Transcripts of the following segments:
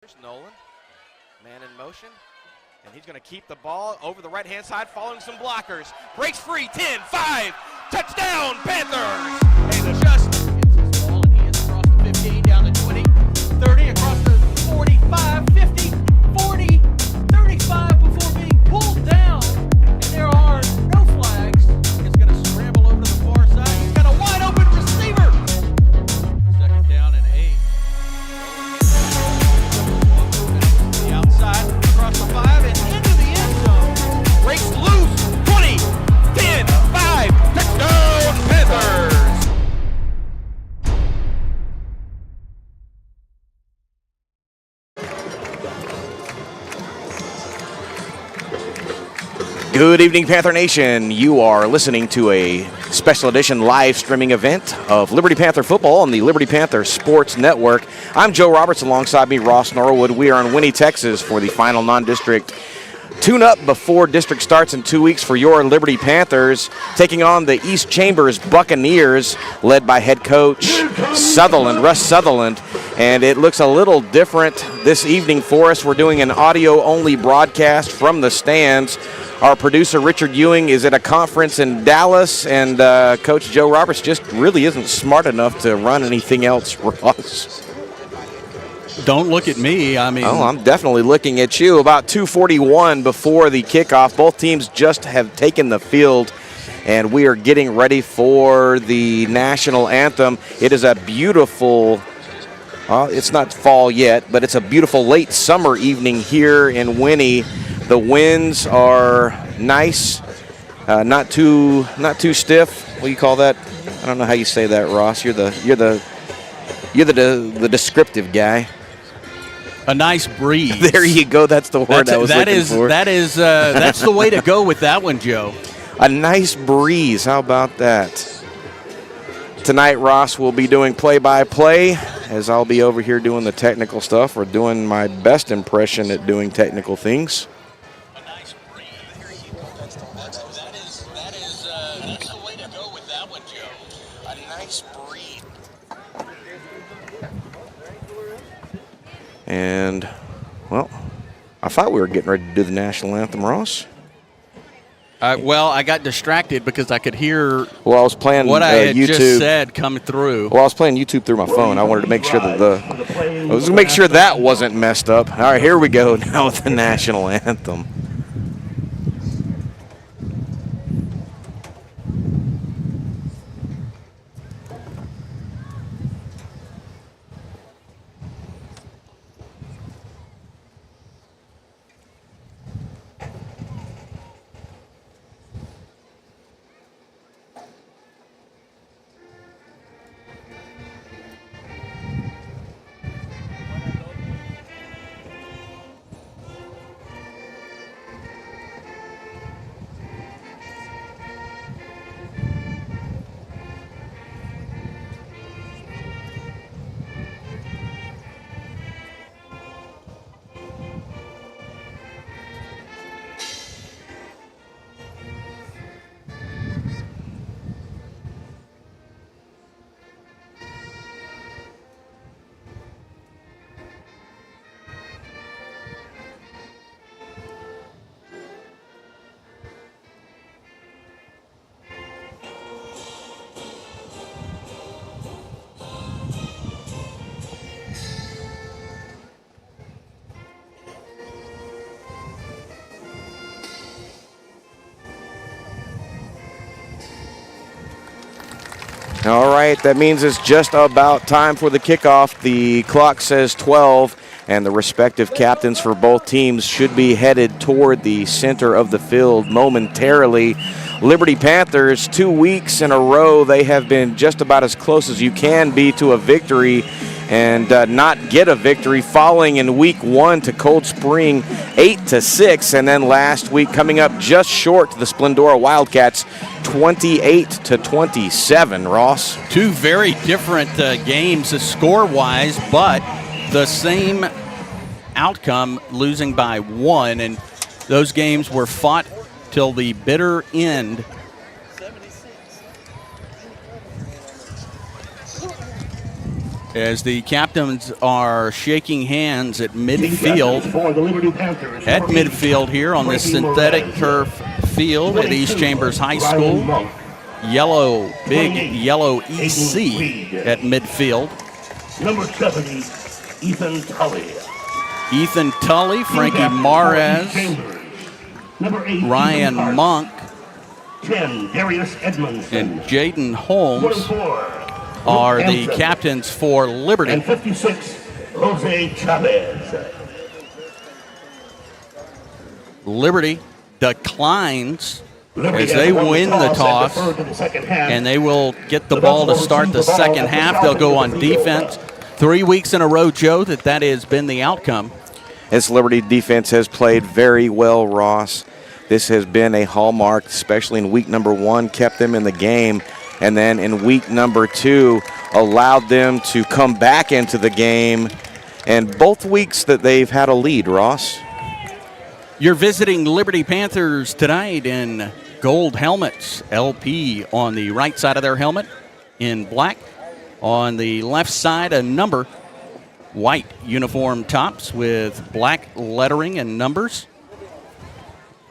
There's Nolan, man in motion, and he's going to keep the ball over the right-hand side, following some blockers. Breaks free, 10, 5, touchdown, Panthers! And adjust. Gets his ball, and he is across the 15, down to 20, 30, across the 45, 50, 40, 35 before being pulled down. And there are no flags. He's going to scramble over to the far side. He's got a wide-open receiver. Second down and 8. The outside, across the 5, and into the end zone. Breaks loose, 20, 10, 5, touchdown, Panthers! Good evening, Panther Nation. You are listening to a special edition live streaming event of Liberty Panther football on the Liberty Panther Sportz Network. I'm Joe Roberts, alongside me, Ross Norwood. We are in Winnie, Texas for the final non-district tune-up before district starts in 2 weeks for your Liberty Panthers, taking on the East Chambers Buccaneers, led by head coach Russ Sutherland. And it looks a little different this evening for us. We're doing an audio-only broadcast from the stands. Our producer, Richard Ewing, is at a conference in Dallas, and Coach Joe Roberts just really isn't smart enough to run anything else, Ross. Don't look at me. I mean, I'm definitely looking at you. About 2:41 before the kickoff. Both teams just have taken the field, and we are getting ready for the national anthem. It is a beautiful, it's not fall yet, but it's a beautiful late summer evening here in Winnie. The winds are nice, not too stiff. What do you call that? I don't know how you say that, Ross. You're the descriptive guy. A nice breeze. There you go. That's the word I was looking for. That's the way to go with that one, Joe. A nice breeze. How about that? Tonight, Ross will be doing play-by-play, as I'll be over here doing the technical stuff, or doing my best impression at doing technical things. And, well, I thought we were getting ready to do the national anthem, Ross. Well, I got distracted because I could hear I was playing what I had YouTube. just said coming through. Well, I was playing YouTube through my phone. I wanted to make sure that that wasn't messed up. All right, here we go now with the national anthem. All right, that means it's just about time for the kickoff. The clock says 12, and the respective captains for both teams should be headed toward the center of the field momentarily. Liberty Panthers, 2 weeks in a row, they have been just about as close as you can be to a victory, and not get a victory, falling in week 1 to Cold Spring 8-6, and then last week coming up just short to the Splendora Wildcats 28-27. Ross, two very different games score-wise, but the same outcome, losing by 1, and those games were fought till the bitter end. as the captains are shaking hands at midfield. At midfield here on this synthetic turf field at East Chambers High School. Yellow, big yellow EC at midfield. Number 70, Ethan Tully. Ethan Tully, Frankie Mares, Number 8, Ryan Monk, 10, Darius Edmondson. and Jaden Holmes 44, are the Hampton. captains for Liberty. And 56, Jose Chavez. Liberty declines Liberty as has they won win the toss, and deferred to the second half. and they will get the ball to start the second half. They'll go on defense. 3 weeks in a row, Joe, that has been the outcome. This Liberty defense has played very well, Ross. This has been a hallmark, especially in week number 1, kept them in the game. And then in week number 2, allowed them to come back into the game. And both weeks that they've had a lead, Ross. You're visiting Liberty Panthers tonight in gold helmets. LP on the right side of their helmet in black. On the left side, a number. White uniform tops with black lettering and numbers.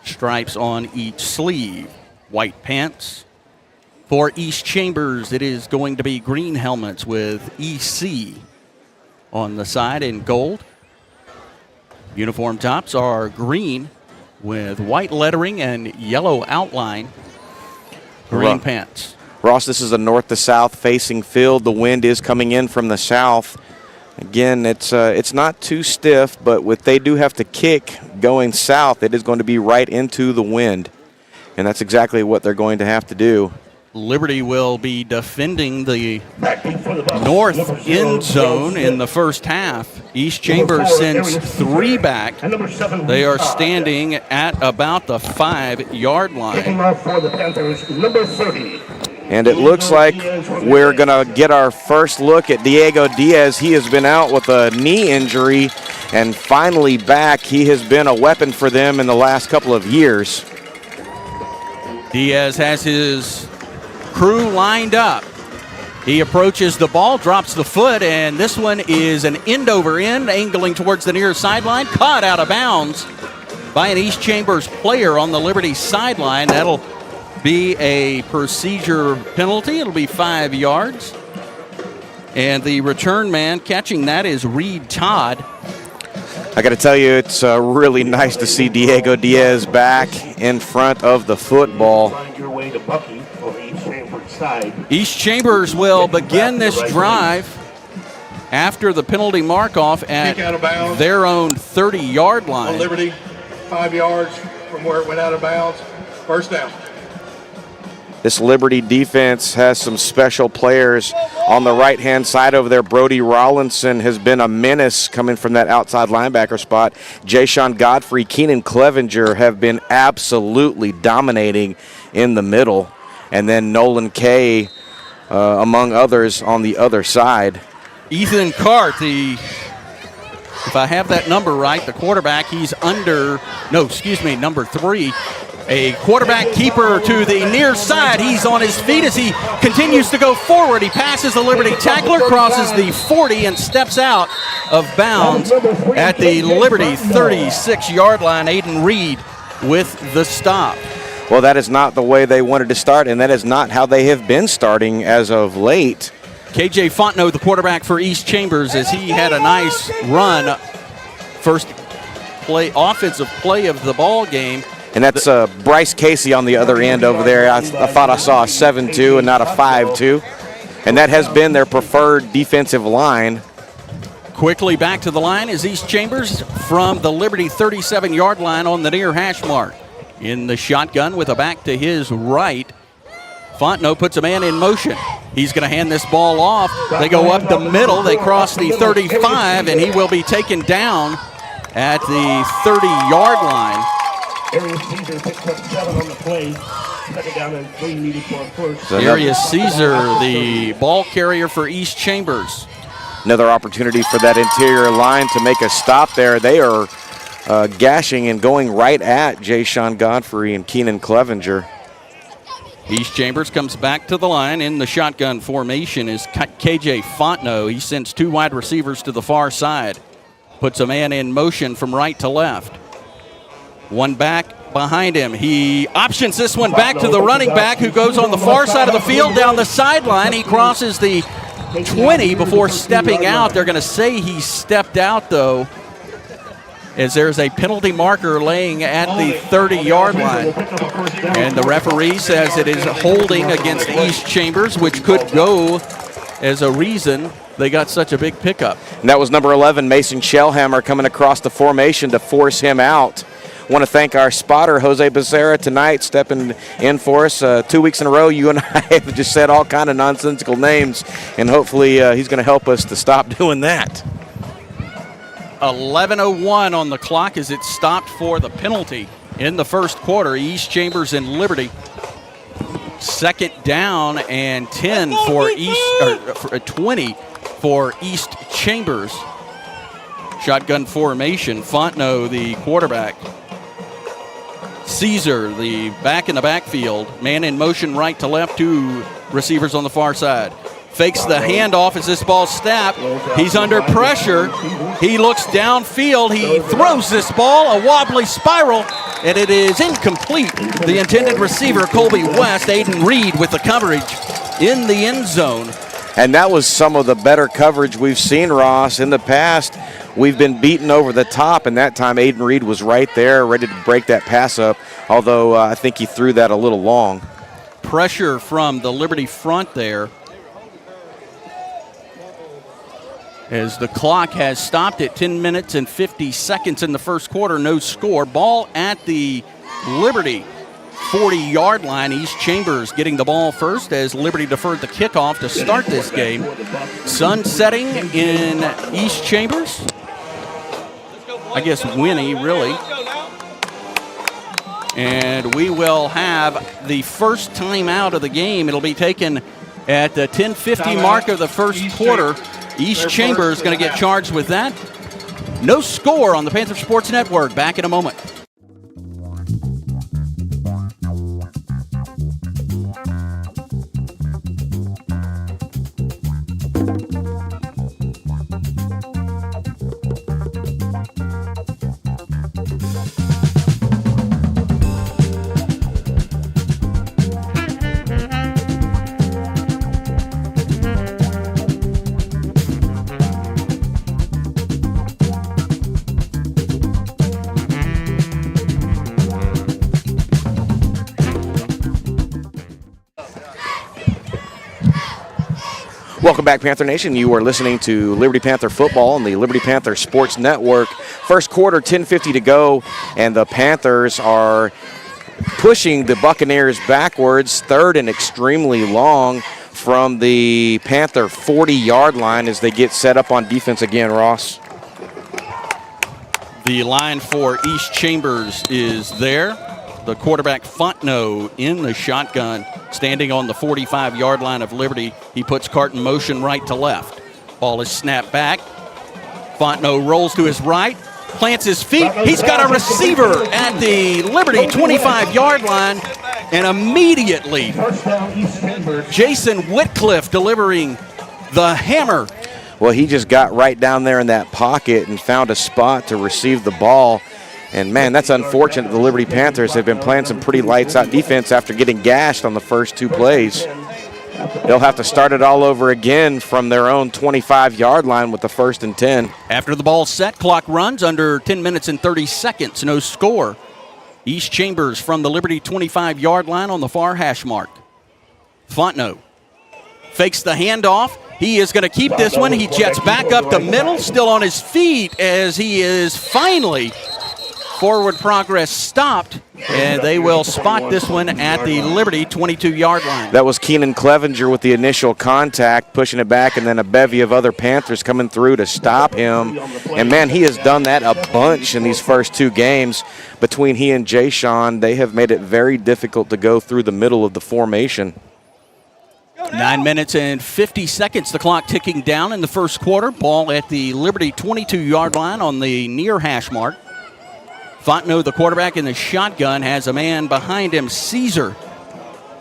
Stripes on each sleeve. White pants. For East Chambers, it is going to be green helmets with EC on the side in gold. Uniform tops are green with white lettering and yellow outline. Green pants. Ross, this is a north to south facing field. The wind is coming in from the south. Again, it's not too stiff, but they do have to kick going south, it is going to be right into the wind. And that's exactly what they're going to have to do. Liberty will be defending the north end zone in the first half. East Chambers sends 3 back. They are standing at about the 5-yard line. Kicking off for the Panthers, number 30. And it looks like we're going to get our first look at Diego Diaz. He has been out with a knee injury and finally back. He has been a weapon for them in the last couple of years. Diaz has his crew lined up. He approaches the ball, drops the foot, and this one is an end over end, angling towards the near sideline. Caught out of bounds by an East Chambers player on the Liberty sideline. That'll be a procedure penalty. It'll be 5 yards. And the return man catching that is Reed Todd. I got to tell you, it's really nice to see Diego Diaz back in front of the football. Find your way to Bucky on the East Chambers side. East Chambers will begin this drive after the penalty mark-off at Kick out of bounds. their own 30-yard On line. Liberty, 5 yards from where it went out of bounds. First down. This Liberty defense has some special players on the right-hand side over there. Brody Rollinson has been a menace coming from that outside linebacker spot. Jayshon Godfrey, Keenan Clevenger have been absolutely dominating in the middle. And then Nolan Kay, among others, on the other side. Ethan Cart, if I have that number right, the quarterback, he's number 3. A quarterback keeper to the near side. He's on his feet as he continues to go forward. He passes the Liberty tackler, crosses the 40, and steps out of bounds at the Liberty 36-yard line. Aiden Reed with the stop. Well, that is not the way they wanted to start, and that is not how they have been starting as of late. KJ Fontenot, the quarterback for East Chambers, as he had a nice run. First offensive play of the ball game. And that's Bryce Casey on the other end over there. I thought I saw a 7-2 and not a 5-2. And that has been their preferred defensive line. Quickly back to the line is East Chambers from the Liberty 37-yard line on the near hash mark. In the shotgun with a back to his right. Fontenot puts a man in motion. He's going to hand this ball off. They go up the middle. They cross the 35, and he will be taken down at the 30-yard line. Caesar picks up 7 on the play. Second down and 3 needed for a first. Darius Caesar, the ball carrier for East Chambers. Another opportunity for that interior line to make a stop there. They are gashing and going right at Jayshon Godfrey and Keenan Clevenger. East Chambers comes back to the line. In the shotgun formation is KJ Fontenot. He sends 2 wide receivers to the far side. Puts a man in motion from right to left. 1 back behind him. He options this one back to the running back, who goes on the far side of the field down the sideline. He crosses the 20 before stepping out. They're going to say he stepped out, though, as there's a penalty marker laying at the 30-yard line. And the referee says it is holding against East Chambers, which could go as a reason they got such a big pickup. And that was number 11, Mason Shellhammer, coming across the formation to force him out. Want to thank our spotter, Jose Becerra, tonight, stepping in for us. 2 weeks in a row, you and I have just said all kind of nonsensical names, and hopefully he's going to help us to stop doing that. 11:01 on the clock as it stopped for the penalty in the first quarter. East Chambers and Liberty. 2nd down and 10 for East, or 20 for East Chambers. Shotgun formation. Fontenot, the quarterback. Caesar, the back in the backfield. Man in motion right to left, 2 receivers on the far side. Fakes the handoff as this ball snapped. He's under pressure. He looks downfield. He throws this ball, a wobbly spiral, and it is incomplete. The intended receiver, Colby West, Aiden Reed with the coverage in the end zone. And that was some of the better coverage we've seen, Ross. In the past, we've been beaten over the top, and that time Aiden Reed was right there, ready to break that pass up, although I think he threw that a little long. Pressure from the Liberty front there, as the clock has stopped at 10 minutes and 50 seconds in the first quarter. No score. Ball at the Liberty 40-yard line. East Chambers getting the ball first as Liberty deferred the kickoff to start this game. Sun setting in East Chambers. I guess Winnie, really. And we will have the first timeout of the game. It'll be taken at the 10:50 mark of the first quarter. East Chambers going to get charged with that. No score on the Panther Sports Network. Back in a moment. Welcome back, Panther Nation. You are listening to Liberty Panther football on the Liberty Panther Sports Network. First quarter, 10:50 to go, and the Panthers are pushing the Buccaneers backwards, 3rd and extremely long from the Panther 40-yard line as they get set up on defense again, Ross. The line for East Chambers is there. The quarterback, Fontenot, in the shotgun, standing on the 45-yard line of Liberty. He puts Cart in motion right to left. Ball is snapped back. Fontenot rolls to his right, plants his feet. He's got a receiver at the Liberty 25-yard line, and immediately Jason Whitcliffe delivering the hammer. Well, he just got right down there in that pocket and found a spot to receive the ball. And, man, that's unfortunate. The Liberty Panthers have been playing some pretty lights-out defense after getting gashed on the first 2 plays. They'll have to start it all over again from their own 25-yard line with the 1st and 10. After the ball's set, clock runs under 10 minutes and 30 seconds. No score. East Chambers from the Liberty 25-yard line on the far hash mark. Fontenot fakes the handoff. He is going to keep this one. He jets back up the middle, still on his feet as he is finally forward progress stopped, and they will spot this one at the Liberty 22-yard line. That was Keenan Clevenger with the initial contact, pushing it back, and then a bevy of other Panthers coming through to stop him. And, man, he has done that a bunch in these first 2 games. Between he and Jay Sean, they have made it very difficult to go through the middle of the formation. 9 minutes and 50 seconds, the clock ticking down in the first quarter. Ball at the Liberty 22-yard line on the near hash mark. Fontenot, the quarterback in the shotgun, has a man behind him, Caesar.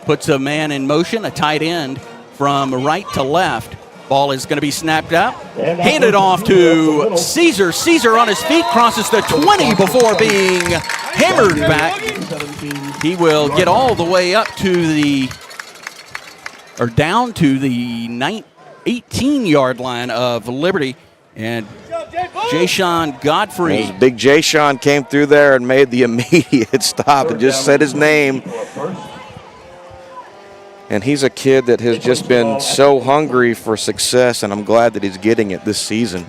puts a man in motion, a tight end from right to left. Ball is going to be snapped up, handed off to Caesar. Caesar on his feet crosses the 20 before being hammered back. He will get all the way up to down to the 18-yard line of Liberty. And Jayshon Godfrey. Big Jayshon came through there and made the immediate stop and just said his name. And he's a kid that has just been so hungry for success, and I'm glad that he's getting it this season.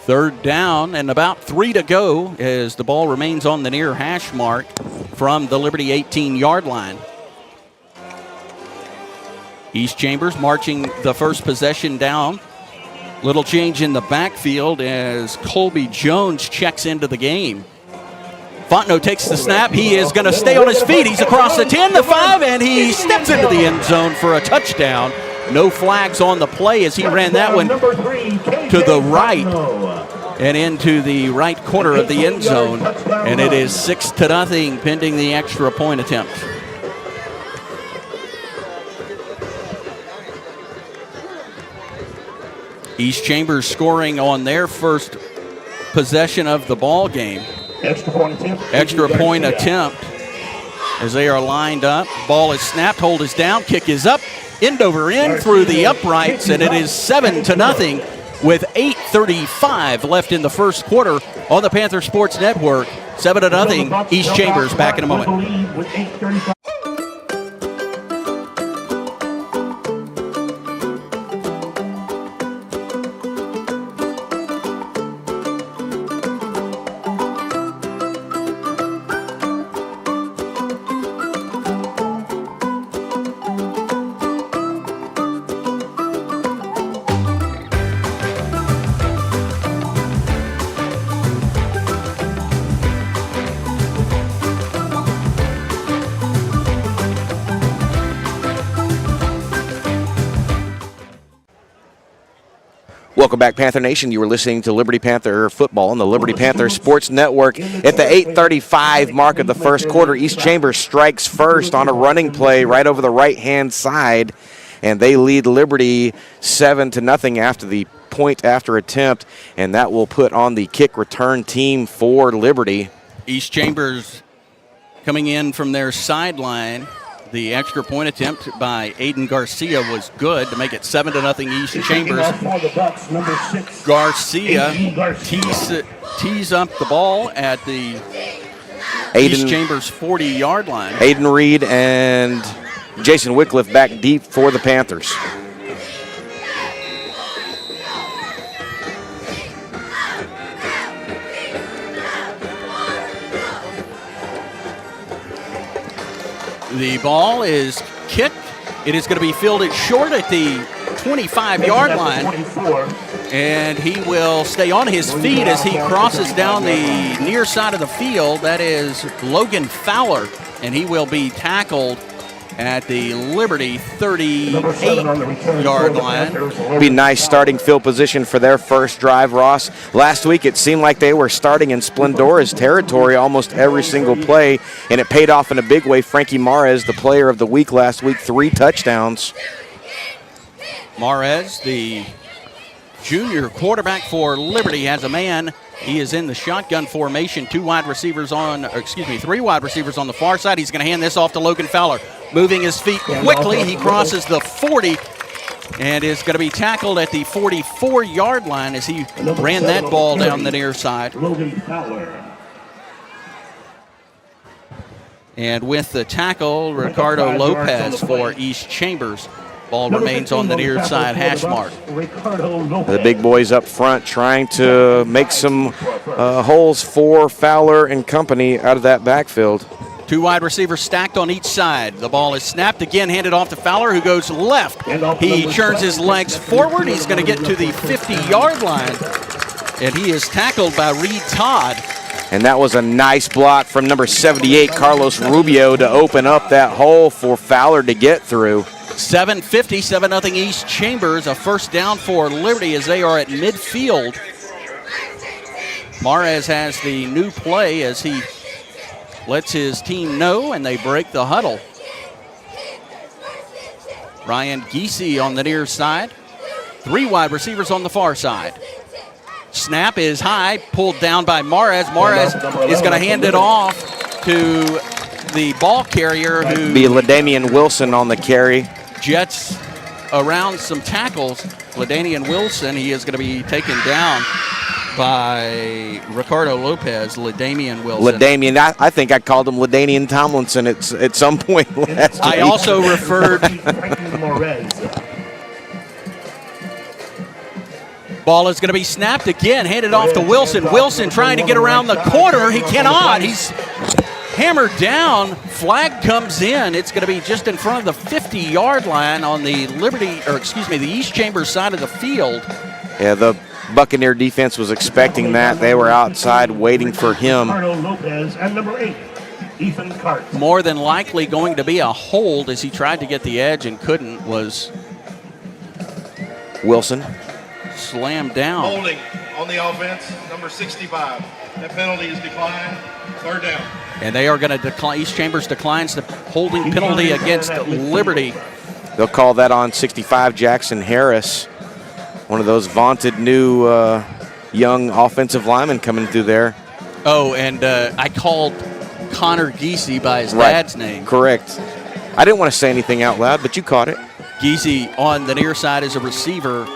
Third down and about 3 to go as the ball remains on the near hash mark from the Liberty 18-yard line. East Chambers marching the first possession down. Little change in the backfield as Colby Jones checks into the game. Fontenot takes the snap. He is going to stay on his feet. He's across the 10, the 5, and he steps into the end zone for a touchdown. No flags on the play as he ran that one to the right and into the right corner of the end zone. And it is 6-0 pending the extra point attempt. East Chambers scoring on their first possession of the ball game. Extra point attempt as they are lined up. Ball is snapped, hold is down, kick is up, end over end through the uprights, and it is 7-0 with 8:35 left in the first quarter on the Panther Sports Network. 7-0, East Chambers. Back in a moment. Welcome back, Panther Nation. You were listening to Liberty Panther football on the Liberty Panther Sports Network. At the 8:35 mark of the first quarter, East Chambers strikes first on a running play right over the right-hand side, and they lead Liberty 7-0 after the point after attempt, and that will put on the kick return team for Liberty. East Chambers coming in from their sideline. The extra point attempt by Aiden Garcia was good to make it 7-0 East Chambers. Garcia tees up the ball at the East Chambers 40-yard line. Aiden Reed and Jason Wycliffe back deep for the Panthers. The ball is kicked. It is going to be fielded short at the 25-yard line. And he will stay on his feet as he crosses down the near side of the field. That is Logan Fowler. And he will be tackled at the Liberty 38-yard line. Be nice starting field position for their first drive, Ross. Last week it seemed like they were starting in Splendora's territory almost every single play, and it paid off in a big way. Frankie Mares, the player of the week last week, 3 touchdowns. Mares, the junior quarterback for Liberty, has a man. He is in the shotgun formation. 3 wide receivers on the far side. He's going to hand this off to Logan Fowler. Moving his feet quickly, he crosses the 40 and is going to be tackled at the 44-yard line as he ran that ball down the near side. And with the tackle, Ricardo Lopez for East Chambers. Ball remains on the near side hash mark. The big boys up front trying to make some holes for Fowler and company out of that backfield. 2 wide receivers stacked on each side. The ball is snapped again, handed off to Fowler, who goes left. He turns his legs forward. He's going to get to the 50-yard line, and he is tackled by Reed Todd. And that was a nice block from number 78, Carlos Rubio, to open up that hole for Fowler to get through. 7:50, 7-0 East Chambers. A first down for Liberty as they are at midfield. Mares has the new play as he lets his team know, and they break the huddle. Ryan Giese on the near side. 3 wide receivers on the far side. Snap is high, pulled down by Mares. Mares is going to hand it off to the ball carrier, who Be LaDamian Wilson on the carry. jets around some tackles. LaDamian Wilson, he is going to be taken down by Ricardo Lopez. LaDamian Wilson. LaDamian, I think I called him LaDamian Tomlinson at some point last week. I also referred. Ball is going to be snapped again, handed off to Wilson. Wilson trying to get around the corner. He cannot. He's hammered down. Flag comes in. It's going to be just in front of the 50-yard line on the the East Chambers side of the field. Yeah, the Buccaneer defense was expecting that. They were outside waiting for him. Lopez and number 8, Ethan Cart. More than likely going to be a hold as he tried to get the edge and couldn't. Was Wilson. slammed down. Holding on the offense, number 65. That penalty is declined. 3rd down. And they are going to decline. East Chambers declines the holding penalty against Liberty. They'll call that on 65, Jackson Harris. One of those vaunted new young offensive linemen coming through there. Oh, and I called Connor Giese by his dad's name. Correct. I didn't want to say anything out loud, but you caught it. Giese on the near side is a receiver.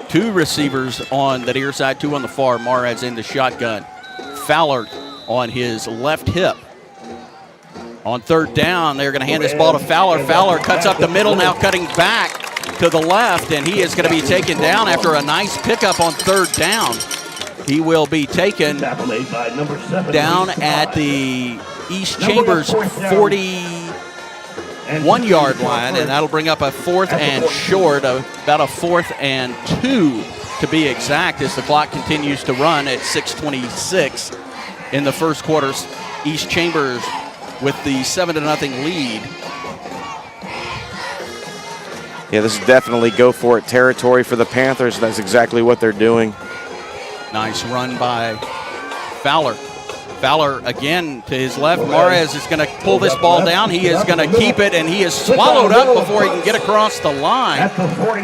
2 receivers on the near side, 2 on the far. Mares in the shotgun. Fowler on his left hip. On 3rd down, they're going to hand this ball to Fowler. Fowler cuts up the middle, now cutting back to the left, and he is going to be taken down after a nice pickup on 3rd down. He will be taken down at the East Chambers 41-yard line, and that'll bring up a 4th and short, about a 4th and 2 to be exact, as the clock continues to run at 6:26 in the first quarter. East Chambers with the 7-0 lead. Yeah, this is definitely go-for-it territory for the Panthers. That's exactly what they're doing. Nice run by Fowler. Fowler again to his left. Mares is going to pull this ball down. He is going to keep it, and he is swallowed up before he can get across the line.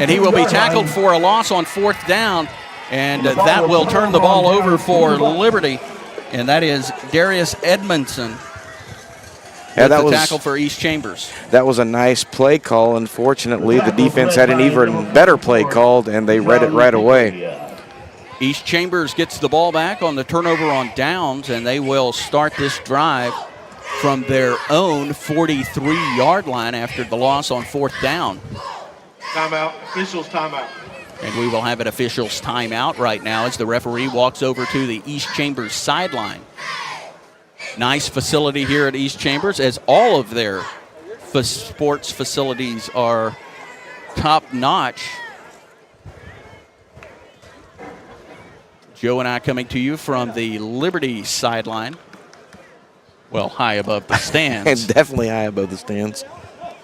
And he will be tackled for a loss on 4th down, and that will turn the ball over for Liberty. And that is Darius Edmondson. Yeah, that the was tackle for East Chambers. That was a nice play call. Unfortunately, the defense had an even better play called, and they read it right away. East Chambers gets the ball back on the turnover on downs, and they will start this drive from their own 43-yard line after the loss on 4th down. Timeout. Officials timeout. And we will have an officials timeout right now as the referee walks over to the East Chambers sideline. Nice facility here at East Chambers, as all of their sports facilities are top-notch. Joe and I coming to you from the Liberty sideline. Well, high above the stands. And definitely high above the stands.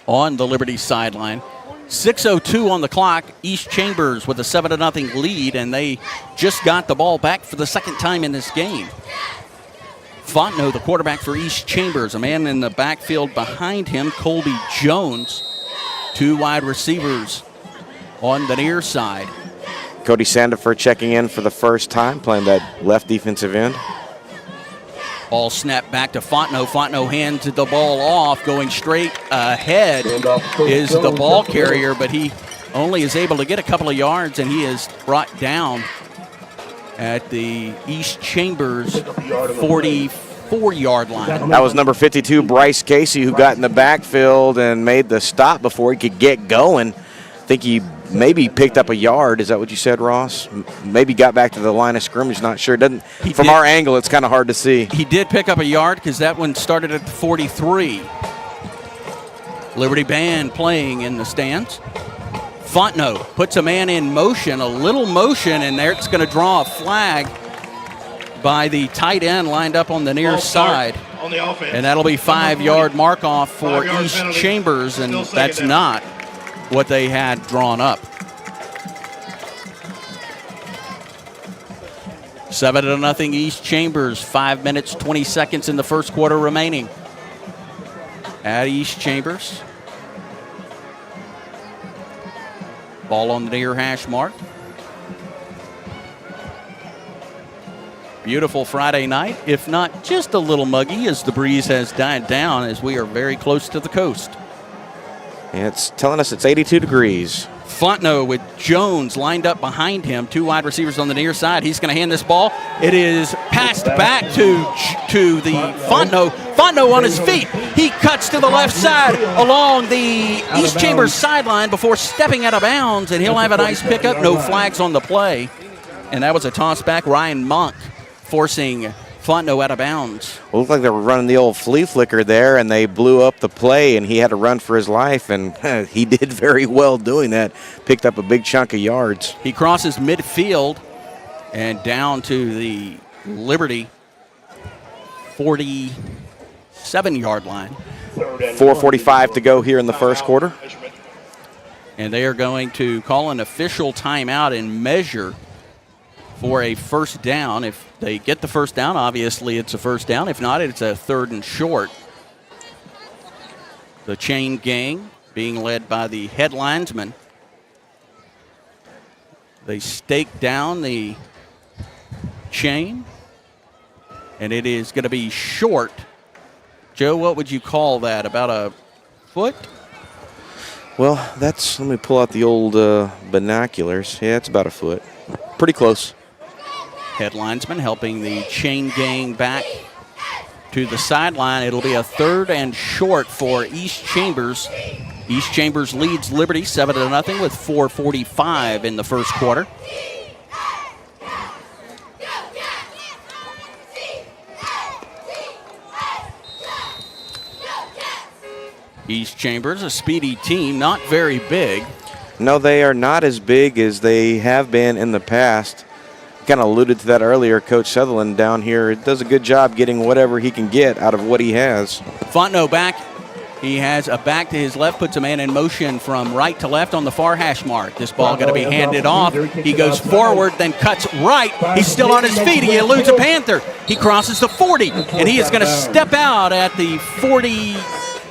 On the Liberty sideline. 6:02 on the clock. East Chambers with a 7-0 lead, and they just got the ball back for the 2nd time in this game. Fontenot, the quarterback for East Chambers, a man in the backfield behind him, Colby Jones. 2 wide receivers on the near side. Cody Sandefur checking in for the first time, playing that left defensive end. Ball snapped back to Fontenot. Fontenot hands the ball off. Going straight ahead is the ball carrier, but he only is able to get a couple of yards, and he is brought down at the East Chambers 44-yard line. That was number 52, Bryce Casey, who got in the backfield and made the stop before he could get going. I think he maybe picked up a yard. Is that what you said, Ross? Maybe got back to the line of scrimmage. Not sure. From our angle, it's kind of hard to see. He did pick up a yard because that one started at 43. Liberty Band playing in the stands. Fontenot puts a man in motion, a little motion, and there it's going to draw a flag by the tight end lined up on the near side. On the offense. And that'll be 5-yard mark off for East Chambers, and that's not what they had drawn up. 7-0 East Chambers, 5 minutes, 20 seconds in the first quarter remaining. At East Chambers. Ball on the near hash mark. Beautiful Friday night, if not just a little muggy as the breeze has died down as we are very close to the coast. It's telling us it's 82 degrees. Fontenot with Jones lined up behind him. 2 wide receivers on the near side. He's going to hand this ball. It is passed back to the Fontenot. Fontenot on his feet. He cuts to the left side along the East Chambers sideline before stepping out of bounds, and he'll have a nice pickup. No flags on the play. And that was a toss back. Ryan Monk forcing Fontenot out of bounds. Well, it looked like they were running the old flea flicker there, and they blew up the play, and he had to run for his life, and he did very well doing that. Picked up a big chunk of yards. He crosses midfield and down to the Liberty 47-yard line. 4:45 to go here in the first quarter. And they are going to call an official timeout and measure for a first down. If they get the first down, obviously it's a first down. If not, it's a 3rd and short. The chain gang being led by the head linesman. They stake down the chain, and it is going to be short. Joe, what would you call that? About a foot? Well, let me pull out the old binoculars. Yeah, it's about a foot. Pretty close. Head linesman helping the chain gang back to the sideline. It'll be a 3rd and short for East Chambers. East Chambers leads Liberty 7-0 with 4:45 in the first quarter. East Chambers, a speedy team, not very big. No, they are not as big as they have been in the past. Kind of alluded to that earlier. Coach Sutherland down here does a good job getting whatever he can get out of what he has. Fontenot back. He has a back to his left, puts a man in motion from right to left on the far hash mark. This ball going to be handed off. He goes forward, then cuts right. He's still on his feet. He eludes a Panther. He crosses the 40, and he is going to step out at the 40.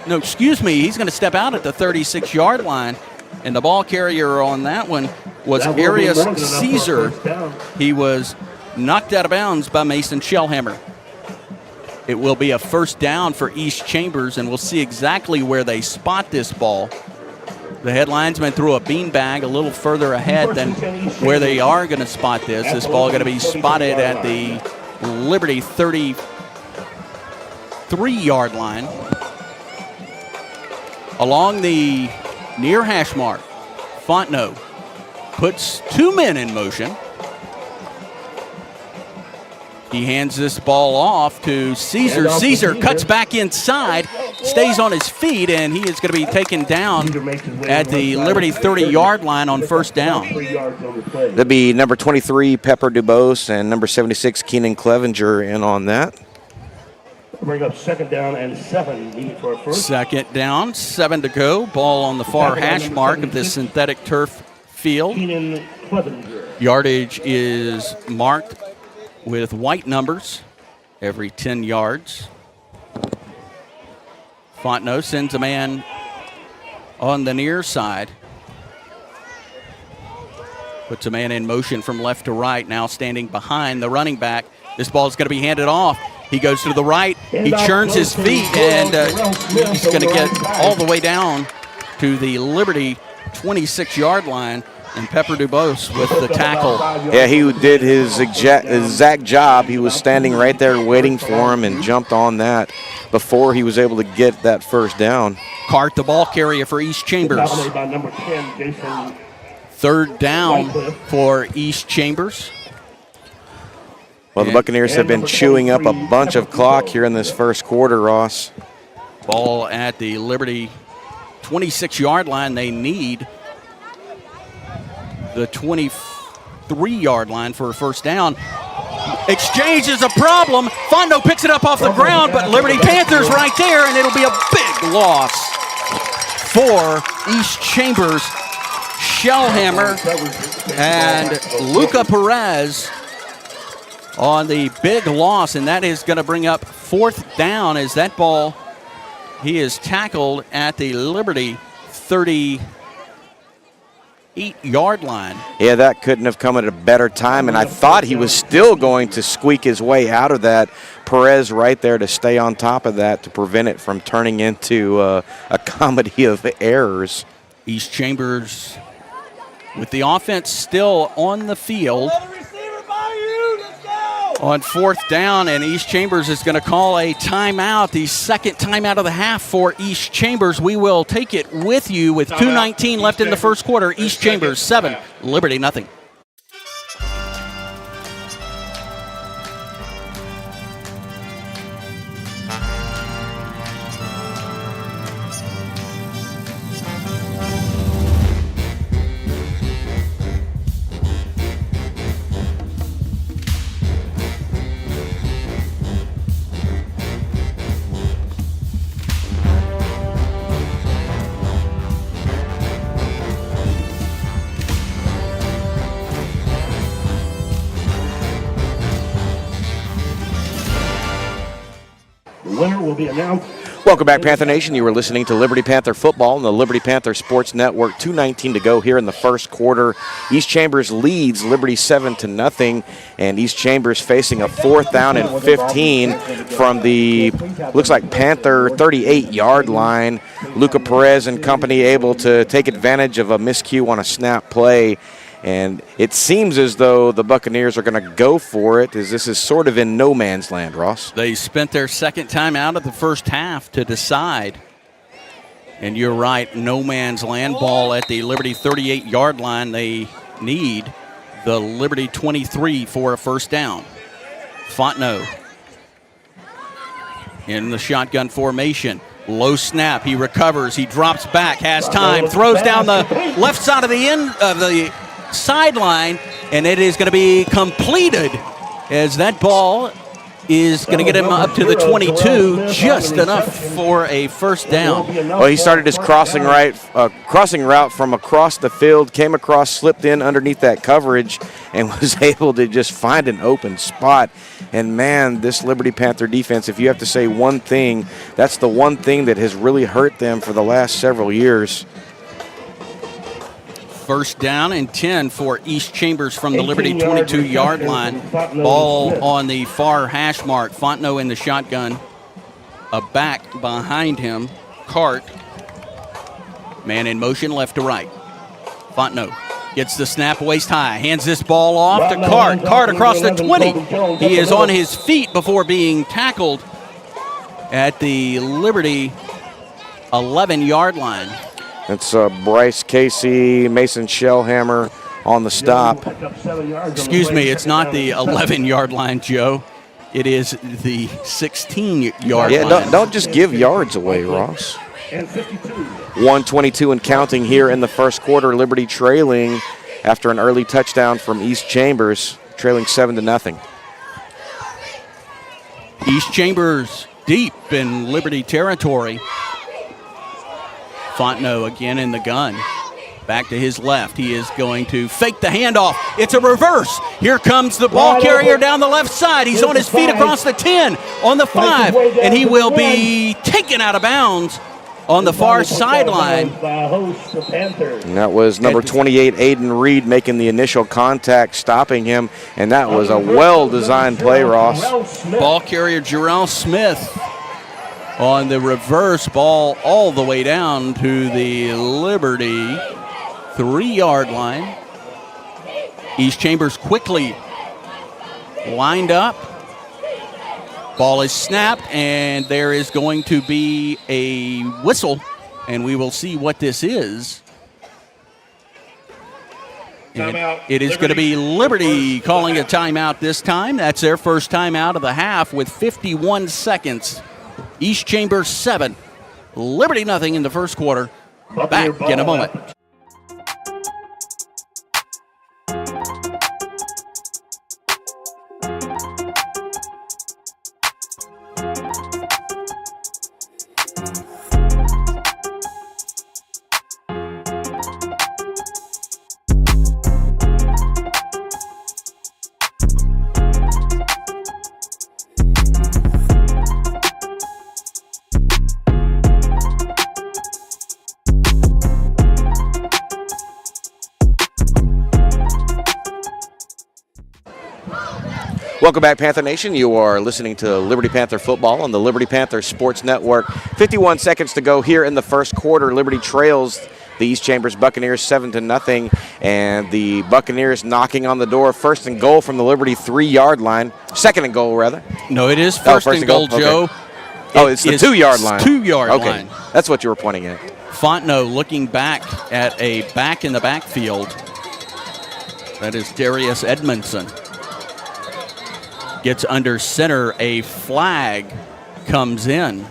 No, excuse me. He's going to step out at the 36-yard line, and the ball carrier on that one was Arias Caesar. He was knocked out of bounds by Mason Shellhammer. It will be a first down for East Chambers, and we'll see exactly where they spot this ball. The head linesman threw a beanbag a little further ahead than where they are going to spot this. This ball going to be spotted at the Liberty 33-yard line. Along the near hash mark, Fontenot puts 2 men in motion. He hands this ball off to Caesar. Caesar cuts back inside, stays on his feet, and he is going to be taken down at the Liberty 30-yard line on first down. That'd be number 23, Pepper Dubose, and number 76, Keenan Clevenger in on that. Bring up 2nd down and 7 needed for a first. 2nd down, 7 to go. Ball on the far hash mark of this synthetic turf field. Yardage is marked with white numbers every 10 yards. Fontenot sends a man on the near side. Puts a man in motion from left to right, now standing behind the running back. This ball is going to be handed off. He goes to the right. He churns his feet, and he's going to get all the way down to the Liberty 26-yard line. And Pepper Dubose with the tackle. Yeah, he did his exact job. He was standing right there waiting for him and jumped on that before he was able to get that first down. Cart, the ball carrier for East Chambers. 3rd down for East Chambers. Well, the Buccaneers have been chewing up a bunch of clock here in this first quarter, Ross. Ball at the Liberty 26-yard line. They need the 23-yard line for a first down. Exchange is a problem. Fontenot picks it up off the ground, but Liberty Panthers right there, and it'll be a big loss for East Chambers. Shellhammer and Luca Perez on the big loss, and that is going to bring up 4th down as that ball, he is tackled at the Liberty 30. 8-yard line. Yeah, that couldn't have come at a better time, and I thought he was still going to squeak his way out of that. Perez right there to stay on top of that to prevent it from turning into a comedy of errors. East Chambers with the offense still on the field. On 4th down, and East Chambers is going to call a timeout, the second timeout of the half for East Chambers. We will take it with you with 2:19 left in the first quarter. East Chambers 7, Liberty nothing. The winner will be announced. Welcome back, Panther Nation. You were listening to Liberty Panther football on the Liberty Panther Sports Network. 2:19 to go here in the first quarter. East Chambers leads Liberty 7-0, and East Chambers facing a 4th down and 15 from the, looks like Panther 38-yard line. Luca Perez and company able to take advantage of a miscue on a snap play. And it seems as though the Buccaneers are going to go for it, as this is sort of in no man's land, Ross. They spent their second time out of the first half to decide. And you're right, no man's land, ball at the Liberty 38-yard line. They need the Liberty 23 for a first down. Fontenot in the shotgun formation. Low snap, he recovers, he drops back, has time, throws down the left side of the end of the sideline, and it is going to be completed as that ball is going to get him up to the 22, just enough for a first down. Well, he started his crossing route from across the field, came across, slipped in underneath that coverage, and was able to just find an open spot. And, man, this Liberty Panther defense, if you have to say one thing, that's the one thing that has really hurt them for the last several years. First down and 10 for East Chambers from the Liberty 22-yard line. Ball on the far hash mark. Fontenot in the shotgun. A back behind him. Cart. Man in motion left to right. Fontenot gets the snap waist high. Hands this ball off to Cart. Cart across the 20. He is on his feet before being tackled at the Liberty 11-yard line. It's Bryce Casey, Mason Shellhammer on the stop. Excuse me, it's not the 11-yard line, Joe. It is the 16-yard line. Yeah, don't just give yards away, Ross. 1:22 and counting here in the first quarter. Liberty trailing after an early touchdown from East Chambers, trailing 7-0. East Chambers deep in Liberty territory. Fontenot again in the gun. Back to his left. He is going to fake the handoff. It's a reverse. Here comes the ball carrier down the left side. He's on his feet across the 10, on the 5, and he will be taken out of bounds on the far sideline. And that was number 28, Aiden Reed, making the initial contact, stopping him, and that was a well-designed play, Ross. Ball carrier Jarrell Smith on the reverse, ball all the way down to the Liberty 3-yard line. East Chambers quickly lined up. Ball is snapped, and there is going to be a whistle, and we will see what this is. It is going to be Liberty calling a timeout this time. That's their first timeout of the half with 51 seconds. East Chambers 7, Liberty nothing in the first quarter. Back in a moment. Welcome back, Panther Nation. You are listening to Liberty Panther football on the Liberty Panther Sports Network. 51 seconds to go here in the first quarter. Liberty trails the East Chambers Buccaneers 7-0, and the Buccaneers knocking on the door. First and goal from the Liberty 3-yard line. Second and goal, rather. No, it is first and goal, Joe. Okay. Oh, it's the 2-yard line. 2-yard okay. line. That's what you were pointing at. Fontenot looking back at a back in the backfield. That is Darius Edmondson. Gets under center. A flag comes in,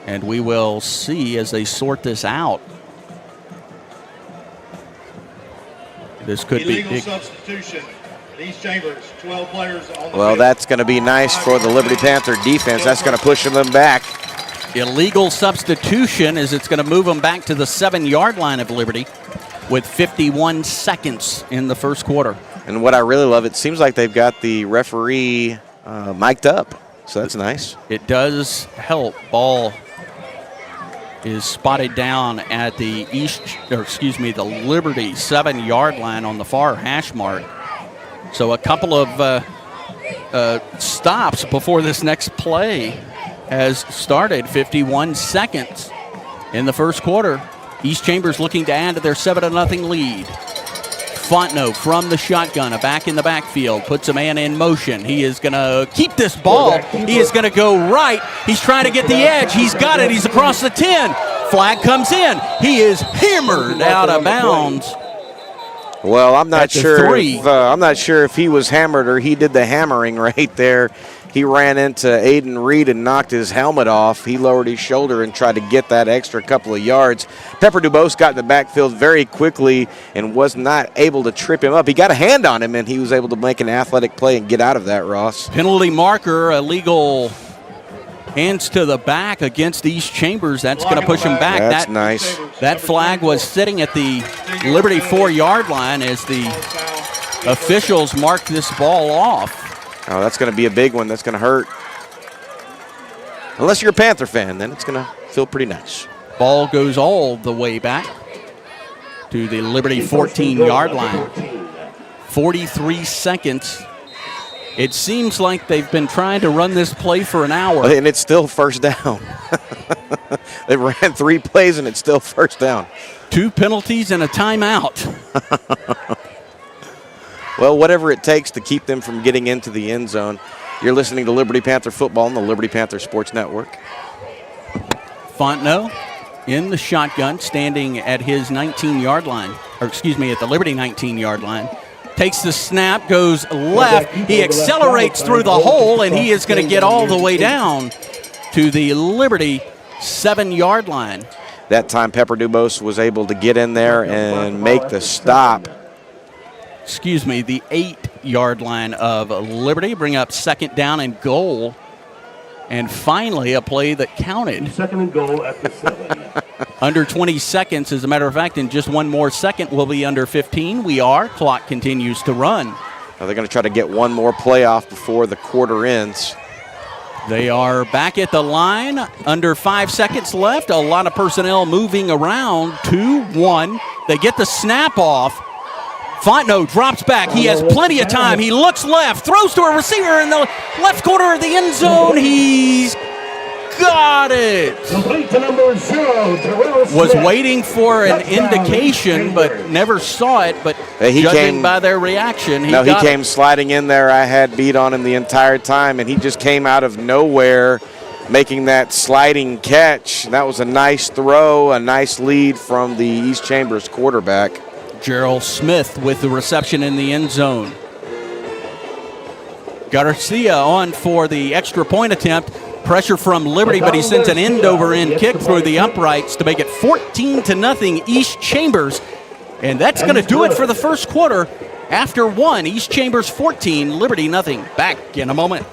and we will see as they sort this out. This could Illegal be big. substitution. East Chambers, 12 players on the Well, field. that's going to be nice for the Liberty Panther defense. That's going to push them back. Illegal substitution as it's going to move them back to the 7-yard line of Liberty with 51 seconds in the first quarter. And what I really love, it seems like they've got the referee mic'd up. So that's nice. It does help. Ball is spotted down at the the Liberty 7-yard line on the far hash mark. So a couple of stops before this next play has started. 51 seconds in the first quarter. East Chambers looking to add to their 7-0 lead. Fontenot from the shotgun, a back in the backfield, puts a man in motion. He is going to keep this ball. He is going to go right. He's trying to get the edge. He's got it. He's across the 10. Flag comes in. He is hammered out of bounds. Well, I'm not sure. I'm not sure if he was hammered or he did the hammering right there. He ran into Aiden Reed and knocked his helmet off. He lowered his shoulder and tried to get that extra couple of yards. Pepper Dubose got in the backfield very quickly and was not able to trip him up. He got a hand on him, and he was able to make an athletic play and get out of that, Ross. Penalty marker, illegal hands to the back against East Chambers. That's going to push him back. That's nice. That flag was sitting at the Liberty 4-yard line as the officials marked this ball off. Oh, that's going to be a big one. That's going to hurt. Unless you're a Panther fan, then it's going to feel pretty nice. Ball goes all the way back to the Liberty 14-yard line. 43 seconds. It seems like they've been trying to run this play for an hour. And it's still first down. They ran 3 plays, and it's still first down. 2 penalties and a timeout. Well, whatever it takes to keep them from getting into the end zone. You're listening to Liberty Panther football on the Liberty Panther Sports Network. Fontenot in the shotgun, standing at his 19-yard line, at the Liberty 19-yard line. Takes the snap, goes left. He accelerates through the hole, and he is going to get all the way down to the Liberty 7-yard line. That time, Pepper Dubose was able to get in there and make the stop. The 8-yard line of Liberty. Bring up second down and goal. And finally, a play that counted. Second and goal at the 7. Under 20 seconds, as a matter of fact, in just one more second, we'll be under 15. We are. Clock continues to run. Now they're going to try to get one more play off before the quarter ends. They are back at the line. Under 5 seconds left. A lot of personnel moving around. 2-1. They get the snap off. Fontenot drops back. He has plenty of time. He looks left, throws to a receiver in the left corner of the end zone. He's got it. Complete to number 0. Was waiting for an indication, but never saw it. But judging by their reaction, he came sliding in there. I had beat on him the entire time, and he just came out of nowhere making that sliding catch. That was a nice throw, a nice lead from the East Chambers quarterback. Gerald Smith with the reception in the end zone. Garcia on for the extra point attempt. Pressure from Liberty, but he sends an end-over-end kick through the uprights to make it 14-0 East Chambers. And that's going to do it for the first quarter. After 1, East Chambers 14, Liberty nothing. Back in a moment.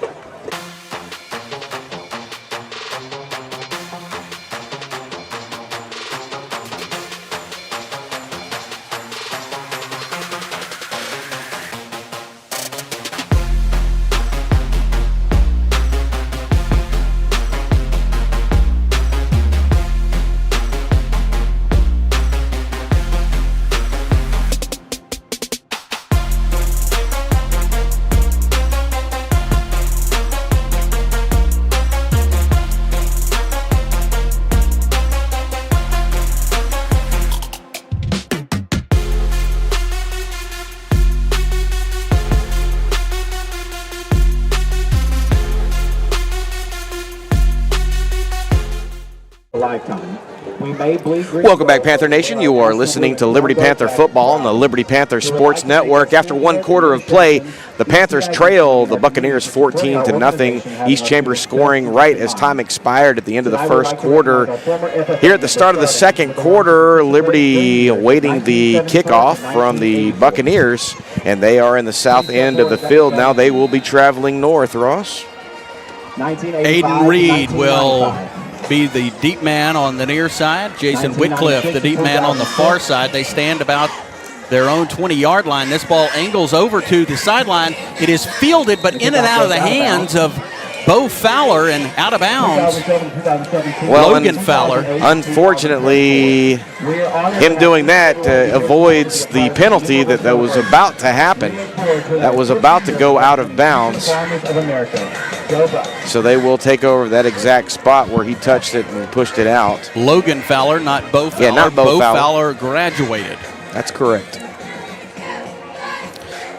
lifetime. We may bleed green. Welcome back, Panther Nation. You are listening to Liberty Panther football on the Liberty Panther Sports Network. After one quarter of play, the Panthers trail the Buccaneers 14-0. East Chambers scoring right as time expired at the end of the first quarter. Here at the start of the second quarter, Liberty awaiting the kickoff from the Buccaneers, and they are in the south end of the field. Now they will be traveling north, Ross. Aiden Reed will be the deep man on the near side. Jason Whitcliffe, the deep man on the far side. They stand about their own 20-yard line. This ball angles over to the sideline. It is fielded, but in and out of the hands of Bo Fowler and out of bounds. Well, Logan Fowler. Unfortunately, him doing that avoids the penalty that was about to happen. That was about to go out of bounds. So they will take over that exact spot where he touched it and pushed it out. Logan Fowler, not Bo Fowler. Yeah, not Bo Fowler. Fowler graduated. That's correct.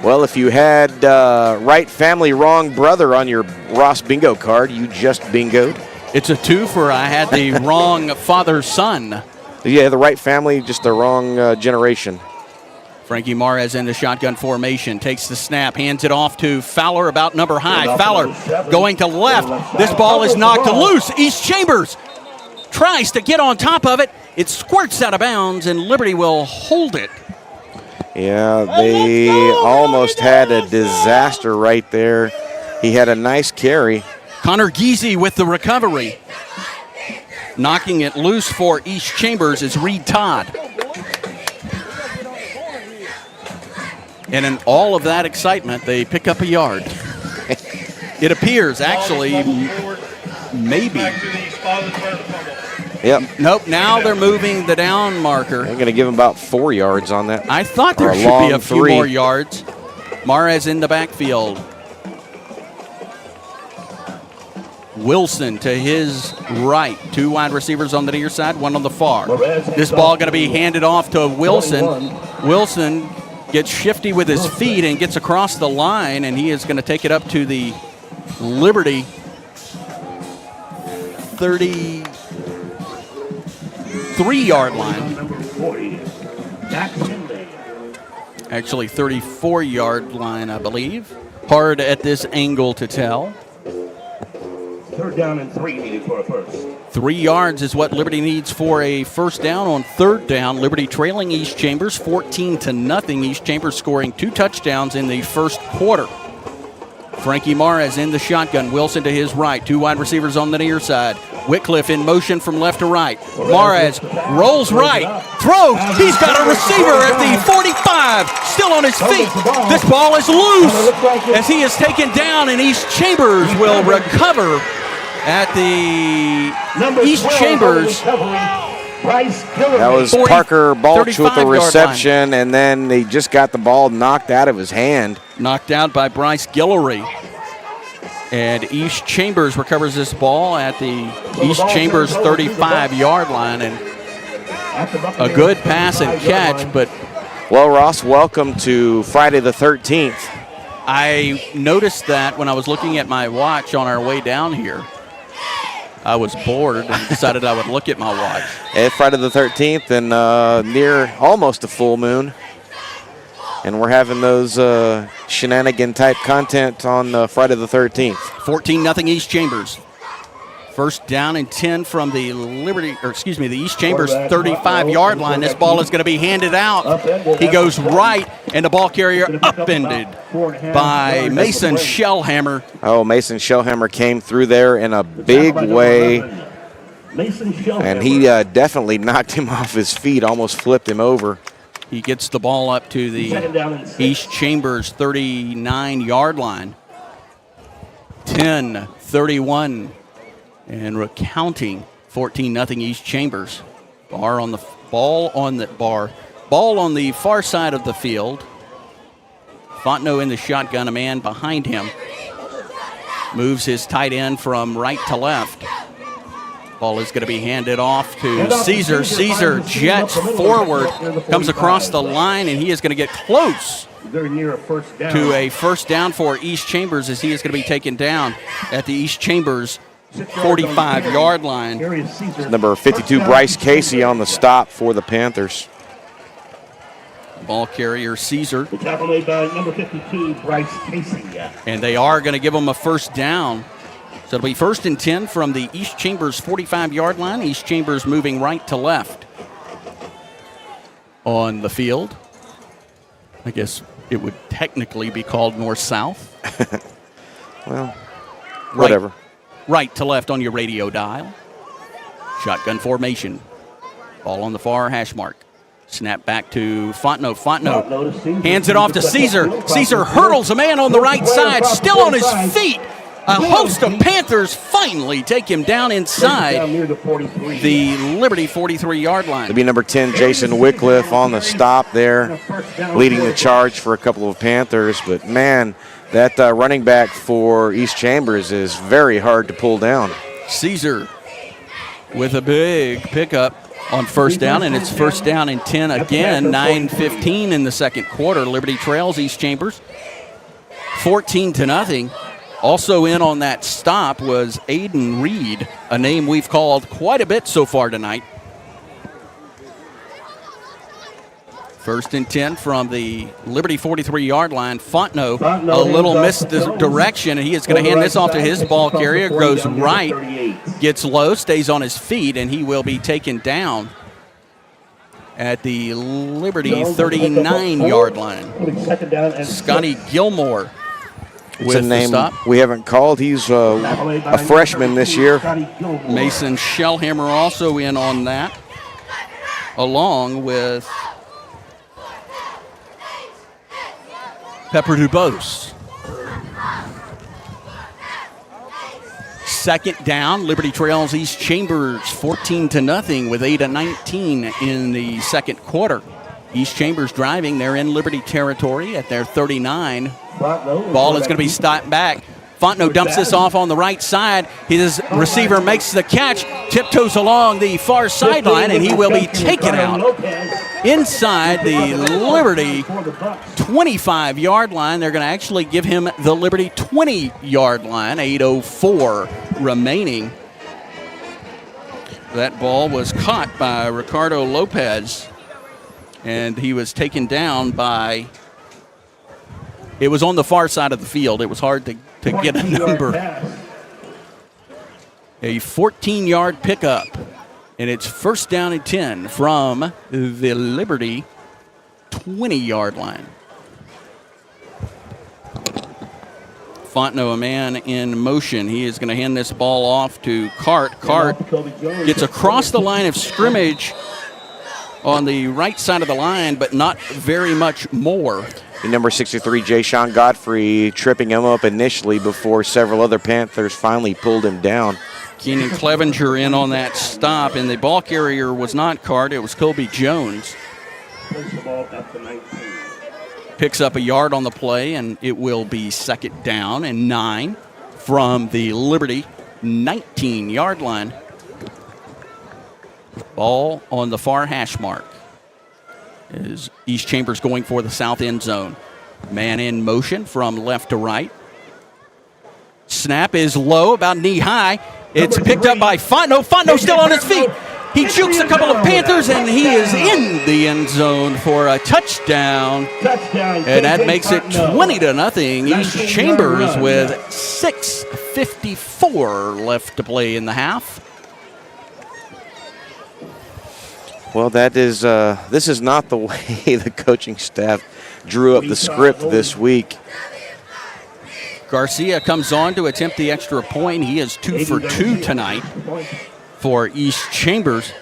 Well, if you had right family, wrong brother on your Ross bingo card, you just bingoed. It's a twofer. I had the wrong father-son. Yeah, the right family, just the wrong generation. Frankie Mares in the shotgun formation, takes the snap, hands it off to Fowler about number high. Fowler going to left. This ball is knocked loose. East Chambers tries to get on top of it. It squirts out of bounds, and Liberty will hold it. Yeah, they almost had a disaster right there. He had a nice carry. Connor Geesey with the recovery. Knocking it loose for East Chambers is Reed Todd. And in all of that excitement, they pick up a yard. It appears, actually, maybe. Yep. Nope, now they're moving the down marker. They're going to give him about 4 yards on that. I thought there should be a few more yards. Mares in the backfield. Wilson to his right. 2 wide receivers on the near side, 1 on the far. This ball going to be handed off to Wilson. Wilson gets shifty with his feet and gets across the line, and he is going to take it up to the Liberty 33-yard line. Actually, 34-yard line, I believe. Hard at this angle to tell. 3rd down and 3 needed for a first. 3 yards is what Liberty needs for a first down on 3rd down. Liberty trailing East Chambers 14-0. East Chambers scoring 2 touchdowns in the first quarter. Frankie Mares in the shotgun. Wilson to his right. 2 wide receivers on the near side. Whitcliffe in motion from left to right. Mares rolls right. Throws. He's got a receiver at the 45. Still on his feet. This ball is loose as he is taken down, and East Chambers will recover at the East Chambers. That was Parker Balch with the reception, and then he just got the ball knocked out of his hand. Knocked out by Bryce Guillory. And East Chambers recovers this ball at the East Chambers 35-yard line. And a good pass and catch, but... Well, Ross, welcome to Friday the 13th. I noticed that when I was looking at my watch on our way down here. I was bored and decided I would look at my watch. It's Friday the 13th and near almost a full moon. And we're having those shenanigan-type content on Friday the 13th. 14-0 East Chambers. First down and 10 from the the East Chambers 35-yard line. This ball is going to be handed out. He goes right, and the ball carrier upended by Mason Shellhammer. Oh, Mason Shellhammer came through there in a big way. And he definitely knocked him off his feet, almost flipped him over. He gets the ball up to the East Chambers 39-yard line. 10-31. And recounting 14-0 East Chambers. Ball on the far side of the field. Fontenot in the shotgun, a man behind him. Moves his tight end from right to left. Ball is going to be handed off to Caesar. Caesar jets forward, comes across the line, and he is going to get close to a first down for East Chambers as he is going to be taken down at the East Chambers 45-yard line. Number 52, Bryce Casey, on the stop for the Panthers. Ball carrier Caesar. The tackle made by number 52, Bryce Casey. And they are going to give him a first down. So it'll be 1st and 10 from the East Chambers 45-yard line. East Chambers moving right to left on the field. I guess it would technically be called north-south. Well, whatever. Right to left on your radio dial. Shotgun formation. Ball on the far hash mark. Snap back to Fontenot. Fontenot hands it off to Caesar. Caesar hurdles a man on the right side, still on his feet. A host of Panthers finally take him down inside the Liberty 43-yard line. It'll be number 10, Jason Wycliffe, on the stop there, leading the charge for a couple of Panthers. But, man, that running back for East Chambers is very hard to pull down. Caesar with a big pickup on first down, and it's 1st down and 10 again. 9:15 in the second quarter. Liberty trails East Chambers 14-0. Also in on that stop was Aiden Reed, a name we've called quite a bit so far tonight. 1st and 10 from the Liberty 43-yard line. Fontenot, a little misdirection, and he is going to hand this off to his ball carrier. Goes right, gets low, stays on his feet, and he will be taken down at the Liberty 39-yard line. Scotty Gilmore It's with a name the stop. we haven't called. He's a freshman this year. Mason Shellhammer also in on that, along with Pepper Dubose. 2nd down, Liberty trails East Chambers 14-0 with 8:19 in the second quarter. East Chambers driving. They're in Liberty territory at their 39. Ball is going to be stopped back. Fontenot dumps this off on the right side. His receiver makes the catch, tiptoes along the far sideline, and he will be taken out inside the Liberty 25-yard line. They're going to actually give him the Liberty 20-yard line, 8:04 remaining. That ball was caught by Ricardo Lopez, and he was taken down by, it was on the far side of the field. It was hard to get a number. A 14-yard pickup, and it's 1st down and 10 from the Liberty 20-yard line. Fontenot, a man in motion. He is going to hand this ball off to Cart. Cart gets across the line of scrimmage on the right side of the line, but not very much more. Number 63, Jay-Sean Godfrey, tripping him up initially before several other Panthers finally pulled him down. Keenan Clevenger in on that stop, and the ball carrier was not Cart, it was Kobe Jones. Picks up a yard on the play, and it will be 2nd down and 9 from the Liberty 19-yard line. Ball on the far hash mark. Is East Chambers going for the south end zone. Man in motion from left to right. Snap is low, about knee high. It's picked up by Fontenot. Fontenot still on his feet. He jukes a couple of Panthers, and he is in the end zone for a touchdown. And that makes it 20-0. East Chambers with 6:54 left to play in the half. Well, that is this is not the way the coaching staff drew up the script this week. Garcia comes on to attempt the extra point. He is 2 for 2 tonight for East Chambers.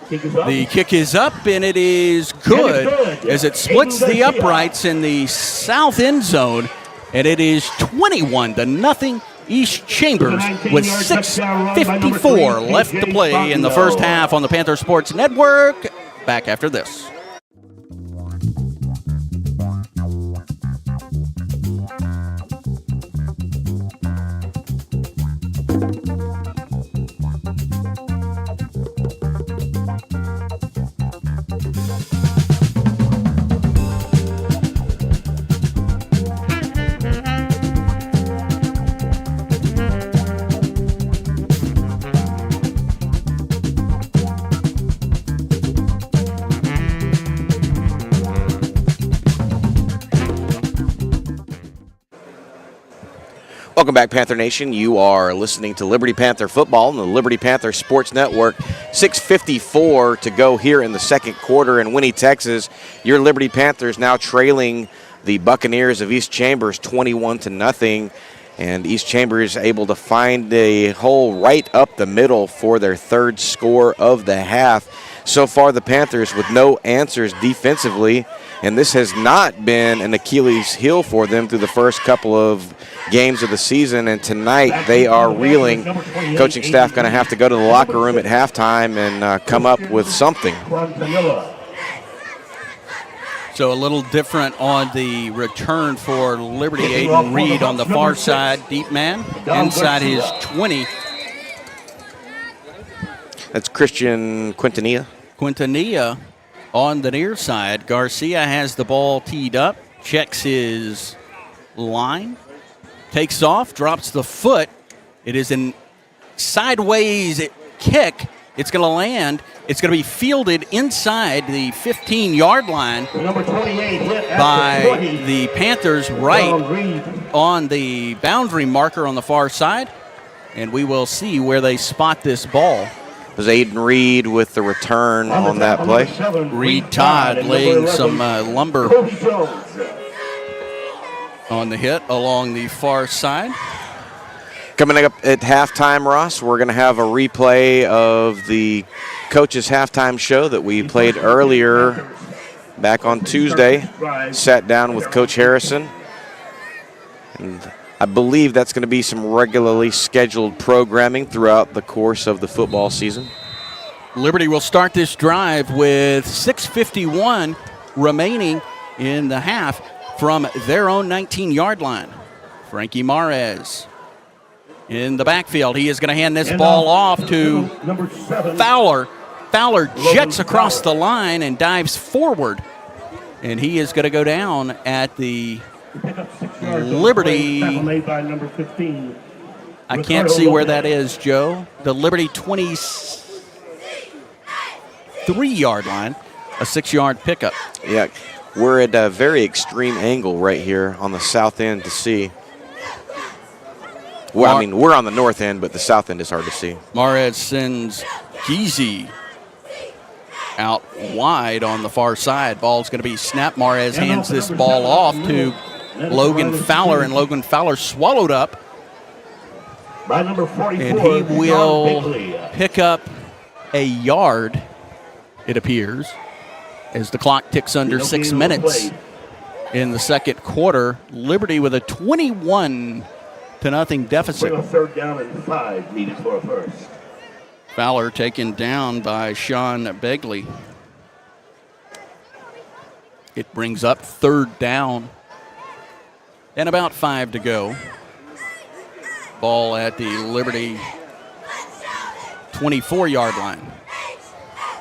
The kick is up, and it is good as it splits the uprights in the south end zone, and it is 21-0. East Chambers with 6:54 left to play in the first half on the Panther Sportz Network. Back after this. Welcome back, Panther Nation. You are listening to Liberty Panther football on the Liberty Panther Sports Network. 6:54 to go here in the second quarter in Winnie, Texas. Your Liberty Panthers now trailing the Buccaneers of East Chambers 21-0. And East Chambers able to find a hole right up the middle for their third score of the half. So far, the Panthers with no answers defensively, and this has not been an Achilles heel for them through the first couple of games of the season, and tonight they are reeling. Coaching staff going to have to go to the locker room at halftime and come up with something. So a little different on the return for Liberty. Aiden Reed on the far side, deep man, inside his 20. That's Christian Quintanilla. Quintanilla on the near side. Garcia has the ball teed up, checks his line, takes off, drops the foot. It is a sideways kick. It's going to land. It's going to be fielded inside the 15-yard line by the Panthers right on the boundary marker on the far side. And we will see where they spot this ball. It was Aiden Reed with the return on that play. Reed Todd laying some lumber on the hit along the far side. Coming up at halftime, Ross, we're going to have a replay of the coach's halftime show that we played earlier back on Tuesday. Sat down with Coach Harrison. And I believe that's going to be some regularly scheduled programming throughout the course of the football season. Liberty will start this drive with 6:51 remaining in the half from their own 19-yard line. Frankie Mares in the backfield. He is going to hand this ball off to Fowler. Fowler jets across the line and dives forward. And he is going to go down at the Liberty. I can't see where that is, Joe. The Liberty 23-yard line, a 6-yard pickup. Yeah, we're at a very extreme angle right here on the south end to see. Well, I mean, we're on the north end, but the south end is hard to see. Mares sends Geezy out wide on the far side. Ball's going to be snapped. Mares hands this ball off to Logan Fowler, and Logan Fowler swallowed up. And he will pick up a yard, it appears, as the clock ticks under 6 minutes in the second quarter. Liberty with a 21-0 deficit. Third down and 5 needed for a first. Fowler taken down by Sean Begley. It brings up third down and about 5 to go. Ball at the Liberty 24-yard line.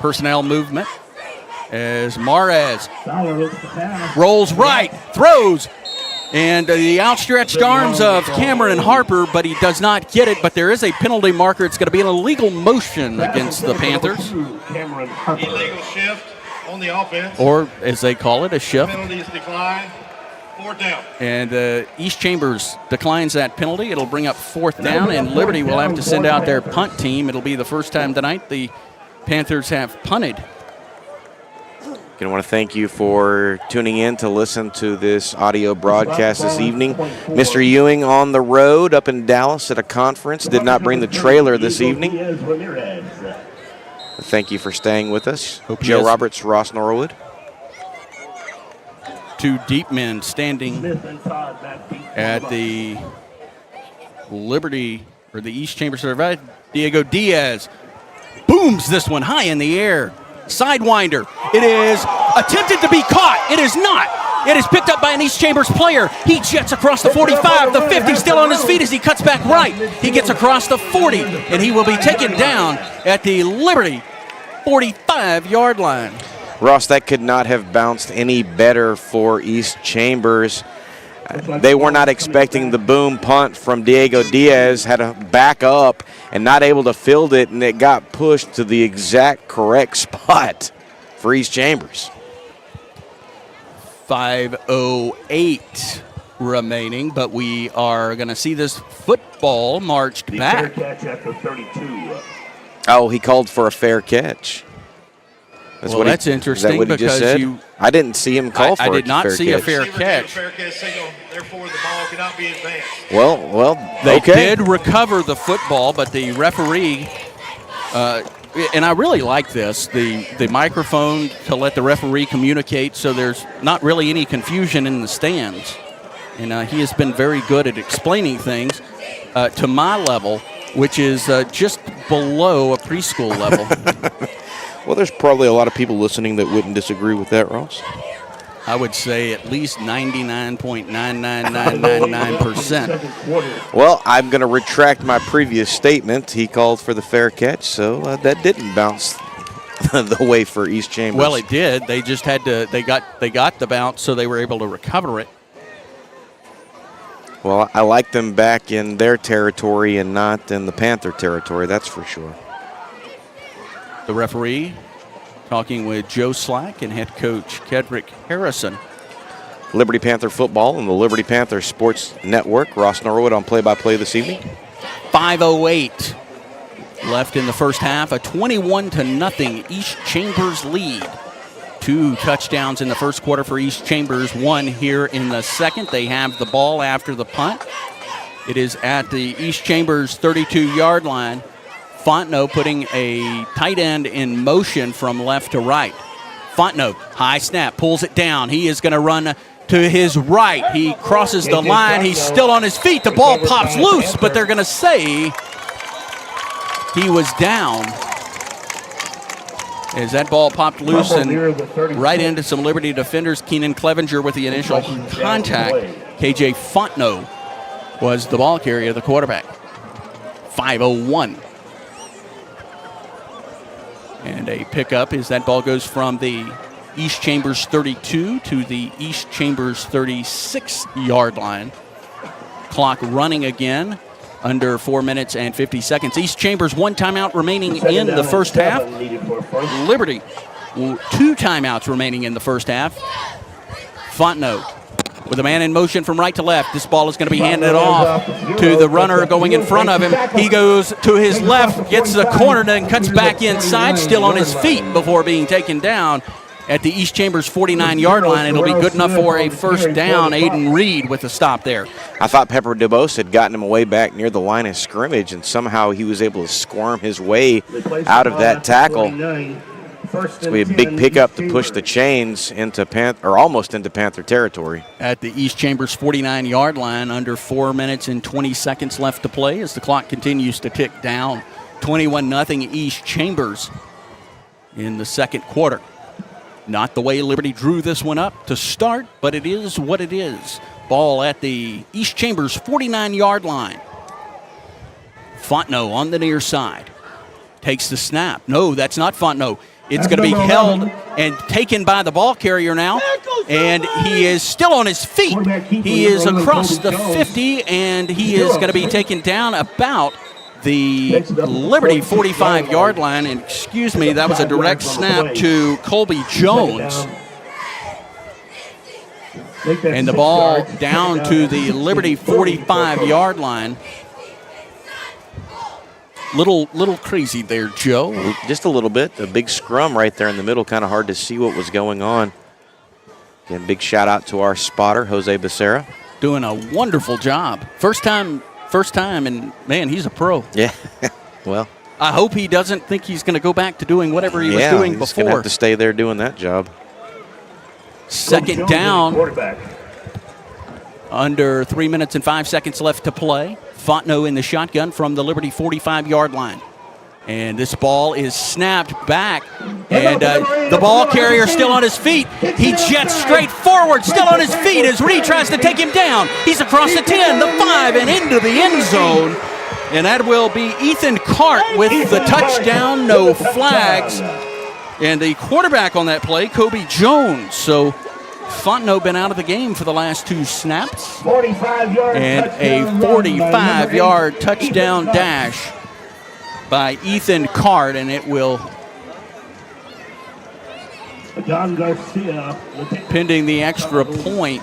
Personnel movement as Mares rolls right, throws, and the outstretched arms of Cameron Harper, but he does not get it. But there is a penalty marker. It's going to be an illegal motion against the Panthers. Illegal shift on the offense. Or, as they call it, a shift. Penalties decline. Fourth down. And East Chambers declines that penalty. It'll bring up fourth down, and Liberty will have to send out their punt team. It'll be the first time tonight the Panthers have punted. I want to thank you for tuning in to listen to this audio broadcast this evening. Mr. Ewing on the road up in Dallas at a conference. Did not bring the trailer this evening. Thank you for staying with us. Joe Roberts, Ross Norwood. Two deep men standing at the Liberty, or the East Chambers survey. Diego Diaz booms this one high in the air. Sidewinder. It is attempted to be caught. It is not. It is picked up by an East Chambers player. He jets across the 45, the 50, still on his feet as he cuts back right. He gets across the 40, and he will be taken down at the Liberty 45-yard line. Ross, that could not have bounced any better for East Chambers. They were not expecting the boom punt from Diego Diaz, had to back up and not able to field it, and it got pushed to the exact correct spot for East Chambers. 5:08 remaining, but we are going to see this football marched The back. fair catch after 32. Oh, he called for a fair catch. Well, that's interesting is that what he because just said? you- I didn't see him call for I did not see a catch. fair Receiver gave a catch. fair catch signal, therefore the ball cannot be advanced. Well, They okay. did recover the football, but the referee, and I really like this, the microphone to let the referee communicate so there's not really any confusion in the stands. And he has been very good at explaining things to my level, which is just below a preschool level. Well, there's probably a lot of people listening that wouldn't disagree with that, Ross. I would say at least 99.99999%. Second quarter. Well, I'm going to retract my previous statement. He called for the fair catch, so that didn't bounce the way for East Chambers. Well, it did. They just had to. They got the bounce, so they were able to recover it. Well, I like them back in their territory and not in the Panther territory, that's for sure. The referee talking with Joe Slack and head coach Kedrick Harrison. Liberty Panther football and the Liberty Panther Sports Network. Ross Norwood on play-by-play this evening. 5:08 left in the first half. A 21-0 East Chambers lead. 2 touchdowns in the first quarter for East Chambers, 1 here in the second. They have the ball after the punt. It is at the East Chambers 32-yard line. Fontenot putting a tight end in motion from left to right. Fontenot, high snap, pulls it down. He is going to run to his right. He crosses the line. He's still on his feet. The ball pops loose, but they're going to say he was down as that ball popped loose and right into some Liberty defenders. Keenan Clevenger with the initial contact. KJ Fontenot was the ball carrier, the quarterback. 5:01. And a pickup as that ball goes from the East Chambers 32 to the East Chambers 36-yard line. Clock running again, under 4 minutes and 50 seconds. East Chambers 1 timeout remaining in the first half. Liberty 2 timeouts remaining in the first half. Fontenot with a man in motion from right to left. This ball is going to be handed off to the runner going in front of him. He goes to his left, gets the corner, then cuts back inside, still on his feet before being taken down at the East Chambers 49-yard line. It'll be good enough for a first down. Aiden Reed with the stop there. I thought Pepper DeBose had gotten him away back near the line of scrimmage, and somehow he was able to squirm his way out of that tackle. It's going to be a big pickup to push the chains into almost into Panther territory. At the East Chambers 49-yard line, under 4 minutes and 20 seconds left to play as the clock continues to tick down. 21-0 East Chambers in the second quarter. Not the way Liberty drew this one up to start, but it is what it is. Ball at the East Chambers 49-yard line. Fontenot on the near side. Takes the snap. No, that's not Fontenot. It's going to be held and taken by the ball carrier now. And he is still on his feet. He is across the 50, and he is going to be taken down about the Liberty 45-yard line. And excuse me, that was a direct snap to Colby Jones. And the ball down to the Liberty 45-yard line. Little crazy there, Joe. Just a little bit. A big scrum right there in the middle. Kind of hard to see what was going on. Again, big shout out to our spotter, Jose Becerra. Doing a wonderful job. First time, and man, he's a pro. Yeah, well. I hope he doesn't think he's going to go back to doing whatever he was doing he's going to before. have to stay there doing that job. Second down. Under 3 minutes and 5 seconds left to play. Fontenot in the shotgun from the Liberty 45-yard line. And this ball is snapped back. And the ball carrier still on his feet. He jets straight forward, still on his feet as Reed tries to take him down. He's across the 10, the 5, and into the end zone. And that will be Ethan Cart with the touchdown, no flags. And the quarterback on that play, Kobe Jones. So Fontenot been out of the game for the last 2 snaps. And a 45-yard touchdown dash by Ethan Cart, and it will, John Garcia, pending the extra point,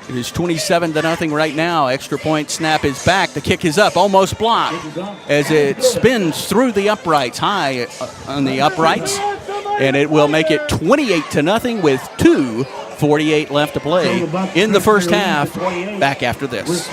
It is 27-0 right now. Extra point snap is back. The kick is up, almost blocked as it spins through the uprights, high on the uprights, and it will make it 28-0 with 2:48 left to play in the first half. Back after this.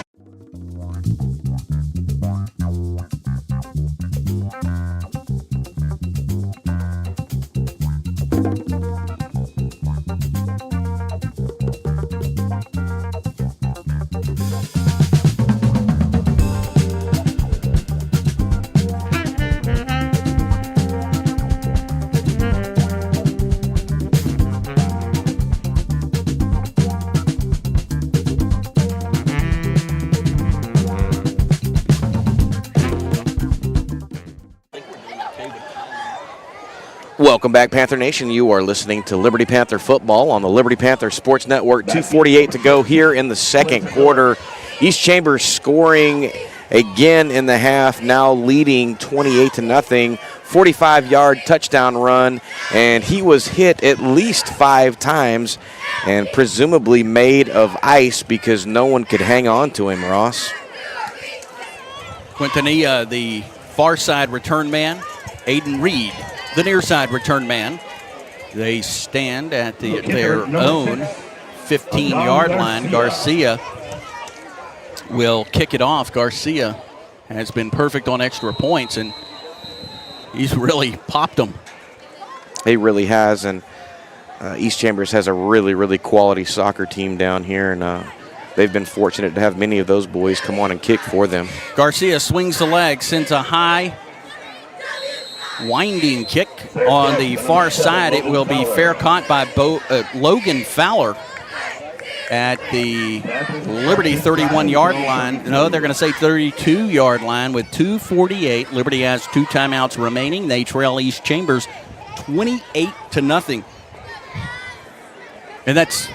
Welcome back, Panther Nation. You are listening to Liberty Panther football on the Liberty Panther Sports Network. 2:48 to go here in the second quarter. East Chambers scoring again in the half, now leading 28-0. 45-yard touchdown run, and he was hit at least 5 times and presumably made of ice because no one could hang on to him, Ross. Quintanilla, the far side return man. Aiden Reed, the near side return man. They stand at their own 15-yard line. Garcia will kick it off. Garcia has been perfect on extra points, and he's really popped them. He really has, and East Chambers has a really, really quality soccer team down here, and they've been fortunate to have many of those boys come on and kick for them. Garcia swings the leg, sends a high winding kick on the far side. It will be fair caught by Logan Fowler at the Liberty 31-yard line. No, they're going to say 32-yard line with 2:48. Liberty has 2 timeouts remaining. They trail East Chambers 28-0. And that's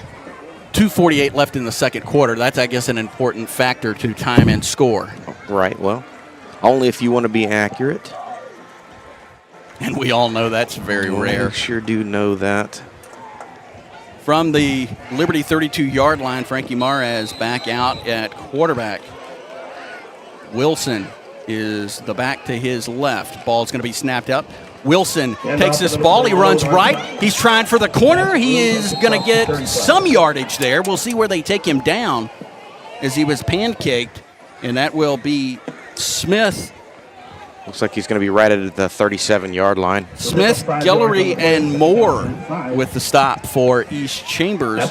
2:48 left in the second quarter. That's, I guess, an important factor to time and score. Right, well, only if you want to be accurate. And we all know that's very rare. We sure do know that. From the Liberty 32-yard line, Frankie Mares back out at quarterback. Wilson is the back to his left. Ball's going to be snapped up. Wilson takes this ball. He runs right. He's trying for the corner. He is going to get some yardage there. We'll see where they take him down as he was pancaked, and that will be Smith. Looks like he's going to be right at the 37-yard line. Smith, Guillory, and Moore with the stop for East Chambers.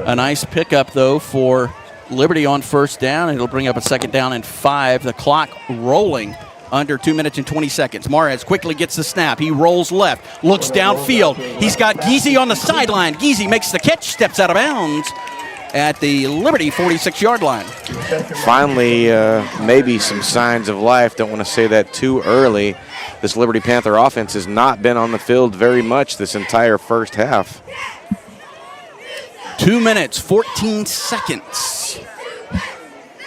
A nice pickup, though, for Liberty on first down. It'll bring up a second down and 5. The clock rolling under 2 minutes and 20 seconds. Mares quickly gets the snap. He rolls left, looks downfield. He's got Giese on the sideline. Giese makes the catch, steps out of bounds at the Liberty 46-yard line. Finally, maybe some signs of life. Don't want to say that too early. This Liberty Panther offense has not been on the field very much this entire first half. 2 minutes, 14 seconds.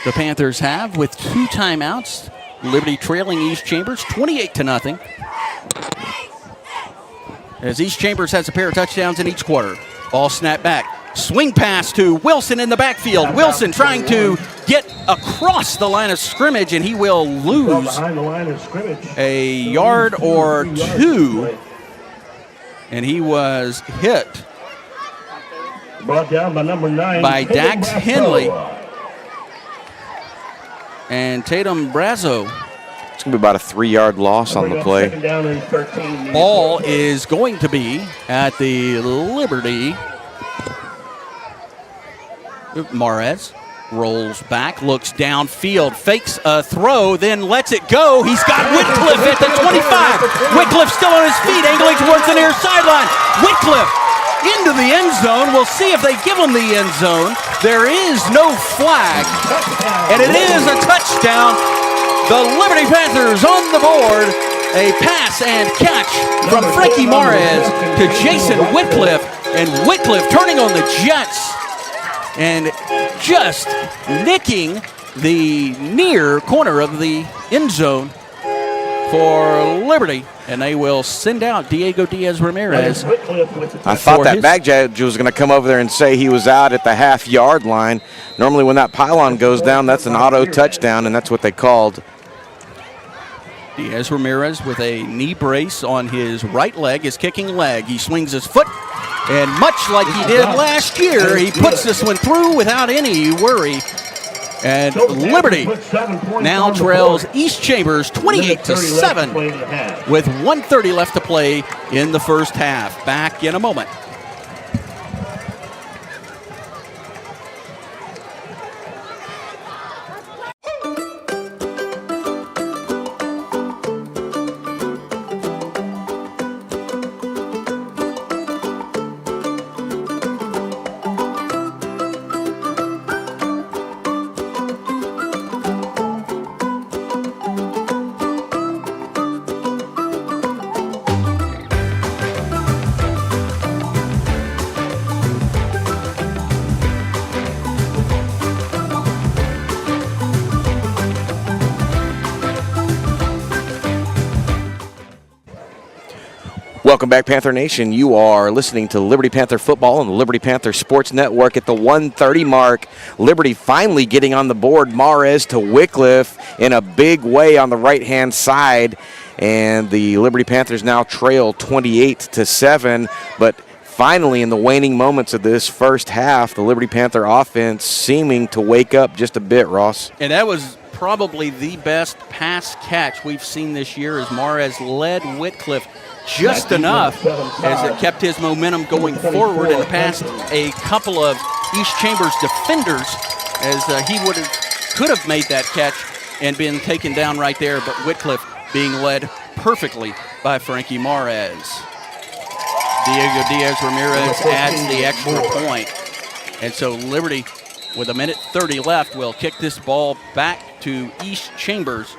The Panthers have with 2 timeouts. Liberty trailing East Chambers 28-0. As East Chambers has a pair of touchdowns in each quarter. Ball snapped back. Swing pass to Wilson in the backfield. Wilson trying to get across the line of scrimmage, and he will lose a yard or 2. And he was hit Brought down by number 9. by Dax Henley and Tatum Brazo. It's going to be about a 3-yard loss on the play. Ball is going to be at the Liberty. Mares rolls back, looks downfield, fakes a throw, then lets it go. He's got Whitcliffe at the 25. Whitcliffe still on his feet, angling towards the near sideline. Whitcliffe into the end zone. We'll see if they give him the end zone. There is no flag, and it is a touchdown. The Liberty Panthers on the board. A pass and catch from Frankie Mares to Jason Whitcliffe, and Whitcliffe turning on the Jets and just nicking the near corner of the end zone for Liberty, and they will send out Diego Diaz-Ramirez. I thought that bag judge was going to come over there and say he was out at the half-yard line. Normally when that pylon goes down, that's an auto touchdown, and that's what they called. Diaz-Ramirez with a knee brace on his right leg, his kicking leg. He swings his foot, and much like he did last year, he puts this one through without any worry. And Liberty now trails East Chambers 28-7 with 1:30 left to play in the first half. Back in a moment. Welcome back, Panther Nation. You are listening to Liberty Panther football on the Liberty Panther Sports Network at the 1:30 mark. Liberty finally getting on the board. Mahrez to Wycliffe in a big way on the right-hand side. And the Liberty Panthers now trail 28-7. But finally, in the waning moments of this first half, the Liberty Panther offense seeming to wake up just a bit, Ross. And that was probably the best pass catch we've seen this year as Mahrez led Wycliffe just enough as it kept his momentum going forward and past a couple of East Chambers defenders as he could have made that catch and been taken down right there, but Wycliffe being led perfectly by Frankie Mahrez. Diego Diaz-Ramirez adds the extra point. And so Liberty, with 1:30 left, will kick this ball back to East Chambers.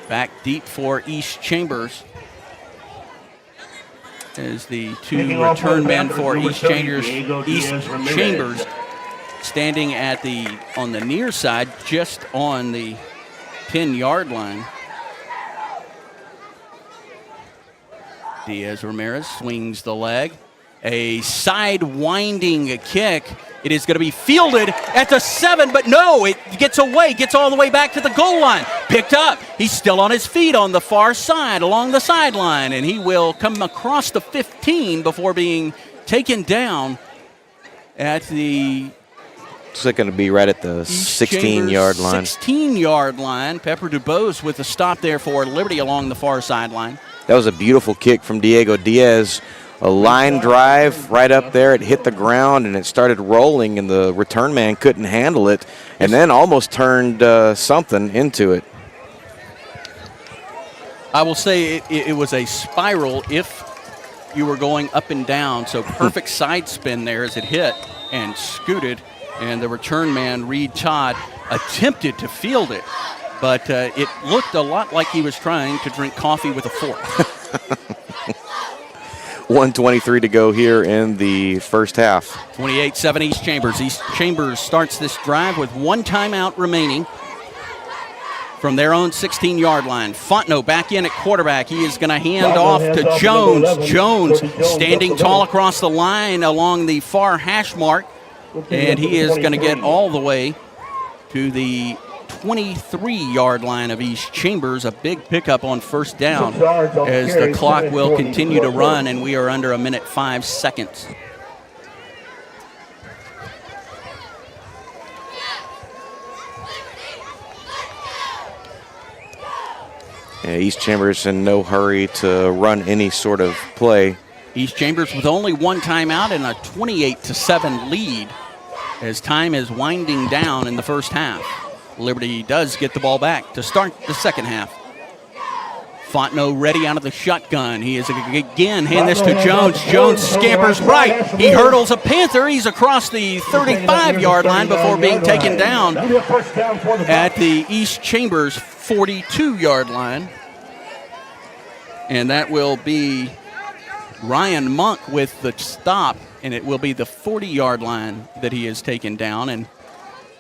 Back deep for East Chambers. As the two return men for East Chambers standing at on the near side, just on the 10-yard line. Diaz-Ramirez swings the leg. A side-winding kick. It is going to be fielded at the 7, but no, it gets away, gets all the way back to the goal line. Picked up. He's still on his feet on the far side, along the sideline, and he will come across the 15 before being taken down at the... It's going to be right at the 16-yard line. 16-yard line. Pepper Dubose with a stop there for Liberty along the far sideline. That was a beautiful kick from Diego Diaz. A line drive right up there. It hit the ground and it started rolling, and the return man couldn't handle it, and then almost turned something into it. I will say it was a spiral if you were going up and down, so perfect side spin there as it hit and scooted, and the return man, Reed Todd, attempted to field it, but it looked a lot like he was trying to drink coffee with a fork. 1:23 to go here in the first half. 28-7 East Chambers. East Chambers starts this drive with one timeout remaining from their own 16-yard line. Fontenot back in at quarterback. He is going to hand off to Jones. Jones standing tall across the line along the far hash mark, and he is going to get all the way to the 23-yard line of East Chambers. A big pickup on first down as the clock will continue to run, and we are under 1:05. Yeah, East Chambers in no hurry to run any sort of play. East Chambers with only one timeout and a 28-7 lead as time is winding down in the first half. Liberty does get the ball back to start the second half. Fontenot ready out of the shotgun. He is again hand this to Jones. Jones scampers right. He hurdles a Panther. He's across the 35-yard line before being taken down at the East Chambers 42-yard line. And that will be Ryan Monk with the stop, and it will be the 40-yard line that he is taken down. And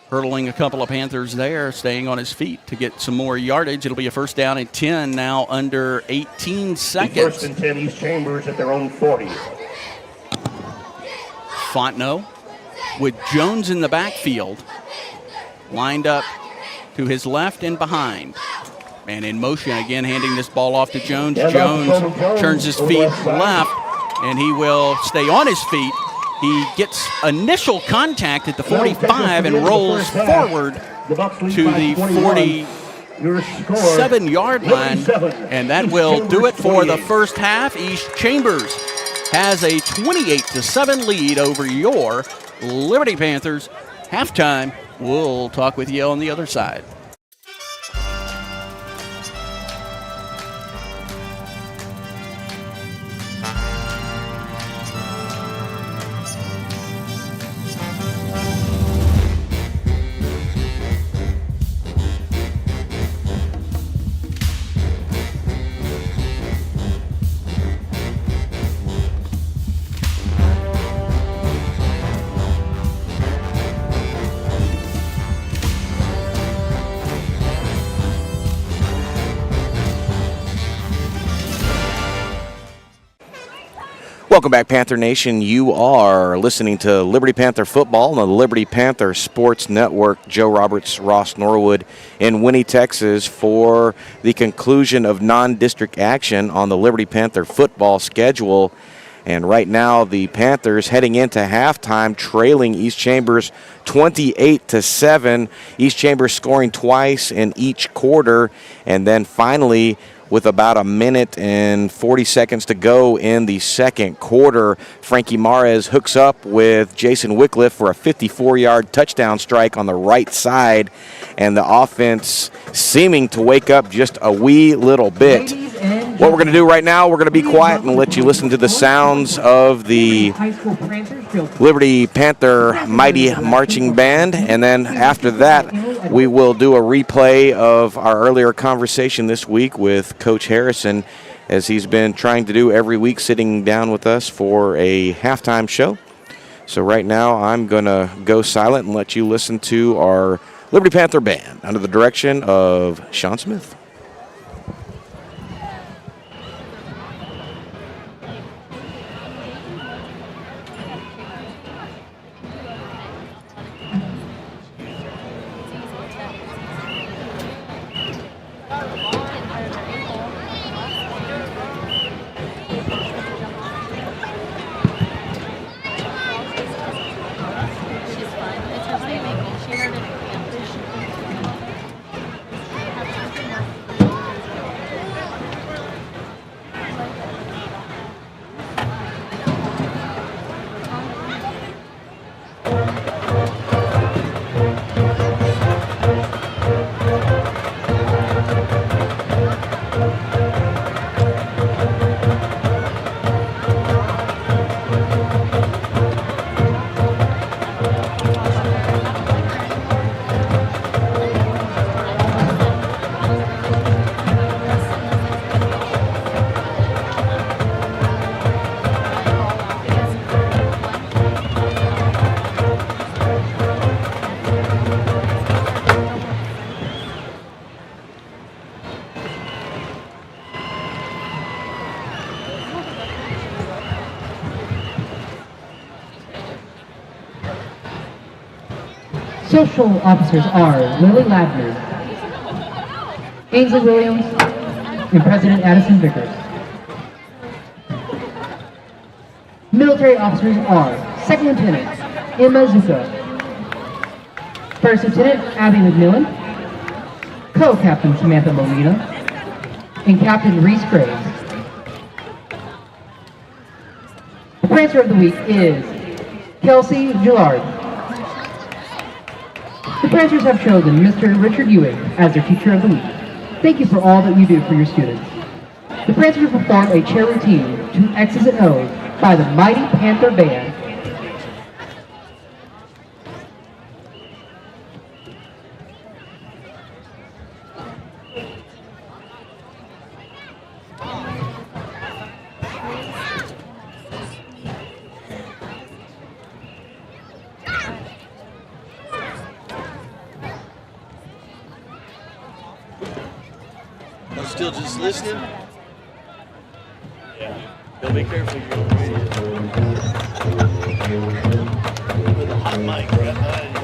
hurdling a couple of Panthers there, staying on his feet to get some more yardage. It'll be a first down and 10 now under 18 seconds. First and 10, East Chambers at their own 40. Fontenot with Jones in the backfield, lined up to his left and behind. And in motion again, handing this ball off to Jones. Jones turns his feet left, and he will stay on his feet. He gets initial contact at the 45 and rolls forward to the 47-yard line, and that will do it for the first half. East Chambers has a 28-7 lead over your Liberty Panthers. Halftime, we'll talk with you on the other side. Welcome back, Panther Nation. You are listening to Liberty Panther football on the Liberty Panther Sports Network. Joe Roberts, Ross Norwood in Winnie, Texas, for the conclusion of non-district action on the Liberty Panther football schedule. And right now, the Panthers heading into halftime, trailing East Chambers 28-7. East Chambers scoring twice in each quarter, and then finally, with about a minute and 40 seconds to go in the second quarter, Frankie Mares hooks up with Jason Wycliffe for a 54-yard touchdown strike on the right side, and the offense seeming to wake up just a wee little bit. What we're going to do right now, we're going to be quiet and let you listen to the sounds of the Liberty Panther Mighty Marching Band, and then after that, we will do a replay of our earlier conversation this week with Coach Harrison, as he's been trying to do every week, sitting down with us for a halftime show. So right now, I'm going to go silent and let you listen to our Liberty Panther Band under the direction of Sean Smith. Social officers are Lily Ladner, Ainsley Williams, and President Addison Vickers. Military officers are Second Lieutenant Emma Zuka, First Lieutenant Abby McMillan, Co-Captain Samantha Molina, and Captain Reese Graves. The Prancer of the Week is Kelsey Gillard. The Prancers have chosen Mr. Richard Ewing as their Teacher of the Week. Thank you for all that you do for your students. The Prancers perform a chair routine to X's and O's by the Mighty Panther Band. Still just listening? Yeah. Don't be careful, you're on the radio. With a hot mic right behind you.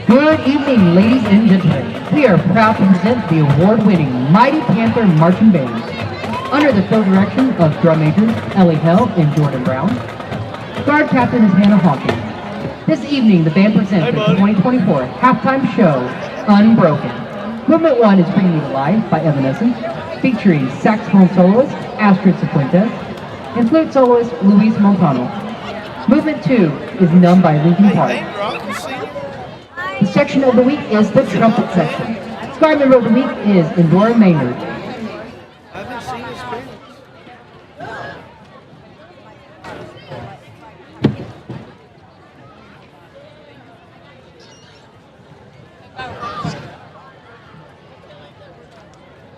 Good evening, ladies and gentlemen. We are proud to present the award-winning Mighty Panther Marching Band. Under the co-direction of drum majors Ellie Hell and Jordan Brown, guard captain is Hannah Hawkins. This evening, the band presents the 2024 halftime show, Unbroken. Movement 1 is Bringing Me to Life by Evanescence, featuring saxophone soloist Astrid Cifuentes and flute soloist Luis Montano. Movement 2 is Numb by Linkin Park. The section of the week is the trumpet section. Star member of the week is Endora Maynard. I haven't seen his face.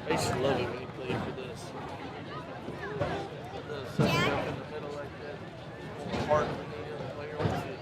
I used to love it when he played for this. The second up in the middle like that. More heart than any other player on the field.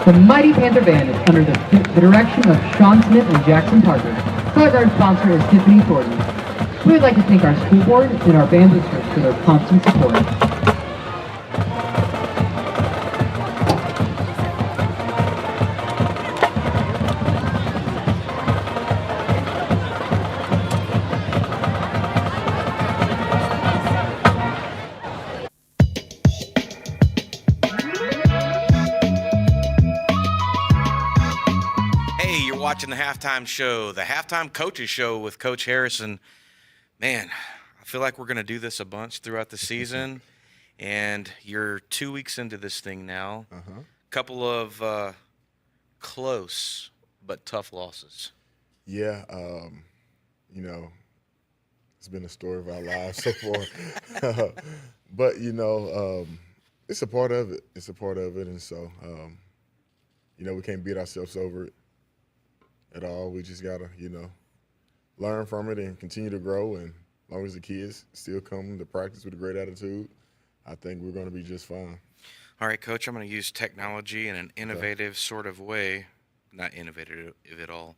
The Mighty Panther Band is under the direction of Sean Smith and Jackson Parker. Color guard sponsor is Tiffany Thornton. We would like to thank our school board and our band boosters for their constant support. Watching the halftime show, the halftime coaches show with Coach Harrison. Man, I feel like we're going to do this a bunch throughout the season, and you're 2 weeks into this thing now. Couple of close but tough losses. Yeah, you know, it's been a story of our lives so far. But, you know, it's a part of it. It's a part of it, and so, you know, we can't beat ourselves over it at all. We just gotta, you know, learn from it and continue to grow. And as long as the kids still come to practice with a great attitude, I think we're going to be just fine. All right, Coach, I'm going to use technology in an innovative sort of way. Not innovative at all.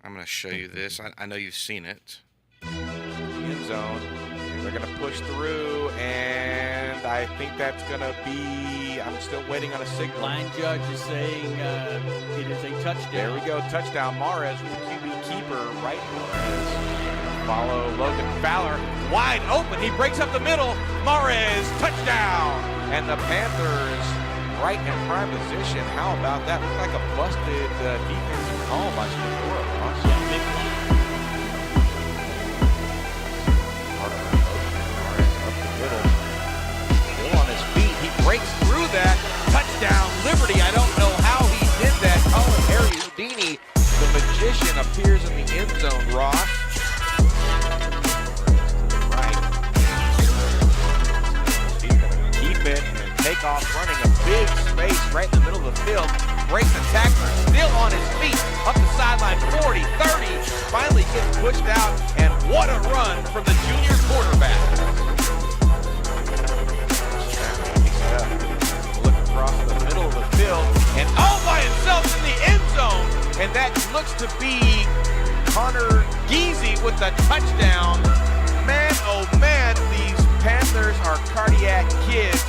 I'm going to show you this. I know you've seen it. End zone. And they're going to push through, and I think that's going to be, I'm still waiting on a signal. Line judge is saying it is a touchdown. There we go, touchdown. Mahrez with the QB keeper, right? Mahrez. Follow Logan Fowler, wide open. He breaks up the middle. Mahrez, touchdown. And the Panthers right in prime position. How about that? Looked like a busted defensive call by Spagora. Breaks through that. Touchdown, Liberty. I don't know how he did that. Colin Harry Houdini, the magician, appears in the end zone, Ross. Right. He's going to keep it and take off running a big space right in the middle of the field. Breaks the tackler, still on his feet. Up the sideline, 40, 30. Finally gets pushed out, and what a run from the junior quarterback. Look across the middle of the field, and all by himself in the end zone. And that looks to be Connor Geezy with the touchdown. Man, oh man, these Panthers are cardiac kids.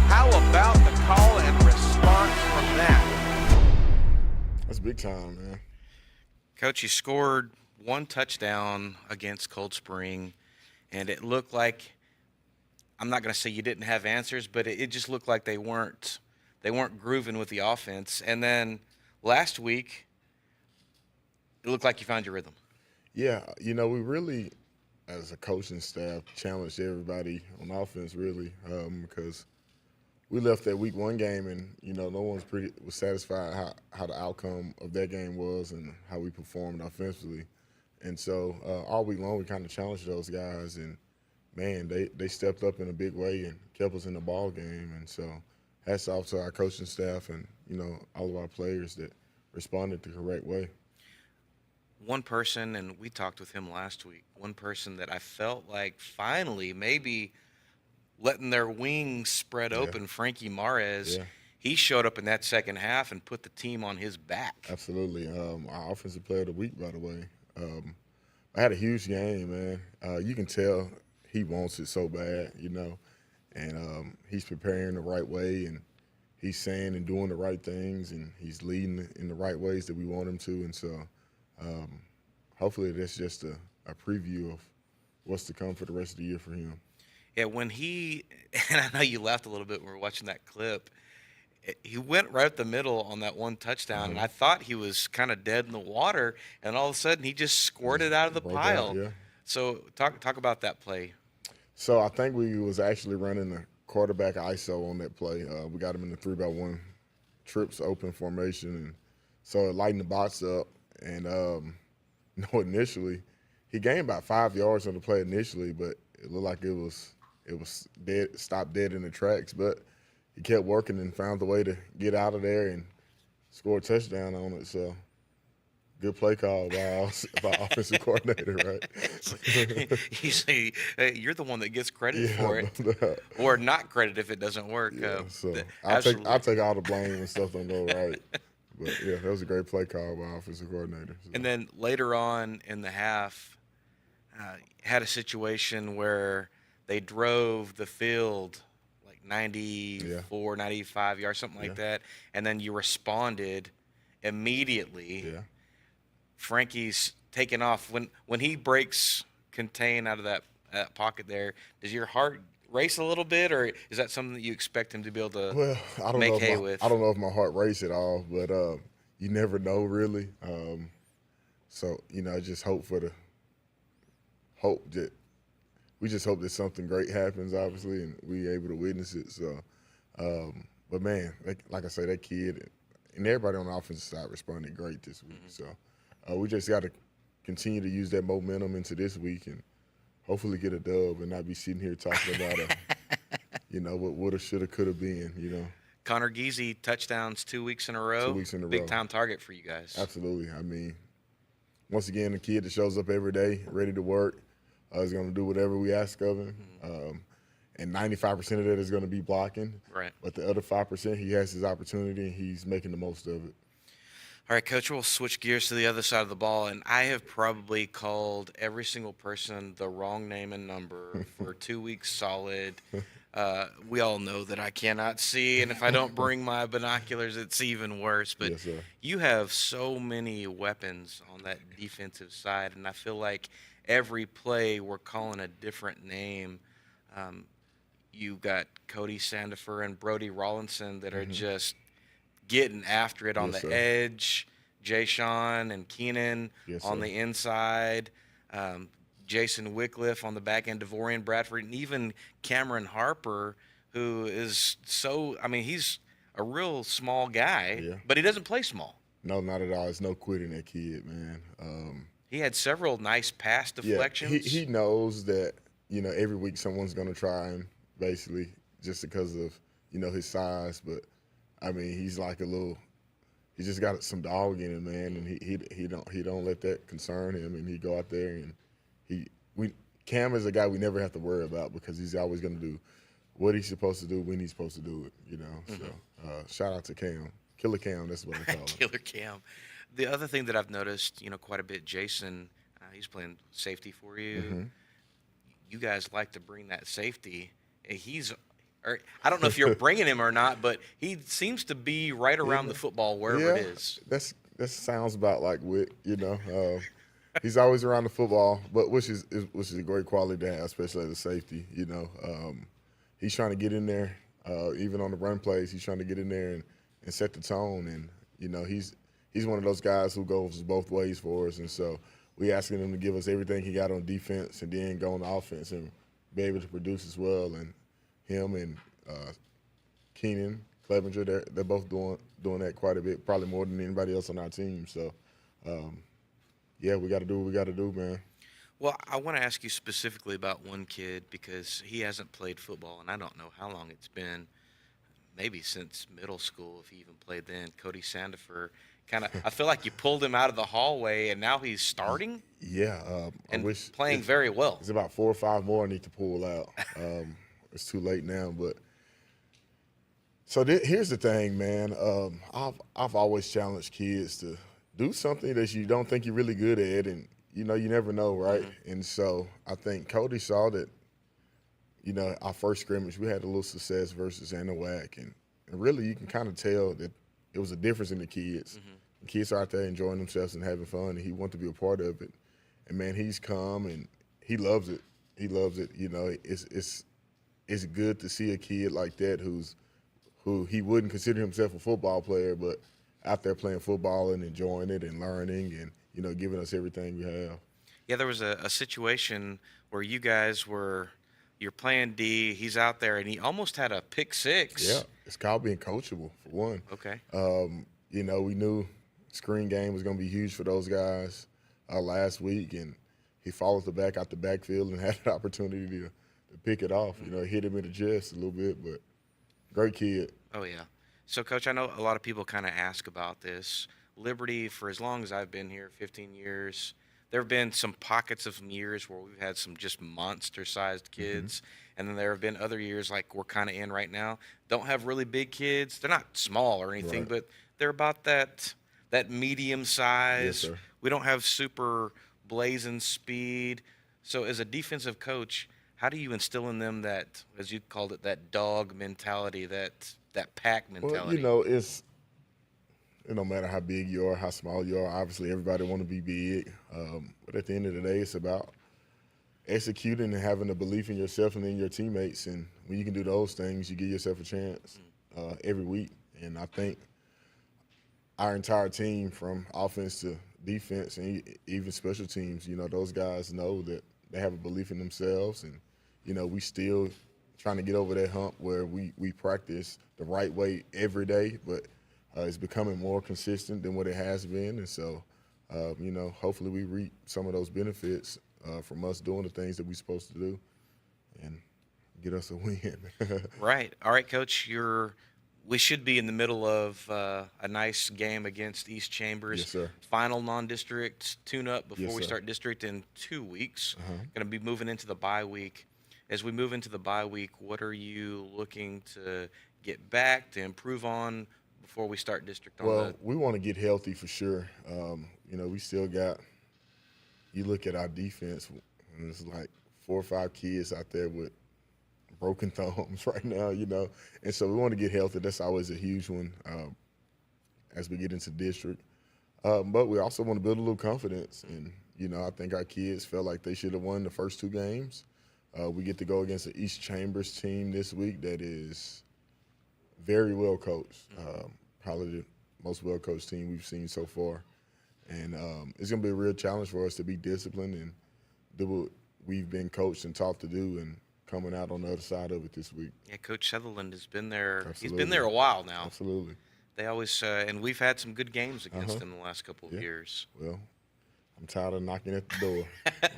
How about the call and response from that? That's big time, man. Coach, you scored one touchdown against Cold Spring, and it looked like, I'm not going to say you didn't have answers, but it just looked like they weren't grooving with the offense. And then last week, it looked like you found your rhythm. Yeah, you know, we really, as a coaching staff, challenged everybody on offense, really, because we left that week one game and, you know, no one was satisfied how the outcome of that game was and how we performed offensively. And so all week long, we kind of challenged those guys, and man, they stepped up in a big way and kept us in the ball game. And so hats off to our coaching staff and, you know, all of our players that responded the correct way. One person, and we talked with him last week, one person that I felt like finally maybe letting their wings spread open, Frankie Mahrez. Yeah. He showed up in that second half and put the team on his back. Absolutely. Our offensive player of the week, by the way. I had a huge game, man. You can tell he wants it so bad, you know, and he's preparing the right way, and he's saying and doing the right things, and he's leading in the right ways that we want him to. And so hopefully that's just a preview of what's to come for the rest of the year for him. Yeah, when he – and I know you laughed a little bit when we were watching that clip. He went right up the middle on that one touchdown, and I thought he was kind of dead in the water, and all of a sudden he just squirted out of the pile. Out, yeah. So talk about that play. So I think we was actually running the quarterback ISO on that play. We got him in the 3-by-1 trips open formation, and so it lightened the box up. And initially he gained about 5 yards on the play initially, but it looked like it was dead, stopped dead in the tracks. But he kept working and found the way to get out of there and score a touchdown on it. So Good play call by offensive coordinator, right? You say you're the one that gets credit Yeah, for it, no doubt. or not credit if it doesn't work. Yeah, so Absolutely. I'll take all the blame when stuff don't go right. But yeah, that was a great play call by offensive coordinator. So. And then later on in the half, had a situation where they drove the field like 94, 95 yards, something like that, and then you responded immediately. Yeah. Frankie's taking off. When he breaks contain out of that pocket there, does your heart race a little bit, or is that something that you expect him to be able to make hay with? I don't know if my heart race at all, but you never know really. So just hope that we just hope that something great happens, obviously, and we able to witness it. So, but man, like I say, that kid and everybody on the offensive side responded great this week. So we just got to continue to use that momentum into this week and hopefully get a dub and not be sitting here talking about what woulda, shoulda, coulda been. Connor Geezy touchdowns 2 weeks in a row. 2 weeks in a row. Big time target for you guys. Absolutely. I mean, once again, the kid that shows up every day, ready to work, is going to do whatever we ask of him. And 95% of that is going to be blocking. Right. But the other 5%, he has his opportunity, and he's making the most of it. All right, Coach, we'll switch gears to the other side of the ball, and I have probably called every single person the wrong name and number for 2 weeks solid. We all know that I cannot see, and if I don't bring my binoculars, it's even worse. But Yes, sir. you have so many weapons on that defensive side, and I feel like every play we're calling a different name. You got Cody Sandifer and Brody Rollinson that are just getting after it on Yes, the sir. edge. Jay Sean and Keenan Yes, on sir. the inside. Jason Wycliffe on the back end, Devorian Bradford, and even Cameron Harper, who is he's a real small guy, Yeah. but he doesn't play small. No, not at all. There's no quitting that kid, man. He had several nice pass deflections. Yeah, he knows that, every week someone's going to try him, basically, just because of, his size. But, I mean, he's like he just got some dog in him, man, and he don't let that concern him, and he go out there and Cam is a guy we never have to worry about because he's always going to do what he's supposed to do when he's supposed to do it, So shout out to Cam. Killer Cam, that's what I call him. Killer Cam. The other thing that I've noticed, quite a bit, Jason, he's playing safety for you. You guys like to bring that safety. I don't know if you're bringing him or not, but he seems to be right around the football wherever it is. That sounds about like Wick, He's always around the football, but which is a great quality to have, especially as a safety. He's trying to get in there, even on the run plays. He's trying to get in there and set the tone. And he's one of those guys who goes both ways for us. And so we asking him to give us everything he got on defense, and then go on the offense and be able to produce as well. And him and Keenan Clevenger, they're both doing that quite a bit, probably more than anybody else on our team. So. Yeah, we got to do what we got to do, man. Well, I want to ask you specifically about one kid because he hasn't played football, and I don't know how long it's been, maybe since middle school, if he even played then. Cody Sandifer, I feel like you pulled him out of the hallway, and now he's starting. Yeah, and I wish playing very well. There's about 4 or 5 more I need to pull out. It's too late now, but so here's the thing, man. I've always challenged kids to do something that you don't think you're really good at, and you never know, right? And so I think Cody saw that, our first scrimmage, we had a little success versus Anahuac, and really you can kind of tell that it was a difference in the kids. The kids are out there enjoying themselves and having fun, and he wanted to be a part of it. And man, he's come and he loves it. He loves it. It's good to see a kid like that who he wouldn't consider himself a football player, but out there playing football and enjoying it and learning and, giving us everything we have. Yeah, there was a situation where you're playing D, he's out there, and he almost had a pick six. Yeah, it's called being coachable, for one. Okay. We knew screen game was going to be huge for those guys last week, and he followed the back out the backfield and had an opportunity to pick it off. Hit him in the chest a little bit, but great kid. Oh, yeah. So, Coach, I know a lot of people kind of ask about this. Liberty, for as long as I've been here, 15 years, there have been some pockets of years where we've had some just monster-sized kids, and then there have been other years like we're kind of in right now, don't have really big kids. They're not small or anything, but they're about that medium size. Yes, sir. We don't have super blazing speed. So as a defensive coach, how do you instill in them that, as you called it, that dog mentality, that pack mentality? Well, it no matter how big you are, how small you are, obviously everybody want to be big. But at the end of the day, it's about executing and having a belief in yourself and in your teammates. And when you can do those things, you give yourself a chance every week. And I think our entire team, from offense to defense and even special teams, those guys know that they have a belief in themselves. And, we still trying to get over that hump where we practice the right way every day, but it's becoming more consistent than what it has been. And so, hopefully we reap some of those benefits from us doing the things that we're supposed to do and get us a win. Right. All right, Coach, we should be in the middle of a nice game against East Chambers. Yes, sir. Final non-district tune-up before Yes, we sir. start district in 2 weeks. Going to be moving into the bye week. As we move into the bye week, what are you looking to get back, to improve on before we start district? We want to get healthy for sure. We still got – you look at our defense, and it's like 4 or 5 kids out there with broken thumbs right now, And so we want to get healthy. That's always a huge one as we get into district. But we also want to build a little confidence. And, I think our kids felt like they should have won the first 2 games. We get to go against the East Chambers team this week that is very well coached, probably the most well coached team we've seen so far. And it's going to be a real challenge for us to be disciplined and do what we've been coached and taught to do, and coming out on the other side of it this week. Yeah, Coach Sutherland has been there. Absolutely. He's been there a while now. Absolutely. They always and we've had some good games against them the last couple of years. Well, I'm tired of knocking at the door.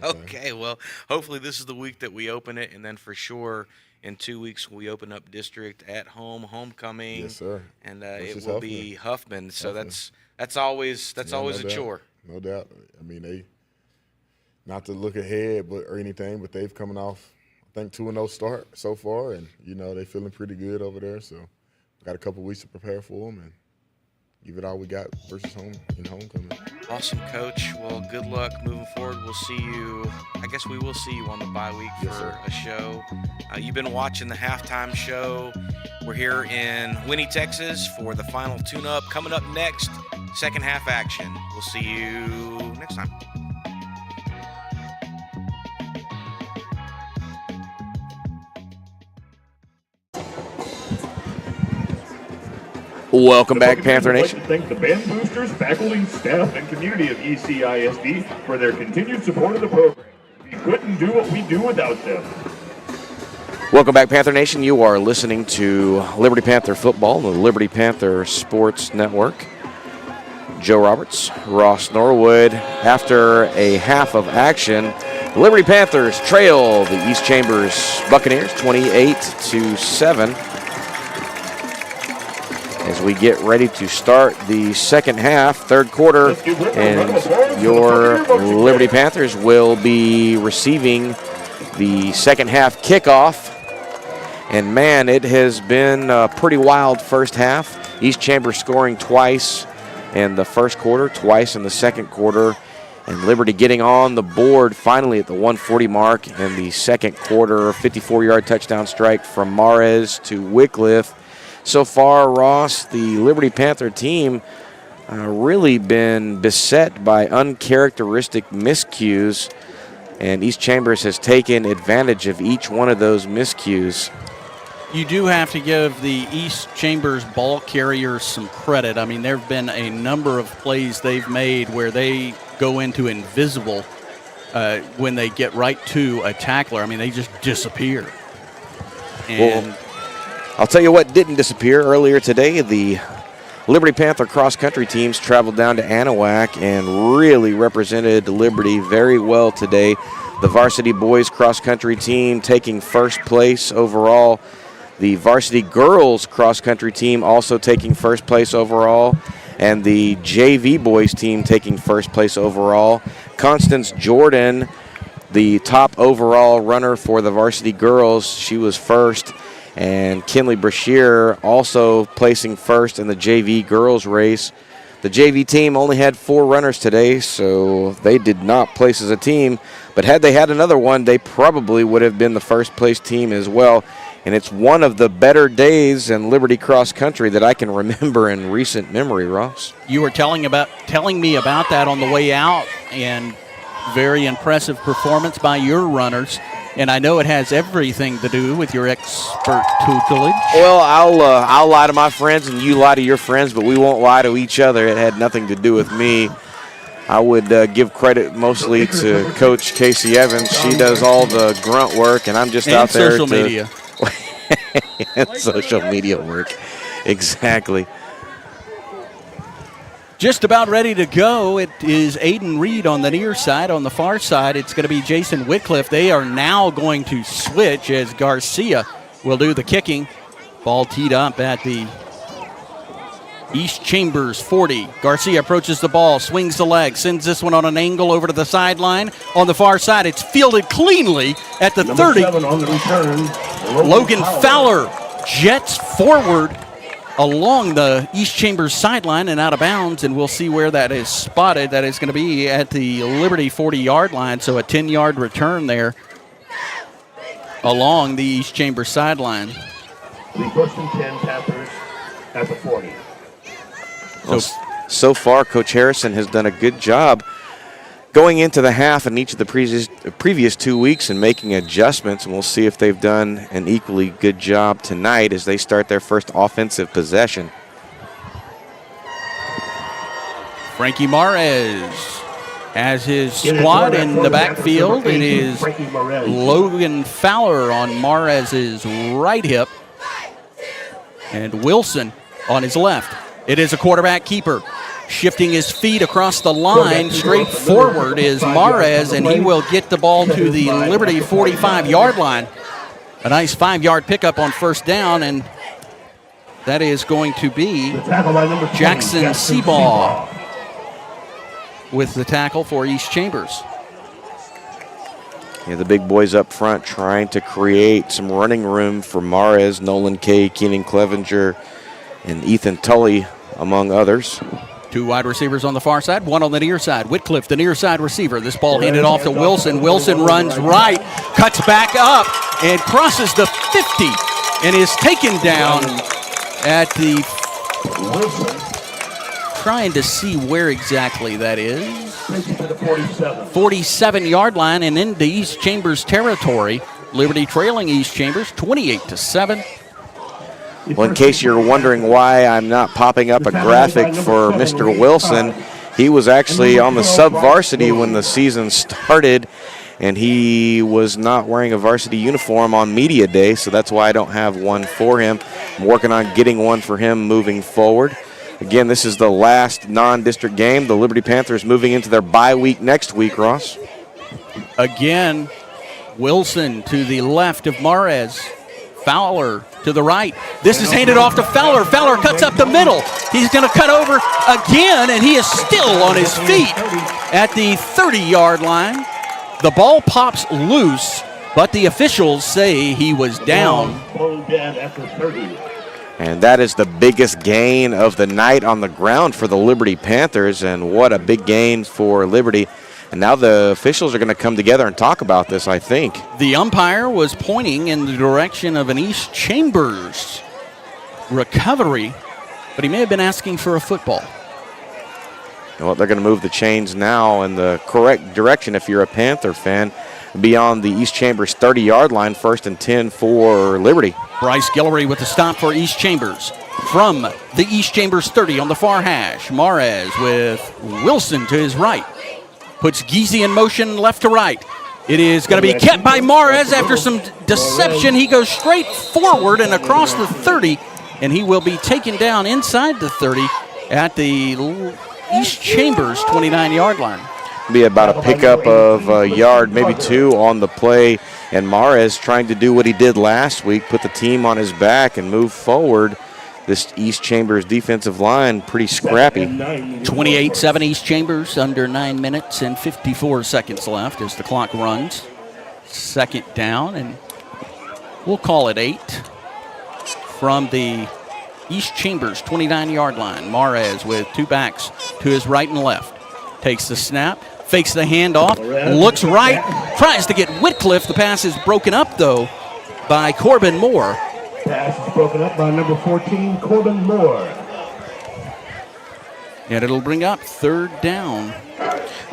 Okay, well, hopefully this is the week that we open it, and then for sure in 2 weeks we open up district at home, homecoming. Yes, sir. And This it is will be Huffman. So that's always No a doubt. chore. No doubt. I mean, they, not to look ahead or anything, but they've coming off, I think, 2-0 start so far, and they're feeling pretty good over there. So got a couple weeks to prepare for them and give it all we got versus homecoming. Awesome, Coach. Well, good luck moving forward. We'll see you. I guess we will see you on the bye week Yes, for sir. a show. You've been watching the halftime show. We're here in Winnie, Texas for the final tune-up. Coming up next, second half action. We'll see you next time. Welcome back, Buccaneers Panther would Nation. like to thank the band boosters, faculty, staff, and community of ECISD for their continued support of the program. We couldn't do what we do without them. Welcome back, Panther Nation. You are listening to Liberty Panther football, the Liberty Panther Sports Network. Joe Roberts, Ross Norwood. After a half of action, the Liberty Panthers trail the East Chambers Buccaneers 28-7. As we get ready to start the second half, third quarter, and your Liberty Panthers will be receiving the second half kickoff. And man, it has been a pretty wild first half. East Chambers scoring twice in the first quarter, twice in the second quarter, and Liberty getting on the board finally at the 140 mark in the second quarter. 54-yard touchdown strike from Mares to Wycliffe. So far, Ross, the Liberty Panther team really been beset by uncharacteristic miscues, and East Chambers has taken advantage of each one of those miscues. You do have to give the East Chambers ball carriers some credit. I mean, there have been a number of plays they've made where they go into invisible when they get right to a tackler. I mean, they just disappear. And I'll tell you what didn't disappear earlier today. The Liberty Panther cross-country teams traveled down to Anahuac and really represented Liberty very well today. The varsity boys cross-country team taking first place overall. The varsity girls cross-country team also taking first place overall. And the JV boys team taking first place overall. Constance Jordan, the top overall runner for the varsity girls, she was first. And Kinley Brashear also placing first in the JV girls race. The JV team only had 4 runners today, so they did not place as a team. But had they had another one, they probably would have been the first place team as well. And it's one of the better days in Liberty cross country that I can remember in recent memory, Ross. You were telling me about that on the way out, and very impressive performance by your runners. And I know it has everything to do with your expert tutelage. Well, I'll lie to my friends and you lie to your friends, but we won't lie to each other. It had nothing to do with me. I would give credit mostly to Coach Casey Evans. She does all the grunt work, and I'm just out there social media. And social media work. Exactly. Just about ready to go. It is Aiden Reed on the near side. On the far side, it's going to be Jason Whitcliffe. They are now going to switch as Garcia will do the kicking. Ball teed up at the East Chambers 40. Garcia approaches the ball, swings the leg, sends this one on an angle over to the sideline. On the far side, it's fielded cleanly at the 30. On the return, Logan Fowler jets forward along the East Chambers sideline and out of bounds, and we'll see where that is spotted. That is going to be at the Liberty 40-yard line, so a 10-yard return there along the East Chambers sideline. The 1st and 10 Panthers at the 40. So far, Coach Harrison has done a good job going into the half in each of the previous 2 weeks and making adjustments, and we'll see if they've done an equally good job tonight as they start their first offensive possession. Frankie Mares has his squad in the backfield. It is Logan Fowler on Mares' right hip and Wilson on his left. It is a quarterback keeper. Shifting his feet across the line, straight forward is Mares, and he will get the ball to the Liberty 45-yard line. A nice 5-yard pickup on first down, and that is going to be Jackson Seabaugh with the tackle for East Chambers. Yeah, the big boys up front trying to create some running room for Mares, Nolan Kay, Keenan Clevenger, and Ethan Tully, among others. 2 wide receivers on the far side, 1 on the near side. Whitcliffe, the near side receiver. This ball handed off to Wilson. Wilson runs right, cuts back up, and crosses the 50, and is taken down at the... Trying to see where exactly that is. 47-yard line and into East Chambers territory. Liberty trailing East Chambers 28-7. Well, in case you're wondering why I'm not popping up a graphic for Mr. Wilson, he was actually on the sub-varsity when the season started, and he was not wearing a varsity uniform on media day, so that's why I don't have one for him. I'm working on getting one for him moving forward. Again, this is the last non-district game. The Liberty Panthers moving into their bye week next week, Ross. Again, Wilson to the left of Mares. Fowler to the right. This is handed off to Fowler. Fowler cuts up the middle. He's going to cut over again, and he is still on his feet at the 30-yard line. The ball pops loose, but the officials say he was down. And that is the biggest gain of the night on the ground for the Liberty Panthers, and what a big gain for Liberty. And now the officials are going to come together and talk about this, I think. The umpire was pointing in the direction of an East Chambers recovery, but he may have been asking for a football. Well, they're going to move the chains now in the correct direction if you're a Panther fan. Beyond the East Chambers 30-yard line, 1st and 10 for Liberty. Bryce Guillory with the stop for East Chambers. From the East Chambers 30 on the far hash, Mares with Wilson to his right. Puts Geezy in motion left to right. It is going to be kept by Mares after some deception. He goes straight forward and across the 30, and he will be taken down inside the 30 at the East Chambers 29-yard line. Be about a pickup of a yard, maybe 2 on the play, and Mares trying to do what he did last week, put the team on his back and move forward this East Chambers defensive line pretty scrappy. 28-7 East Chambers, under 9 minutes and 54 seconds left as the clock runs. Second down, and we'll call it 8 from the East Chambers 29-yard line. Mares with 2 backs to his right and left. Takes the snap, fakes the handoff, looks right, tries to get Whitcliffe. The pass is broken up, though, by Corbin Moore. Pass is broken up by number 14, Corbin Moore. And it'll bring up 3rd down.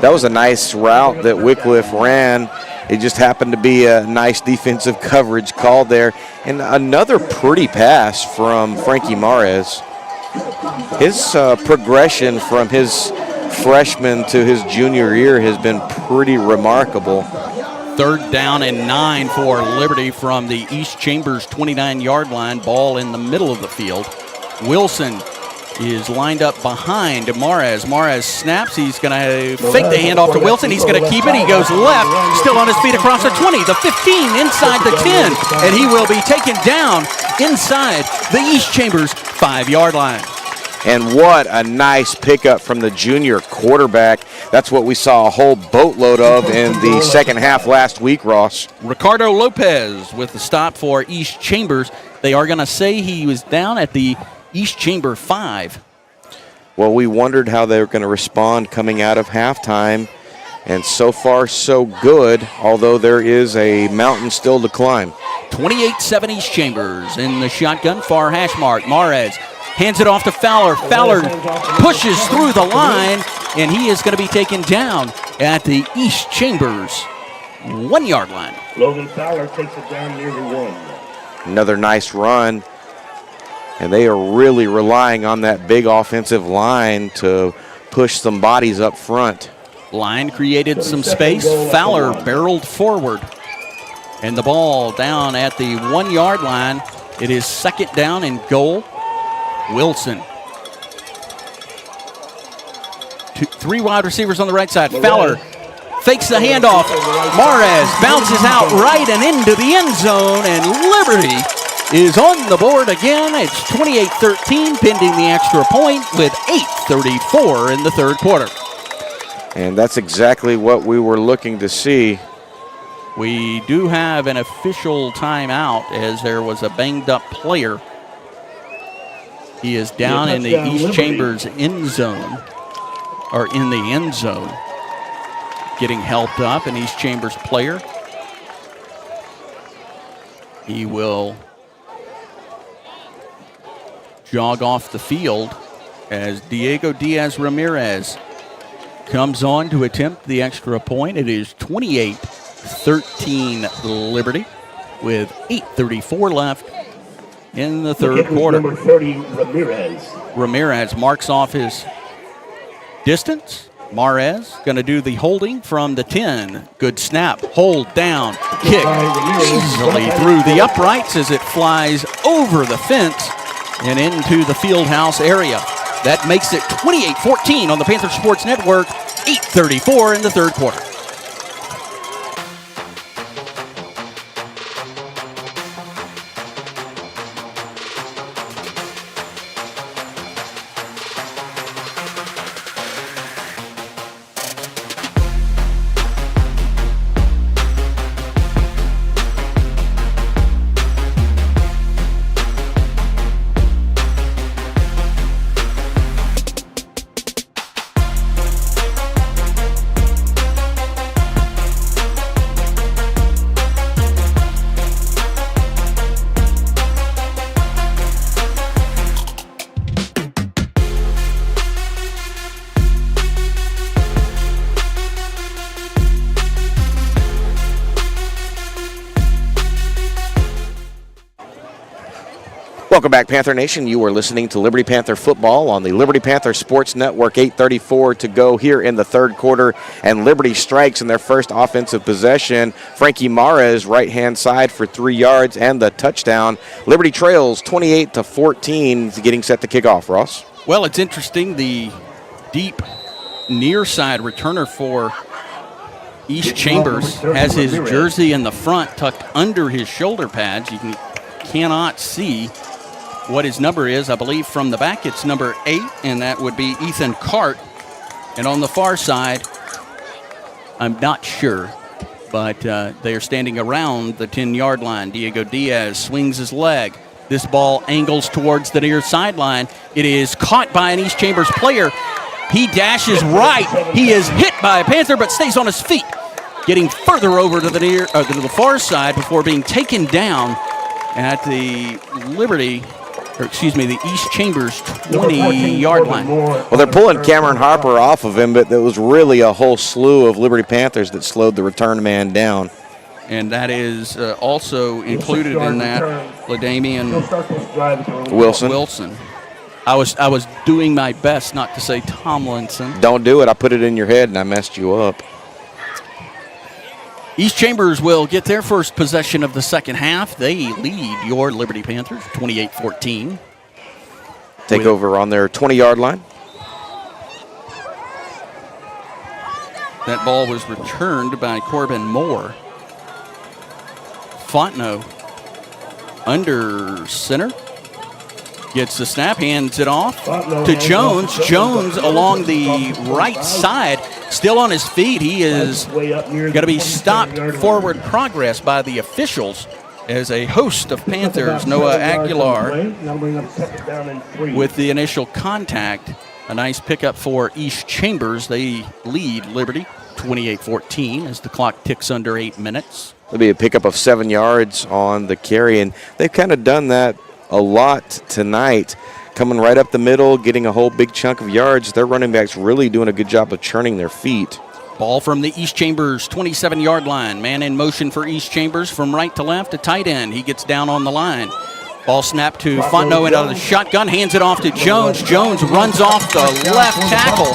That was a nice route that Wycliffe ran. It just happened to be a nice defensive coverage called there. And another pretty pass from Frankie Mares. His progression from his freshman to his junior year has been pretty remarkable. 3rd down and 9 for Liberty from the East Chambers 29-yard line. Ball in the middle of the field. Wilson is lined up behind Mares. Mares snaps. He's going to fake the handoff to Wilson. He's going to keep it. He goes left, still on his feet across the 20, the 15, inside the 10, and he will be taken down inside the East Chambers 5-yard line. And what a nice pickup from the junior quarterback. That's what we saw a whole boatload of in the second half last week, Ross. Ricardo Lopez with the stop for East Chambers. They are going to say he was down at the East Chamber 5. Well, we wondered how they were going to respond coming out of halftime, and so far so good, although there is a mountain still to climb. 28-7 East Chambers in the shotgun, far hash mark. Mares hands it off to Fowler. Fowler pushes through the line, and he is going to be taken down at the East Chambers 1-yard line. Logan Fowler takes it down near the 1. Another nice run. And they are really relying on that big offensive line to push some bodies up front. Line created some space. Fowler barreled forward. And the ball down at the 1-yard line. It is 2nd down and goal. Wilson. 3 wide receivers on the right side. Fowler fakes the handoff. Mares bounces out right and into the end zone, and Liberty is on the board again. It's 28-13, pending the extra point with 8:34 in the 3rd quarter. And that's exactly what we were looking to see. We do have an official timeout as there was a banged-up player. He is down in the East Chambers end zone, or in the end zone, getting helped up, an East Chambers player. He will jog off the field as Diego Diaz Ramirez comes on to attempt the extra point. It is 28-13 Liberty with 8:34 left in the 3rd quarter. Number 30, Ramirez. Ramirez marks off his distance. Mares going to do the holding from the 10. Good snap, hold down, kick easily through the uprights as it flies over the fence and into the field house area. That makes it 28-14 on the Panther Sports Network, 8:34 in the 3rd quarter. Welcome back, Panther Nation. You are listening to Liberty Panther football on the Liberty Panther Sports Network. 8:34 to go here in the 3rd quarter, and Liberty strikes in their first offensive possession. Frankie Mares, right-hand side for 3 yards and the touchdown. Liberty trails 28-14, getting set to kick off. Ross? Well, it's interesting. The deep near side returner for East Chambers has his jersey in the front tucked under his shoulder pads. You cannot see what his number is. I believe from the back it's number 8, and that would be Ethan Cart. And on the far side, I'm not sure, but they are standing around the 10-yard line. Diego Diaz swings his leg. This ball angles towards the near sideline. It is caught by an East Chambers player. He dashes right. He is hit by a Panther, but stays on his feet, getting further over to the far side before being taken down at the the East Chambers 20-yard line. Well, they're pulling Cameron Harper off of him, but there was really a whole slew of Liberty Panthers that slowed the return man down. And that is also included in that LaDamian Wilson. I was doing my best not to say Tomlinson. Don't do it. I put it in your head and I messed you up. East Chambers will get their first possession of the second half. They lead your Liberty Panthers 28-14. Take over on their 20-yard line. That ball was returned by Corbin Moore. Fontenot under center. Gets the snap, hands it off to Jones. Jones along the right side, still on his feet. He is going to be stopped forward progress by the officials as a host of Panthers, Noah Aguilar, with the initial contact. A nice pickup for East Chambers. They lead Liberty 28-14 as the clock ticks under 8 minutes. There'll be a pickup of 7 yards on the carry, and they've kind of done that a lot tonight, coming right up the middle, getting a whole big chunk of yards. Their running backs really doing a good job of churning their feet. Ball from the East Chambers 27-yard line. Man in motion for East Chambers from right to left, a tight end. He gets down on the line. Ball snapped to Fontenot out of the shotgun, hands it off to Jones. Jones runs off the left tackle,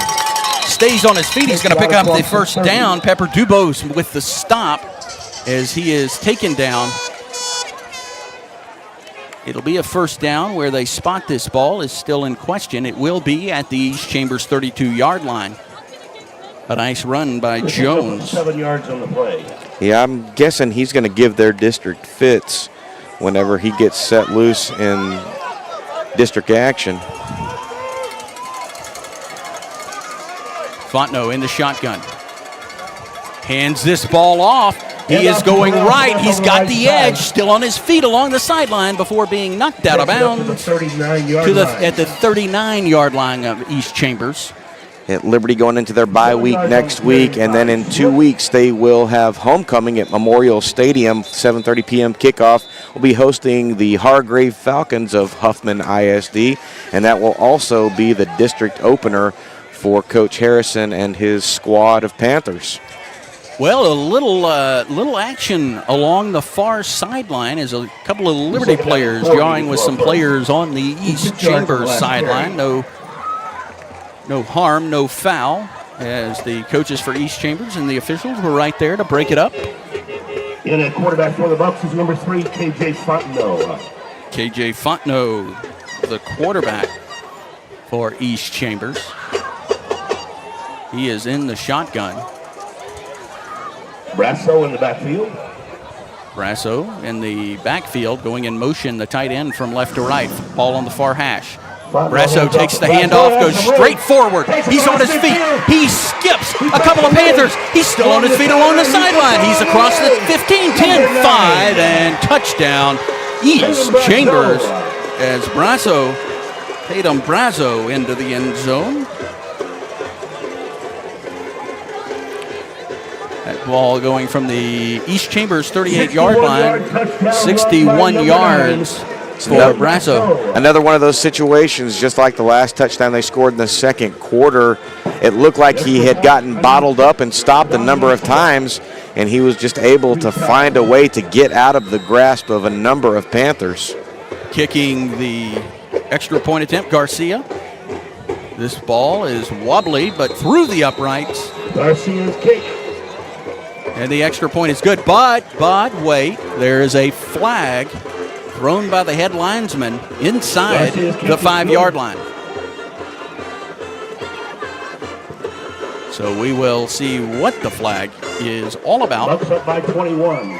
stays on his feet. He's going to pick up the first down. Pepper Dubose with the stop as he is taken down. It'll be a first down. Where they spot this ball is still in question. It will be at the East Chambers 32-yard line. A nice run by Jones. 7 yards on the play. Yeah, I'm guessing he's going to give their district fits whenever he gets set loose in district action. Fontenot in the shotgun. Hands this ball off. He is going right. He's got the edge, still on his feet along the sideline before being knocked out of bounds at the 39-yard line of East Chambers. At Liberty going into their bye week next week, and then in 2 weeks they will have homecoming at Memorial Stadium, 7:30 p.m. kickoff. We'll be hosting the Hargrave Falcons of Huffman ISD, and that will also be the district opener for Coach Harrison and his squad of Panthers. Well, a little action along the far sideline as a couple of Liberty players drawing with some players on the East Chambers sideline. No harm, no foul, as the coaches for East Chambers and the officials were right there to break it up. In at quarterback for the Bucs is number 3, KJ Fontenot. KJ Fontenot, the quarterback for East Chambers. He is in the shotgun. Brasso in the backfield. Brasso in the backfield, going in motion, the tight end from left to right. Ball on the far hash. Brasso takes the handoff, goes straight forward. He's on his feet. He skips a couple of Panthers. He's still on his feet along the sideline. He's across the 15, 10, 5, and touchdown East Chambers as Tatum Brasso into the end zone. That ball going from the East Chambers 38-yard line, 61 yards. For Brasso. Another one of those situations, just like the last touchdown they scored in the second quarter. It looked like he had gotten bottled up and stopped a number of times, and he was just able to find a way to get out of the grasp of a number of Panthers. Kicking the extra point attempt, Garcia. This ball is wobbly, but through the uprights. Garcia's kick. And the extra point is good, but wait, there is a flag thrown by the head linesman inside the 5-yard line. So we will see what the flag is all about. Bucks up by 21.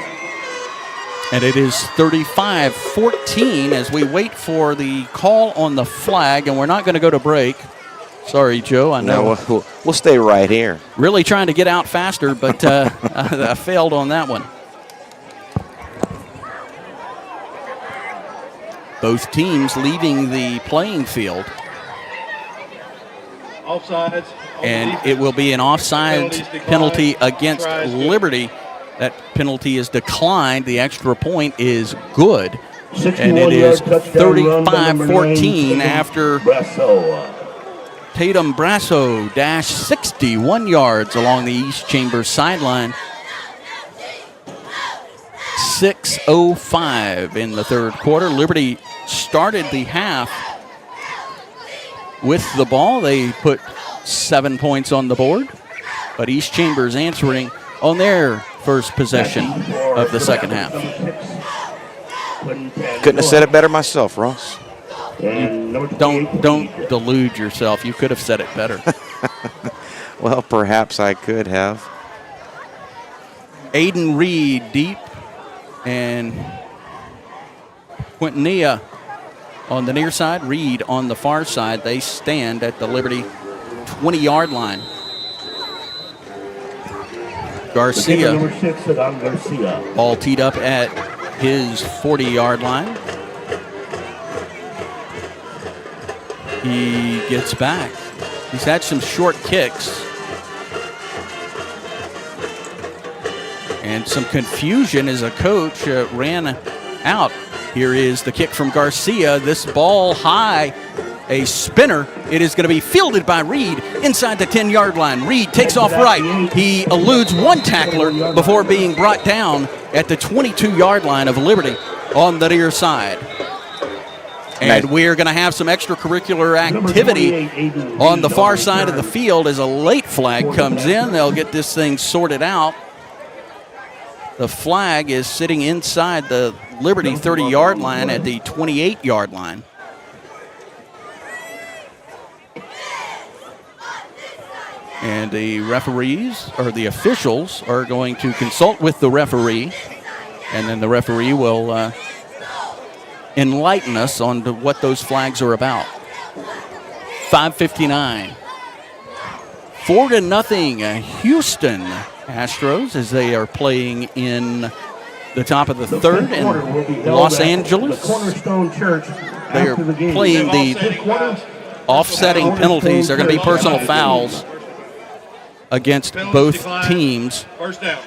And it is 35-14 as we wait for the call on the flag, and we're not going to go to break. Sorry, Joe. I know. No, we'll stay right here. Really trying to get out faster, but I failed on that one. Both teams leaving the playing field. Offsides. And it will be an offside penalty against Liberty. That penalty is declined. The extra point is good. And it is 35-14 after Tatum Brasso dashed 61 yards along the East Chambers sideline. 6:05 in the third quarter. Liberty started the half with the ball. They put 7 points on the board, but East Chambers answering on their first possession of the second half. Couldn't have said it better myself, Ross. Don't delude yourself. You could have said it better. Well, perhaps I could have. Aiden Reed deep and Quintanilla on the near side. Reed on the far side. They stand at the Liberty 20-yard line. Garcia, all teed up at his 40-yard line. He gets back. He's had some short kicks. And some confusion as a coach ran out. Here is the kick from Garcia. This ball high, a spinner. It is going to be fielded by Reed inside the 10-yard line. Reed takes off right. He eludes one tackler before being brought down at the 22-yard line of Liberty on the near side. And we're going to have some extracurricular activity on the far side of the field as a late flag comes in. They'll get this thing sorted out. The flag is sitting inside the Liberty 30-yard line at the 28-yard line. And the referees, or the officials, are going to consult with the referee. And then the referee will enlighten us on what those flags are about. 5:59. 4-0 Houston Astros as they are playing in the top of the third in Los Angeles. They are playing the offsetting penalties. They're going to be personal fouls against both teams. First down.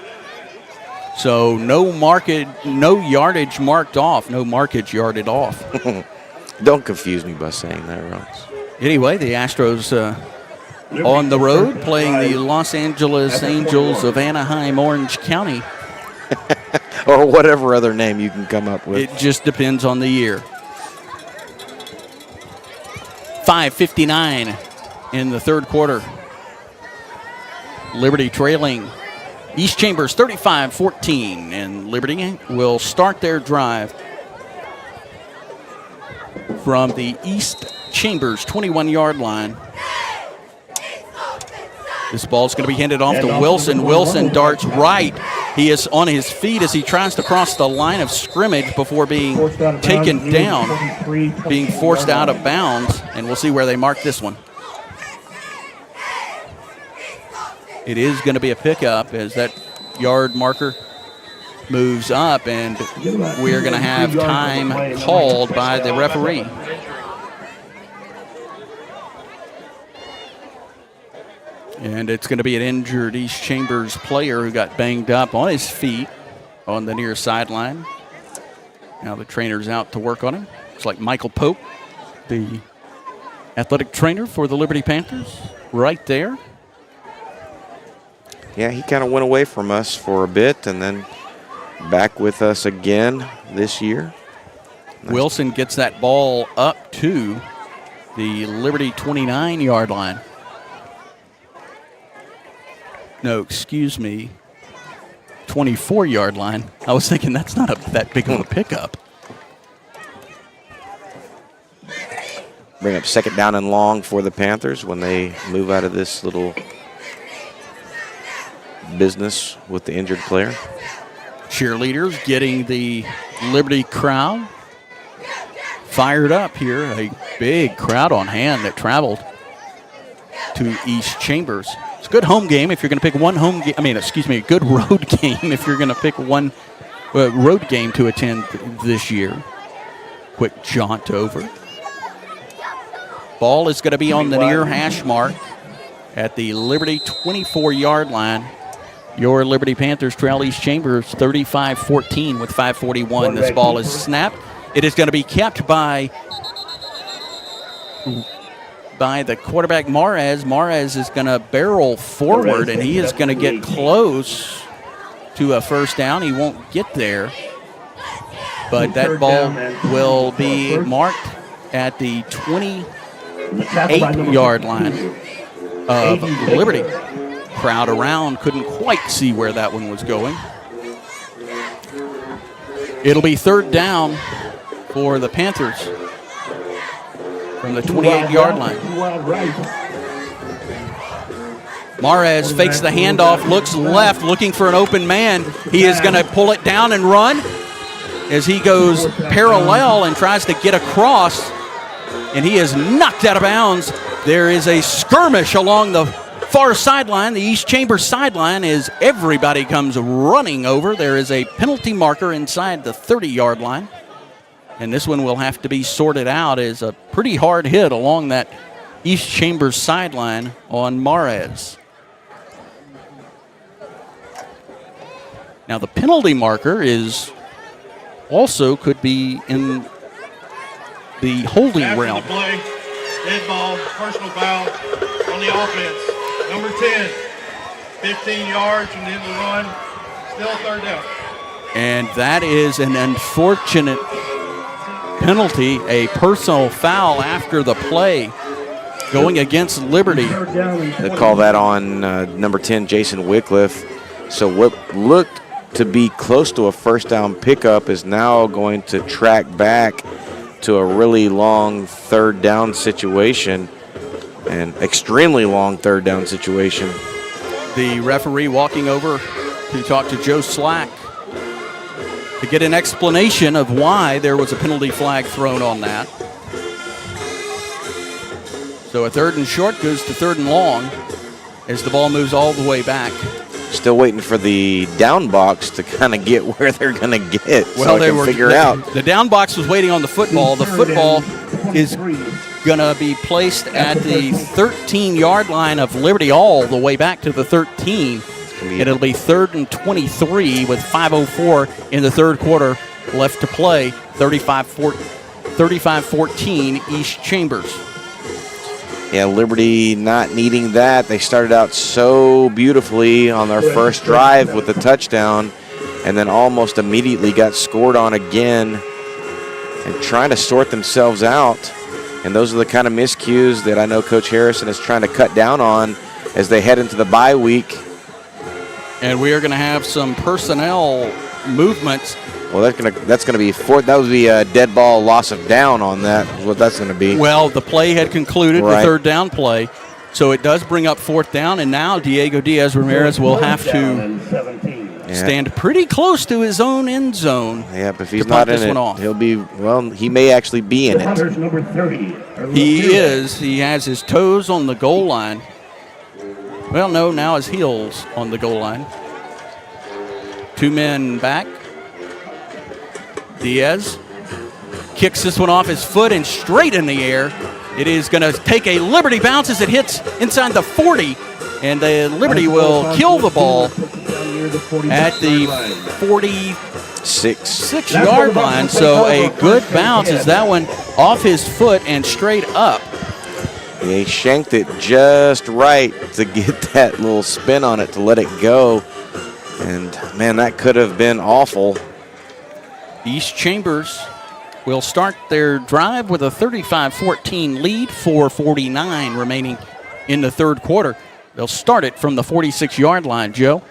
So no yardage marked off, no markage yarded off. Don't confuse me by saying that, Ross. Anyway, the Astros on the road playing the Los Angeles Angels of Anaheim, Orange County. Or whatever other name you can come up with. It just depends on the year. 5:59 in the third quarter. Liberty trailing East Chambers 35-14, and Liberty will start their drive from the East Chambers 21-yard line. This ball's going to be handed off to Wilson. Wilson darts right. He is on his feet as he tries to cross the line of scrimmage before being taken down, being forced out of bounds, and we'll see where they mark this one. It is going to be a pickup as that yard marker moves up, and we're going to have time called by the referee. And it's going to be an injured East Chambers player who got banged up on his feet on the near sideline. Now the trainer's out to work on him. It's like Michael Pope, the athletic trainer for the Liberty Panthers, right there. Yeah, he kind of went away from us for a bit and then back with us again this year. Nice. Wilson gets that ball up to the Liberty 29-yard line. No, excuse me, 24-yard line. I was thinking that's not that big of a pickup. Bring up second down and long for the Panthers when they move out of this little business with the injured player. cheerleaders getting the Liberty crowd fired up here. A big crowd on hand that traveled to East Chambers. It's a good home game if you're going to pick one home game. A good road game if you're going to pick one road game to attend this year. Quick jaunt over. Ball is going to be on the near hash mark at the Liberty 24-yard line. Your Liberty Panthers trail East Chambers 35-14 with 5:41. This ball is snapped. It is going to be kept by the quarterback, Mares. Mares is going to barrel forward, and he is going to get close to a first down. He won't get there, but that ball will be marked at the 28-yard line of Liberty. Crowd around couldn't quite see where that one was going. It'll be third down for the Panthers from the 28-yard line. Mares fakes the handoff, looks left, looking for an open man. He is going to pull it down and run as he goes parallel and tries to get across, and he is knocked out of bounds. There is a skirmish along the far sideline, the East Chambers sideline, as everybody comes running over. There is a penalty marker inside the 30-yard line, and this one will have to be sorted out as a pretty hard hit along that East Chambers sideline on Mares. Now the penalty marker is also could be in the holding realm. The play, dead ball, personal foul on the offense. Number 10, 15 yards from the end of the run, still third down. And that is an unfortunate penalty, a personal foul after the play going against Liberty. They call that on number 10, Jason Wycliffe. So what looked to be close to a first down pickup is now going to track back to a really long third down situation. An extremely long third down situation. The referee walking over to talk to Joe Slack to get an explanation of why there was a penalty flag thrown on that. So a third and short goes to third and long as the ball moves all the way back. Still waiting for the down box to kind of get where they're going to get. Well, so they were figure out. The down box was waiting on the football. The football is going to be placed at the 13-yard line of Liberty all the way back to the 13. And it'll be third and 23 with 5:04 in the third quarter left to play. 35-14 East Chambers. Yeah, Liberty not needing that. They started out so beautifully on their first drive with the touchdown and then almost immediately got scored on again and trying to sort themselves out. And those are the kind of miscues that I know Coach Harrison is trying to cut down on as they head into the bye week. And we are going to have some personnel movements. Well, that's going to be that would be a dead ball loss of down on that. Is what that's going to be. Well, the play had concluded, right. The third down play, so it does bring up fourth down. And now Diego Diaz-Ramirez will have to stand pretty close to his own end zone. Yeah, but if he's not in it, he'll be. Well, he may actually be in it. He is. He has his toes on the goal line. Well, no, now his heels on the goal line. Two men back. Diaz kicks this one off his foot and straight in the air. It is going to take a Liberty bounce as it hits inside the 40, and the Liberty will kill the ball at the 46-yard line. So a good bounce as that one off his foot and straight up. Yeah, he shanked it just right to get that little spin on it to let it go. And, man, that could have been awful. East Chambers will start their drive with a 35-14 lead, 4:49 remaining in the third quarter. They'll start it from the 46-yard line, Joe.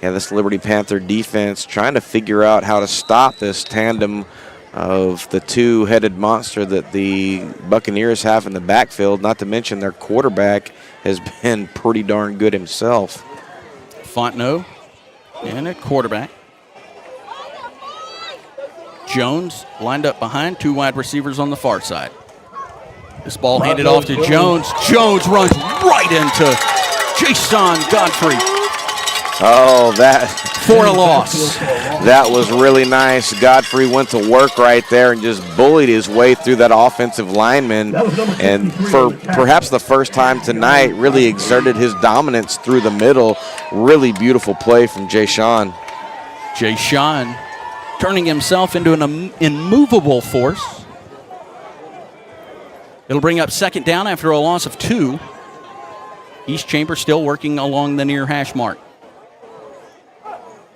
Yeah, this Liberty Panther defense trying to figure out how to stop this tandem of the two-headed monster that the Buccaneers have in the backfield, not to mention their quarterback has been pretty darn good himself. Fontenot and at quarterback. Jones lined up behind 2 wide receivers on the far side. This ball handed off to Jones. Jones runs right into Jason Godfrey. Oh, that for a loss. That was really nice. Godfrey went to work right there and just bullied his way through that offensive lineman. And for perhaps the first time tonight, really exerted his dominance through the middle. Really beautiful play from Jason. Jason turning himself into an immovable force. It'll bring up second down after a loss of 2. East Chambers still working along the near hash mark.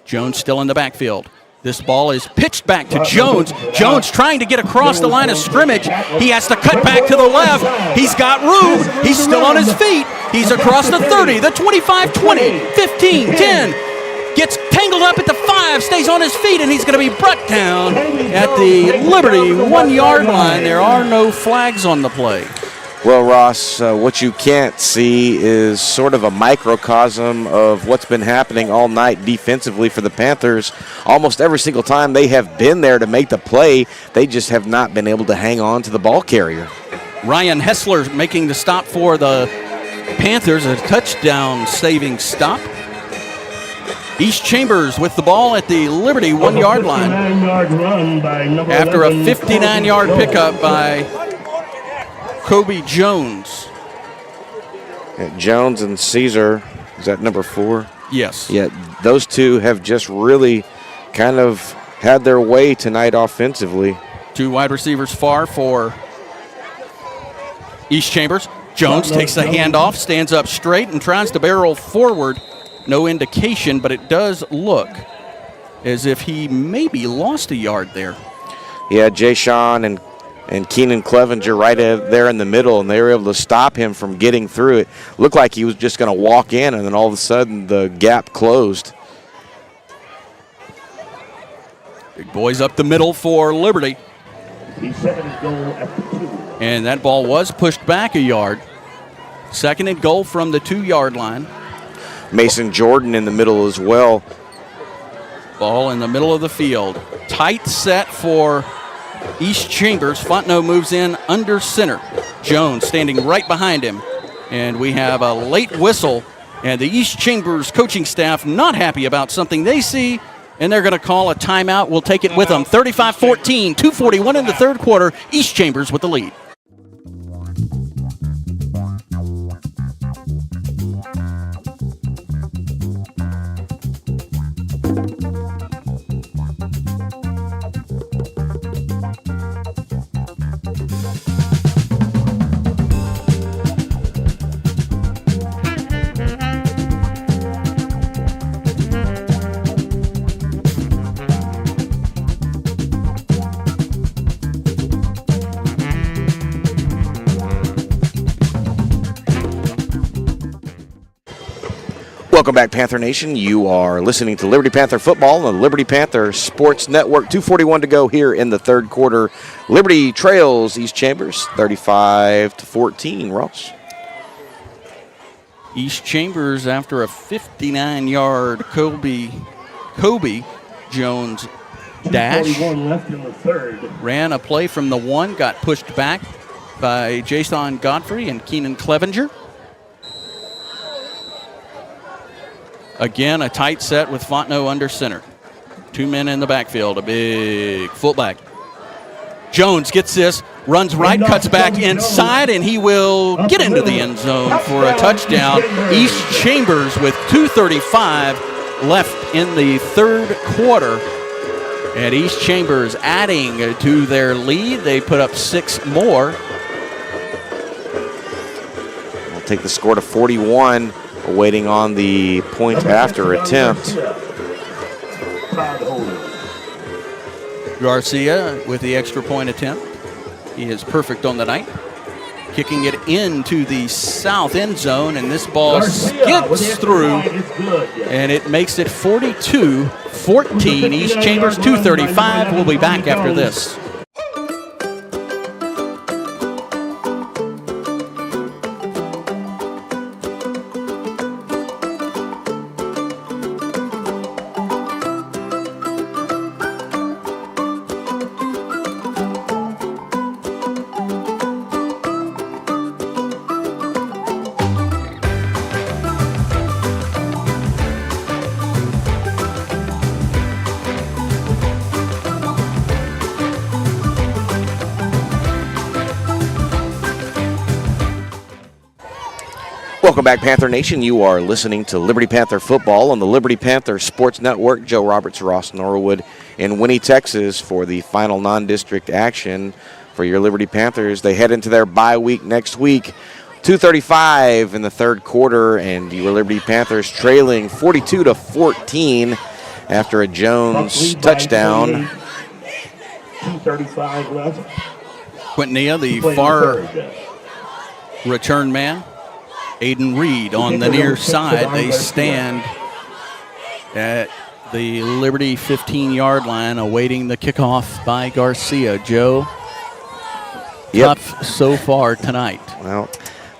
Jones still in the backfield. This ball is pitched back to Jones. Jones trying to get across the line of scrimmage. He has to cut back to the left. He's got room. He's still on his feet. He's across the 30, the 25, 20, 15, 10. Gets tangled up at the 5, stays on his feet, and he's going to be brought down at the Liberty 1-yard line. There are no flags on the play. Well, Ross, what you can't see is sort of a microcosm of what's been happening all night defensively for the Panthers. Almost every single time they have been there to make the play, they just have not been able to hang on to the ball carrier. Ryan Hessler making the stop for the Panthers, a touchdown-saving stop. East Chambers with the ball at the Liberty 1-yard line after a 59-yard pickup by Kobe Jones. Jones and Caesar, is that number 4? Yes. Yeah, those two have just really kind of had their way tonight offensively. 2 wide receivers far for East Chambers. Jones takes the handoff, stands up straight, and tries to barrel forward. No indication, but it does look as if he maybe lost a yard there. Yeah, Jason and Keenan Clevenger right there in the middle, and they were able to stop him from getting through it. Looked like he was just going to walk in, and then all of a sudden the gap closed. Big boys up the middle for Liberty. And that ball was pushed back a yard. 2nd and goal from the 2-yard line. Mason Jordan in the middle as well. Ball in the middle of the field. Tight set for East Chambers. Fontenot moves in under center. Jones standing right behind him. And we have a late whistle. And the East Chambers coaching staff not happy about something they see. And they're going to call a timeout. We'll take it with them. 35-14, 2:41 in the 3rd quarter. East Chambers with the lead. Welcome back, Panther Nation. You are listening to Liberty Panther football on the Liberty Panther Sports Network. 2:41 to go here in the 3rd quarter. Liberty trails East Chambers 35-14. Ross. East Chambers after a 59-yard Kobe Jones dash. Left in the 3rd. Ran a play from the 1, got pushed back by Jason Godfrey and Keenan Clevenger. Again, a tight set with Fontenot under center. 2 men in the backfield, a big fullback. Jones gets this, runs right, cuts back inside, and he will get into the end zone for a touchdown. East Chambers with 2:35 left in the 3rd quarter. And East Chambers adding to their lead. They put up 6 more. We'll take the score to 41. Waiting on the point after attempt. Garcia with the extra point attempt. He is perfect on the night. Kicking it into the south end zone, and this ball skips through, and it makes it 42-14. East Chambers 2:35. We'll be back after this. Welcome back, Panther Nation. You are listening to Liberty Panther football on the Liberty Panther Sports Network. Joe Roberts, Ross Norwood in Winnie, Texas for the final non-district action for your Liberty Panthers. They head into their bye week next week. 2:35 in the third quarter, and your Liberty Panthers trailing 42-14 after a Jones touchdown. 2:35 left. Quintanilla, the far return man. Aiden Reed on the near side. They stand at the Liberty 15-yard line awaiting the kickoff by Garcia. Joe, tough so far tonight. Well,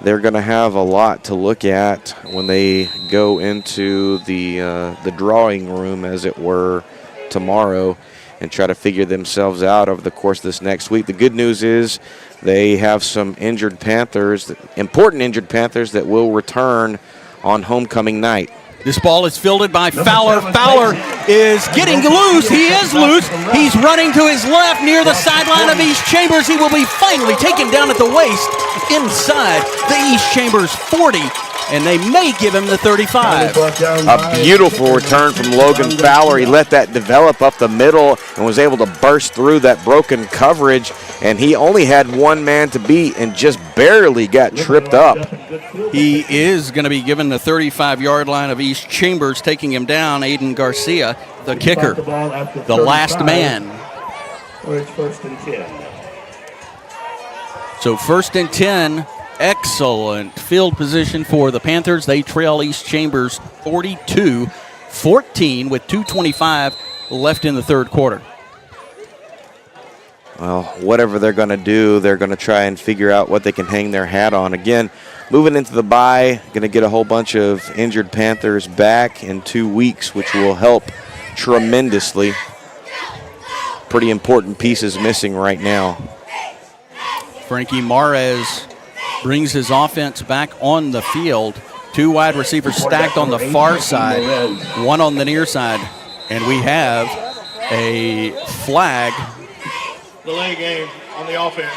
they're going to have a lot to look at when they go into the drawing room, as it were, tomorrow and try to figure themselves out over the course of this next week. The good news is they have some injured Panthers, important injured Panthers, that will return on homecoming night. This ball is fielded by Fowler. Fowler is getting loose. He is loose. He's running to his left near the sideline of East Chambers. He will be finally taken down at the waist inside the East Chambers 40, and they may give him the 35. A beautiful return from Logan Fowler. He let that develop up the middle and was able to burst through that broken coverage, and he only had one man to beat and just barely got tripped up. He is going to be given the 35-yard line of East Chambers, taking him down. Aiden Garcia, the kicker, the last man. It's 1st and 10. So 1st and 10. Excellent field position for the Panthers. They trail East Chambers 42-14 with 2:25 left in the third quarter. Well, whatever they're going to do, they're going to try and figure out what they can hang their hat on. Again, moving into the bye, going to get a whole bunch of injured Panthers back in 2 weeks, which will help tremendously. Pretty important pieces missing right now. Frankie Mares brings his offense back on the field. 2 wide receivers stacked on the far side, 1 on the near side, and we have a flag. Delay game on the offense.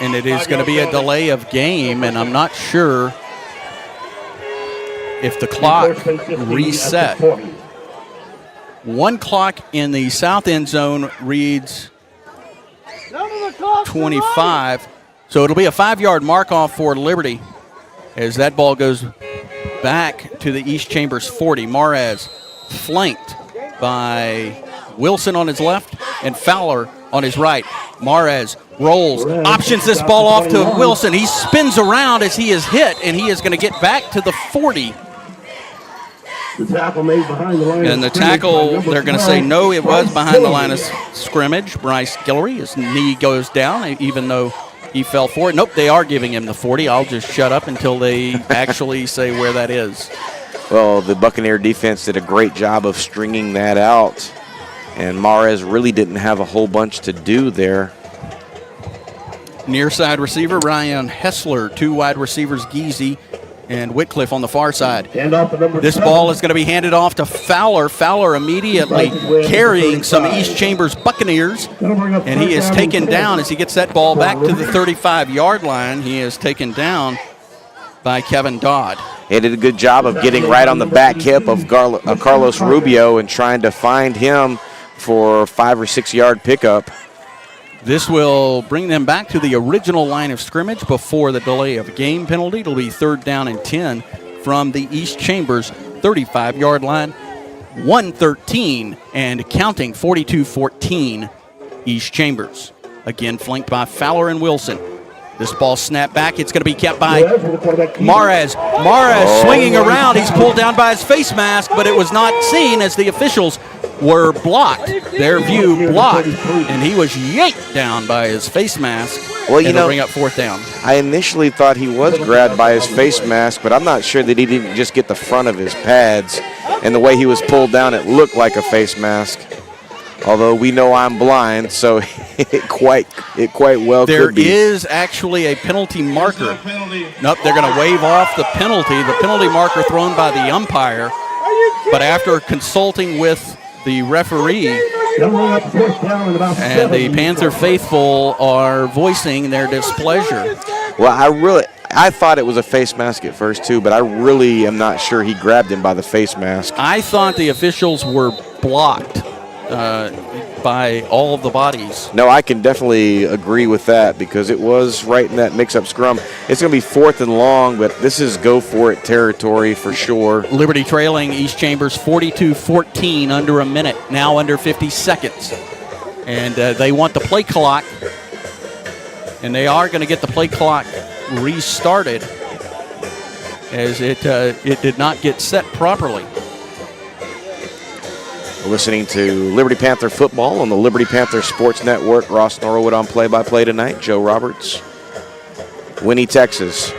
And it is going to be a delay of game, and I'm not sure if the clock reset. 1 clock in the south end zone reads 25. So it'll be a 5-yard mark-off for Liberty as that ball goes back to the East Chambers 40. Mares flanked by Wilson on his left and Fowler on his right. Mares rolls, options this ball off to Wilson. He spins around as he is hit, and he is going to get back to the 40. The tackle made behind the line. And the tackle, they're going to say no, it was behind the line of scrimmage. Bryce Guillory, his knee goes down, even though he fell for it. Nope, they are giving him the 40. I'll just shut up until they actually say where that is. Well, the Buccaneer defense did a great job of stringing that out, and Mares really didn't have a whole bunch to do there. Near side receiver, Ryan Hessler. 2 wide receivers, Geezy and Whitcliffe on the far side. This ball is going to be handed off to Fowler. Fowler immediately carrying some East Chambers Buccaneers, and he is taken down as he gets that ball back to the 35-yard line. He is taken down by Kevin Dodd. He did a good job of getting right on the back hip of Carlos Rubio and trying to find him for a 5 or 6 yard pickup. This will bring them back to the original line of scrimmage before the delay of game penalty. It'll be 3rd down and 10 from the East Chambers 35-yard line. 1:13 and counting, 42-14 East Chambers. Again flanked by Fowler and Wilson. This ball snapped back. It's going to be kept by Mares. Mares swinging around. He's pulled down by his face mask, but it was not seen as the officials were blocked. Their view blocked, and he was yanked down by his face mask. Well, you know, bring up 4th down. I initially thought he was grabbed by his face mask, but I'm not sure that he didn't just get the front of his pads. And the way he was pulled down, it looked like a face mask. Although we know I'm blind, so it quite well could be. There is actually a penalty marker. Nope, they're going to wave off the penalty. The penalty marker thrown by the umpire. But after consulting with the referee, and the Panther faithful are voicing their displeasure. Well, I thought it was a face mask at first, too, but I really am not sure he grabbed him by the face mask. I thought the officials were blocked by all of the bodies. No, I can definitely agree with that because it was right in that mix-up scrum. It's going to be 4th and long, but this is go-for-it territory for sure. Liberty trailing East Chambers 42-14, under a minute, now under 50 seconds. And they want the play clock, and they are going to get the play clock restarted as it did not get set properly. We're listening to Liberty Panther football on the Liberty Panther Sportz Network. Ross Norwood on play-by-play tonight. Joe Roberts, Winnie TX.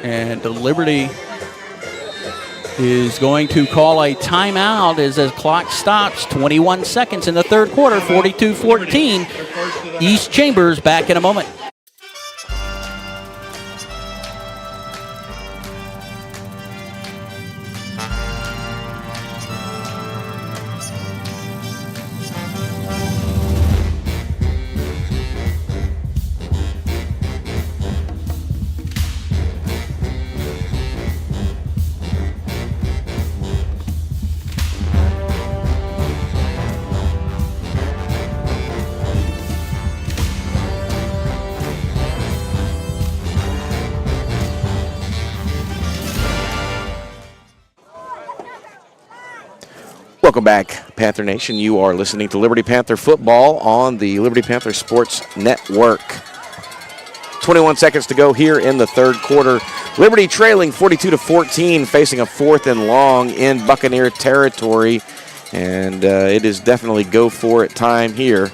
And Liberty is going to call a timeout as the clock stops. 21 seconds in the third quarter, 42-14. East Chambers back in a moment. Welcome back, Panther Nation. You are listening to Liberty Panther football on the Liberty Panther Sports Network. 21 seconds to go here in the third quarter. Liberty trailing 42-14, facing a 4th and long in Buccaneer territory, and it is definitely go-for-it time here.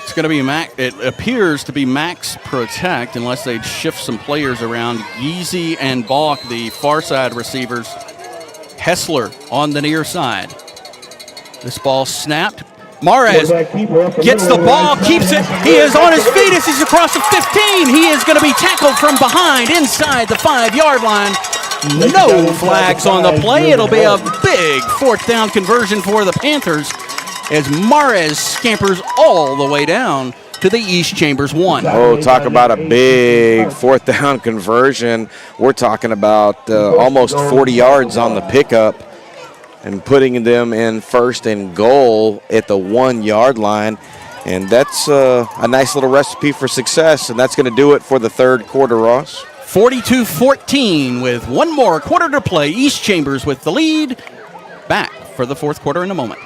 It's going to be it appears to be max protect unless they shift some players around. Yeezy and Balk, the far side receivers. Hessler on the near side. This ball snapped. Mares gets the ball, keeps it. He is on his feet as he's across the 15. He is going to be tackled from behind inside the 5-yard line. No flags on the play. It'll be a big 4th down conversion for the Panthers as Mares scampers all the way down to the East Chambers 1. Oh, talk about a big 4th down conversion. We're talking about almost 40 yards on the pickup and putting them in 1st and goal at the 1-yard line. And that's a nice little recipe for success, and that's going to do it for the third quarter, Ross. 42-14 with one more quarter to play. East Chambers with the lead. Back for the fourth quarter in a moment.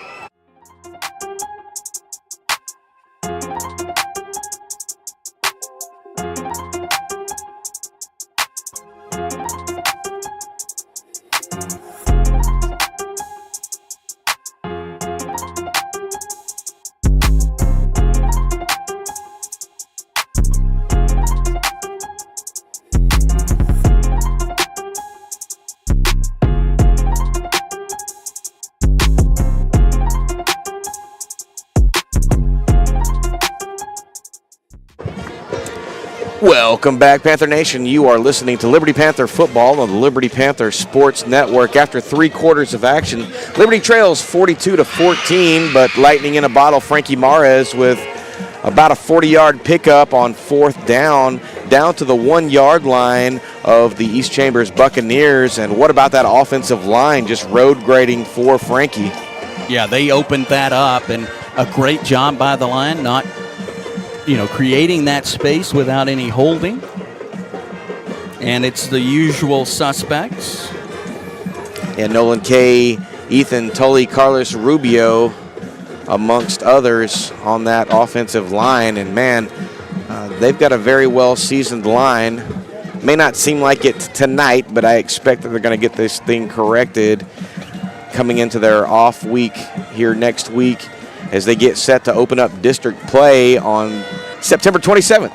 Welcome back, Panther Nation. You are listening to Liberty Panther football on the Liberty Panther Sports Network. After 3 quarters of action, Liberty trails 42-14, but lightning in a bottle, Frankie Mares with about a 40-yard pickup on 4th down to the 1-yard line of the East Chambers Buccaneers. And what about that offensive line just road grading for Frankie? Yeah, they opened that up, and a great job by the line, not creating that space without any holding. And it's the usual suspects. And Nolan Kay, Ethan Tully, Carlos Rubio, amongst others on that offensive line. And man, they've got a very well-seasoned line. May not seem like it tonight, but I expect that they're going to get this thing corrected coming into their off week here next week, as they get set to open up district play on September 27th.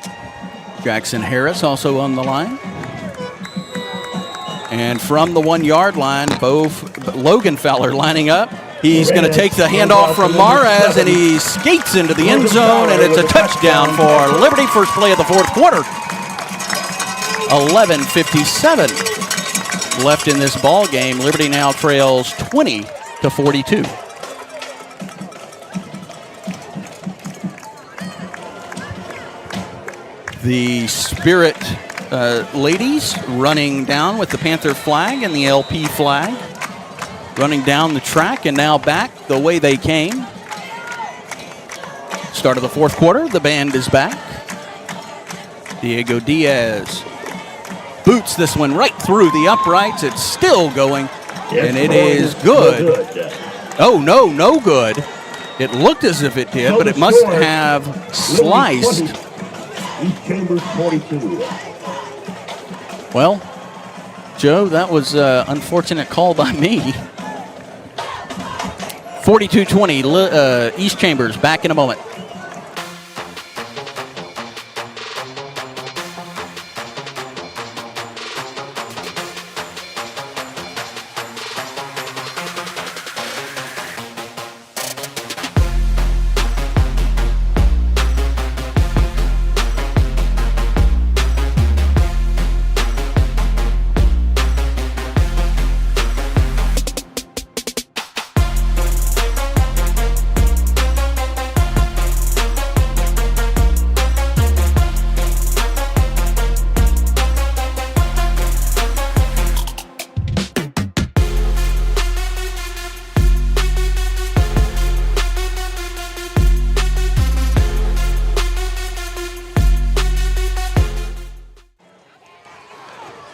Jackson Harris also on the line. And from the 1-yard line, both Logan Fowler lining up. He's going to take the handoff from Mares, and he skates into the end zone, and it's a touchdown for Liberty. First play of the fourth quarter. 11:57 left in this ball game. Liberty now trails 20-42. The Spirit ladies running down with the Panther flag and the LP flag. Running down the track and now back the way they came. Start of the fourth quarter, the band is back. Diego Diaz boots this one right through the uprights. It's still going, and it is good. Oh, no good. It looked as if it did, but it must have sliced. East Chambers 42. Well, Joe, that was an unfortunate call by me. 42-20, East Chambers, back in a moment.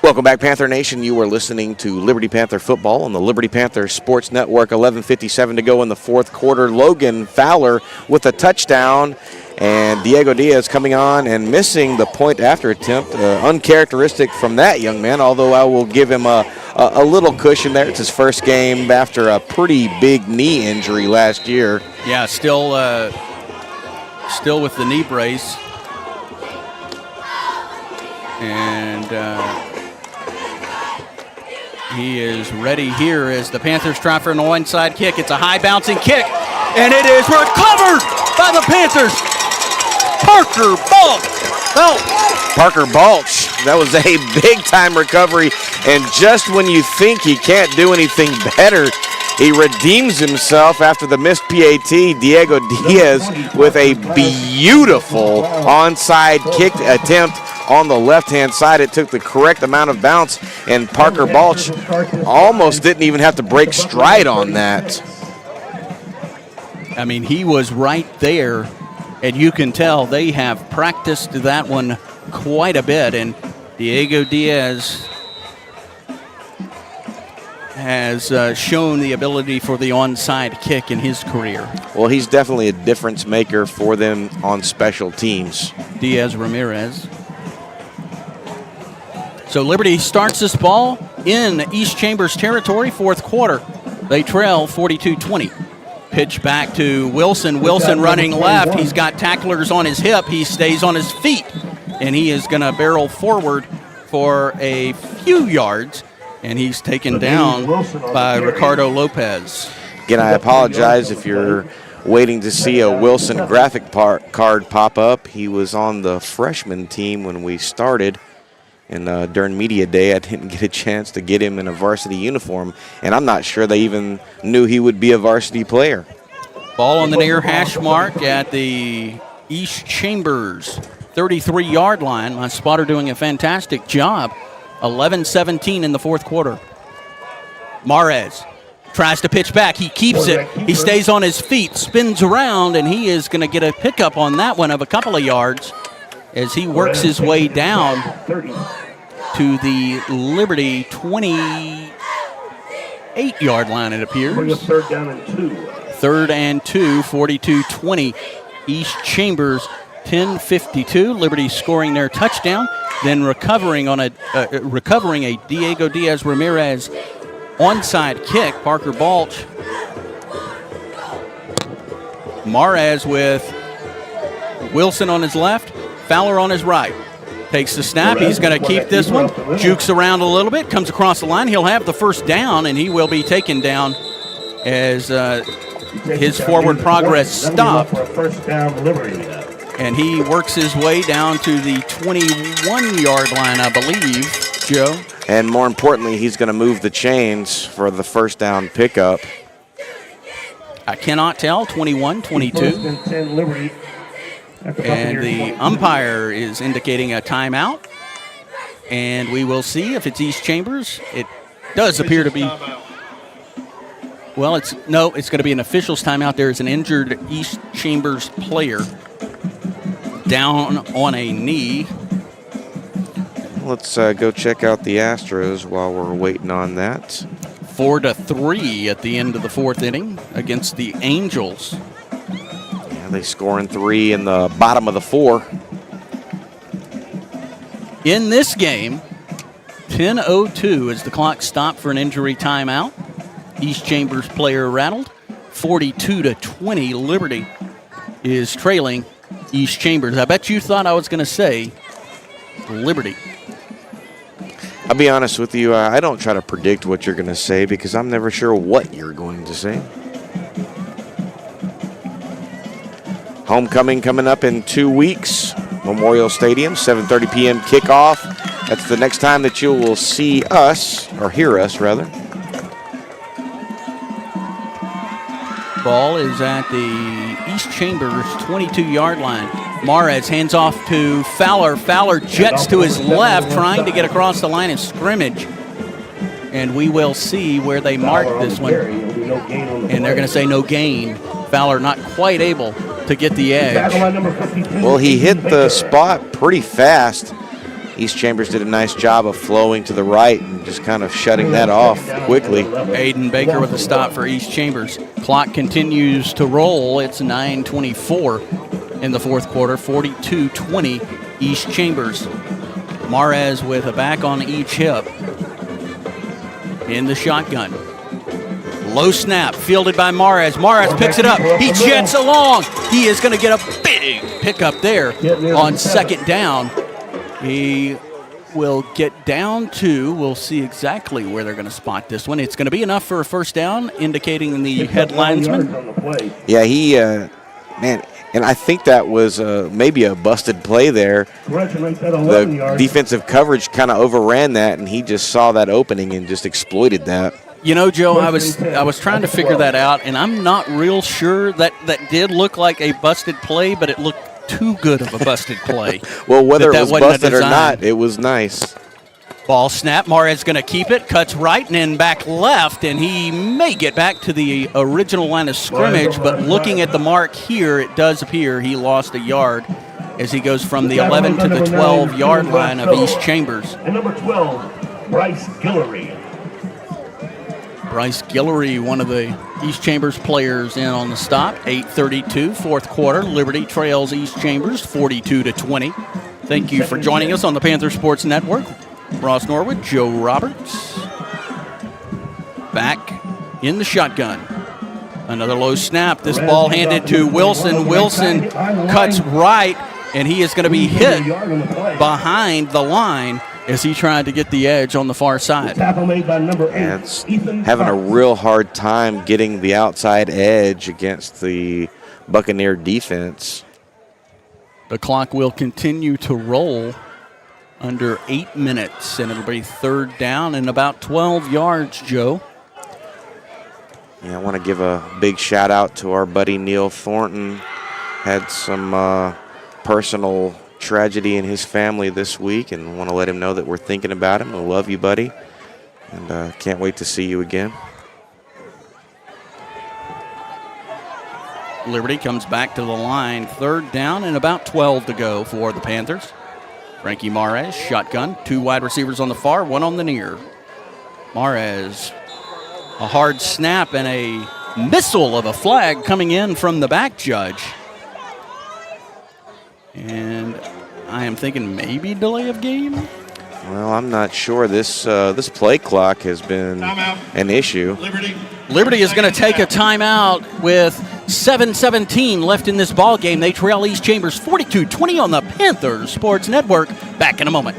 Welcome back, Panther Nation. You are listening to Liberty Panther football on the Liberty Panther Sports Network. 11:57 to go in the fourth quarter. Logan Fowler with a touchdown, and Diego Diaz coming on and missing the point after attempt. Uncharacteristic from that young man, although I will give him a little cushion there. It's his first game after a pretty big knee injury last year. Yeah, still with the knee brace. And he is ready here as the Panthers try for an onside kick. It's a high bouncing kick, and it is recovered by the Panthers. Parker Balch. That was a big-time recovery, and just when you think he can't do anything better, he redeems himself after the missed PAT. Diego Diaz with a beautiful onside kick attempt on the left-hand side. It took the correct amount of bounce, and Parker Balch almost didn't even have to break stride on that. I mean, he was right there, and you can tell they have practiced that one quite a bit, and Diego Diaz has shown the ability for the onside kick in his career. Well, he's definitely a difference maker for them on special teams. Diaz Ramirez. So Liberty starts this ball in East Chambers territory, fourth quarter. They trail 42-20. Pitch back to Wilson. Wilson running left. He's got tacklers on his hip. He stays on his feet, and he is going to barrel forward for a few yards, and he's taken down by Ricardo Lopez. Again, I apologize if you're waiting to see a Wilson graphic card pop up. He was on the freshman team when we started. And during media day, I didn't get a chance to get him in a varsity uniform, and I'm not sure they even knew he would be a varsity player. Ball on the near hash mark at the East Chambers 33-yard line. My spotter doing a fantastic job. 11-17 in the fourth quarter. Mares tries to pitch back. He keeps it. He stays on his feet, spins around, and he is going to get a pickup on that one of a couple of yards as he works his way down to the Liberty 28-yard line, it appears. Third down and 2. Third and 2, 42-20. East Chambers 10:52. Liberty scoring their touchdown, then recovering a Diego Diaz Ramirez onside kick. Parker Balch. Mares with Wilson on his left, Fowler on his right. Takes the snap. He's going to keep this one. Jukes around a little bit. Comes across the line. He'll have the first down, and he will be taken down as his forward progress stopped. And he works his way down to the 21-yard line, I believe, Joe. And more importantly, he's going to move the chains for the first down pickup. I cannot tell. 21, 22. First and 10 Liberty And the umpire is indicating a timeout. And we will see if it's East Chambers. It does appear to be. Well, it's going to be an official's timeout. There is an injured East Chambers player down on a knee. Let's go check out the Astros while we're waiting on that. 4-3 at the end of the fourth inning against the Angels. Yeah, they scoring 3 in the bottom of the 4. In this game, 10:02 as the clock stopped for an injury timeout. East Chambers player rattled. 42-20, Liberty is trailing East Chambers. I bet you thought I was going to say Liberty. I'll be honest with you, I don't try to predict what you're going to say because I'm never sure what you're going to say. Homecoming coming up in 2 weeks. Memorial Stadium, 7:30 p.m. kickoff. That's the next time that you will see us, or hear us, rather. Ball is at the East Chambers 22-yard line. Mares hands off to Fowler. Fowler jets to his left, trying to get across the line of scrimmage. And we will see where they mark this one. And they're going to say no gain. Fowler not quite able to get the edge. Well, he hit the spot pretty fast. East Chambers did a nice job of flowing to the right and just kind of shutting that off quickly. Aiden Baker with a stop for East Chambers. Clock continues to roll. It's 9:24 in the fourth quarter. 42-20 East Chambers. Mares with a back on each hip in the shotgun. Low snap fielded by Mares. Mares picks it up. He jets along. He is going to get a big pickup there on second down. He will get down to, we'll see exactly where they're going to spot this one. It's going to be enough for a first down, indicating the head linesman. Yeah, man, and I think that was maybe a busted play there. The defensive coverage kind of overran that, and he just saw that opening and just exploited that. You know, Joe, I was trying to figure that out, and I'm not real sure that did look like a busted play, but it looked too good of a busted play. Well, whether it was busted or not, it was nice. Ball snap. Mares going to keep it. Cuts right and then back left, and he may get back to the original line of scrimmage, but looking at the mark here, it does appear he lost a yard as he goes from the 11 to the 12-yard line of East Chambers. And number 12, Bryce Guillory. Bryce Guillory, one of the East Chambers players in on the stop. 8:32, fourth quarter. Liberty trails East Chambers 42-20. Thank you for joining us on the Panther Sportz Network. Ross Norwood, Joe Roberts. Back in the shotgun. Another low snap. This ball handed to Wilson. Wilson cuts right, and he is going to be hit behind the line as he tried to get the edge on the far side. And it's having a real hard time getting the outside edge against the Buccaneer defense. The clock will continue to roll under 8 minutes, and it'll be third down and about 12 yards, Joe. Yeah, I want to give a big shout out to our buddy Neil Thornton. Had some personal tragedy in his family this week, and want to let him know that we're thinking about him. I love you, buddy, and can't wait to see you again. Liberty comes back to the line. Third down and about 12 to go for the Panthers. Frankie Mares, shotgun. 2 wide receivers on the far, 1 on the near. Mares, a hard snap and a missile of a flag coming in from the back judge. And I am thinking maybe delay of game. Well, I'm not sure. This play clock has been an issue. Liberty is going to take a timeout with 7:17 left in this ball game. They trail East Chambers 42-20 on the Panther Sportz Network. Back in a moment.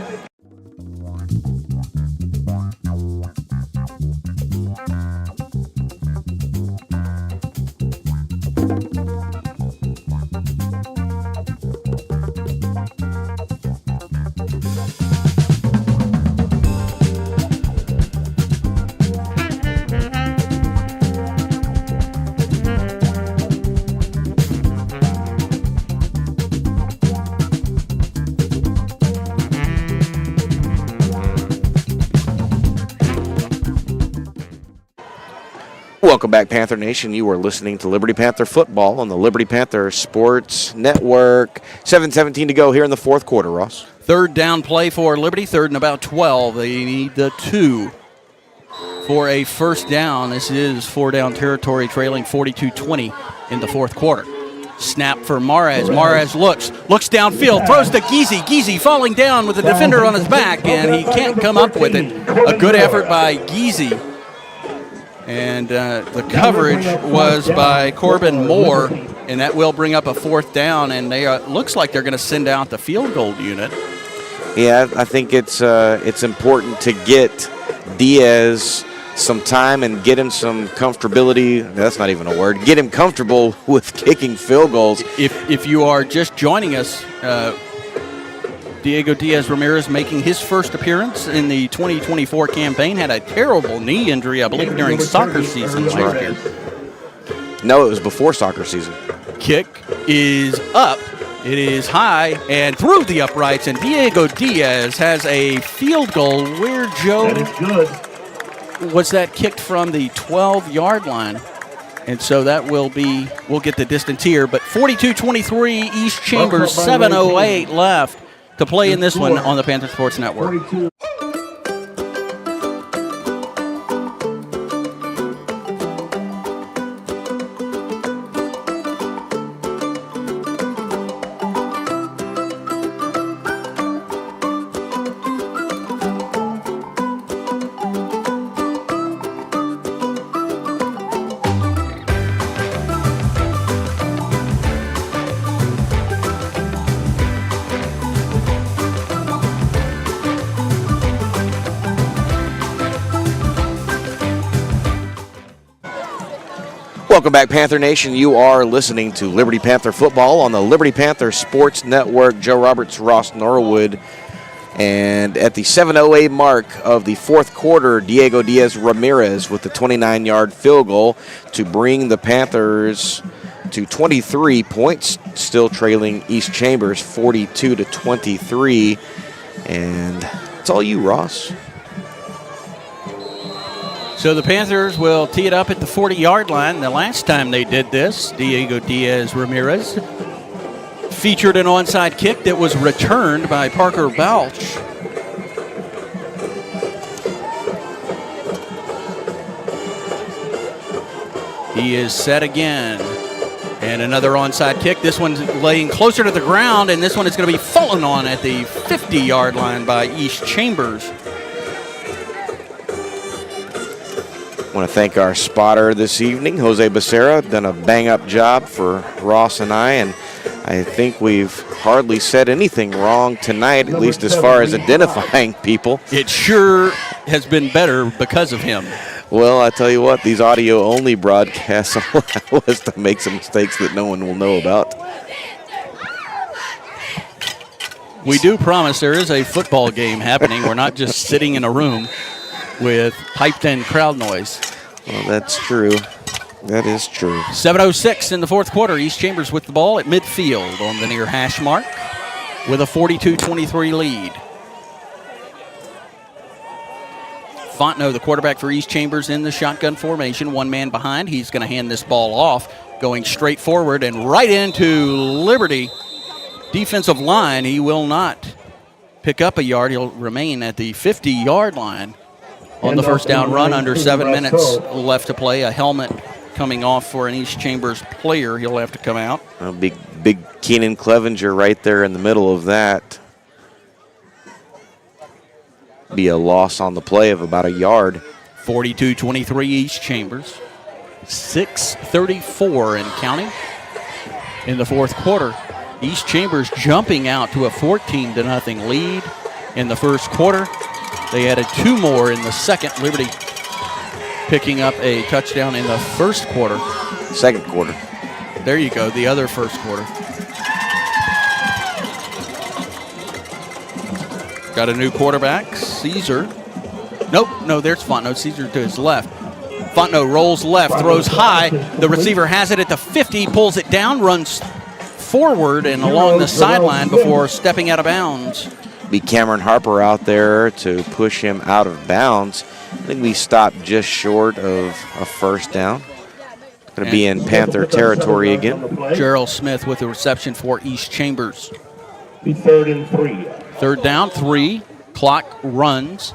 Welcome back, Panther Nation. You are listening to Liberty Panther football on the Liberty Panther Sports Network. 7:17 to go here in the fourth quarter, Ross. Third down play for Liberty, third and about 12. They need the 2 for a first down. This is 4-down territory, trailing 42-20 in the fourth quarter. Snap for Mares. Mares looks downfield, throws to Geezy. Geezy falling down with the defender on his back, and he can't come up with it. A good effort by Geezy. And the coverage was by Corbin Moore, and that will bring up a fourth down, and they looks like they're going to send out the field goal unit. Yeah, I think it's important to get Diaz some time and get him some comfortability. That's not even a word. Get him comfortable with kicking field goals. If you are just joining us, Diego Diaz Ramirez making his first appearance in the 2024 campaign, had a terrible knee injury, I believe, during soccer season last year. No, it was before soccer season. Kick is up. It is high and through the uprights, and Diego Diaz has a field goal. Where, Joe? That is good. Was that kicked from the 12-yard line? And so that will be, we'll get the distance here, but 42-23, East Chambers, 7:08 left to play in this one on the Panther Sports Network. 42. Welcome back, Panther Nation. You are listening to Liberty Panther football on the Liberty Panther Sports Network. Joe Roberts, Ross Norwood. And at the 7:08 mark of the fourth quarter, Diego Diaz Ramirez with the 29-yard field goal to bring the Panthers to 23 points, still trailing East Chambers 42-23. And it's all you, Ross. So the Panthers will tee it up at the 40-yard line. The last time they did this, Diego Diaz Ramirez featured an onside kick that was returned by Parker Balch. He is set again. And another onside kick. This one's laying closer to the ground, and this one is going to be fallen on at the 50-yard line by East Chambers. I want to thank our spotter this evening, Jose Becerra. Done a bang-up job for Ross and I think we've hardly said anything wrong tonight, at least as far as identifying people. It sure has been better because of him. Well, I tell you what, these audio-only broadcasts allow us to make some mistakes that no one will know about. We do promise there is a football game happening. We're not just sitting in a room with piped-in crowd noise. Well, that's true. That is true. 7:06 in the fourth quarter. East Chambers with the ball at midfield on the near hash mark with a 42-23 lead. Fontenot, the quarterback for East Chambers, in the shotgun formation, one man behind. He's going to hand this ball off, going straight forward and right into Liberty defensive line. He will not pick up a yard. He'll remain at the 50-yard line on the first down run. Under 7 minutes left to play. A helmet coming off for an East Chambers player. He'll have to come out. A big Keenan Clevenger right there in the middle of that. Be a loss on the play of about a yard. 42-23 East Chambers. 6:34 and counting in the fourth quarter. East Chambers jumping out to a 14-0 lead in the first quarter. They added 2 more in the second. Liberty picking up a touchdown in the first quarter. Second quarter. There you go, the other first quarter. Got a new quarterback, Caesar. Nope, no, there's Fontenot. Caesar to his left. Fontenot rolls left, throws high. The receiver has it at the 50, pulls it down, runs forward and along the sideline before stepping out of bounds. Be Cameron Harper out there to push him out of bounds. I think we stopped just short of a first down. Going to be in Panther territory again. Gerald Smith with the reception for East Chambers. Be 3rd and 3. Third down, 3. Clock runs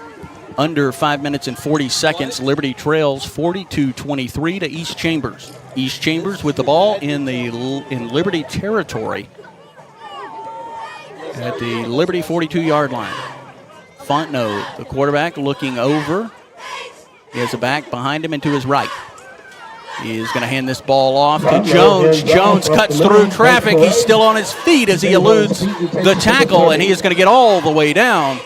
under 5 minutes and 40 seconds. Liberty trails 42-23 to East Chambers. East Chambers with the ball in Liberty territory at the Liberty 42-yard line. Fontenot, the quarterback, looking over. He has a back behind him and to his right. He is going to hand this ball off to Jones. Jones cuts through traffic. He's still on his feet as he eludes the tackle, and he is going to get all the way down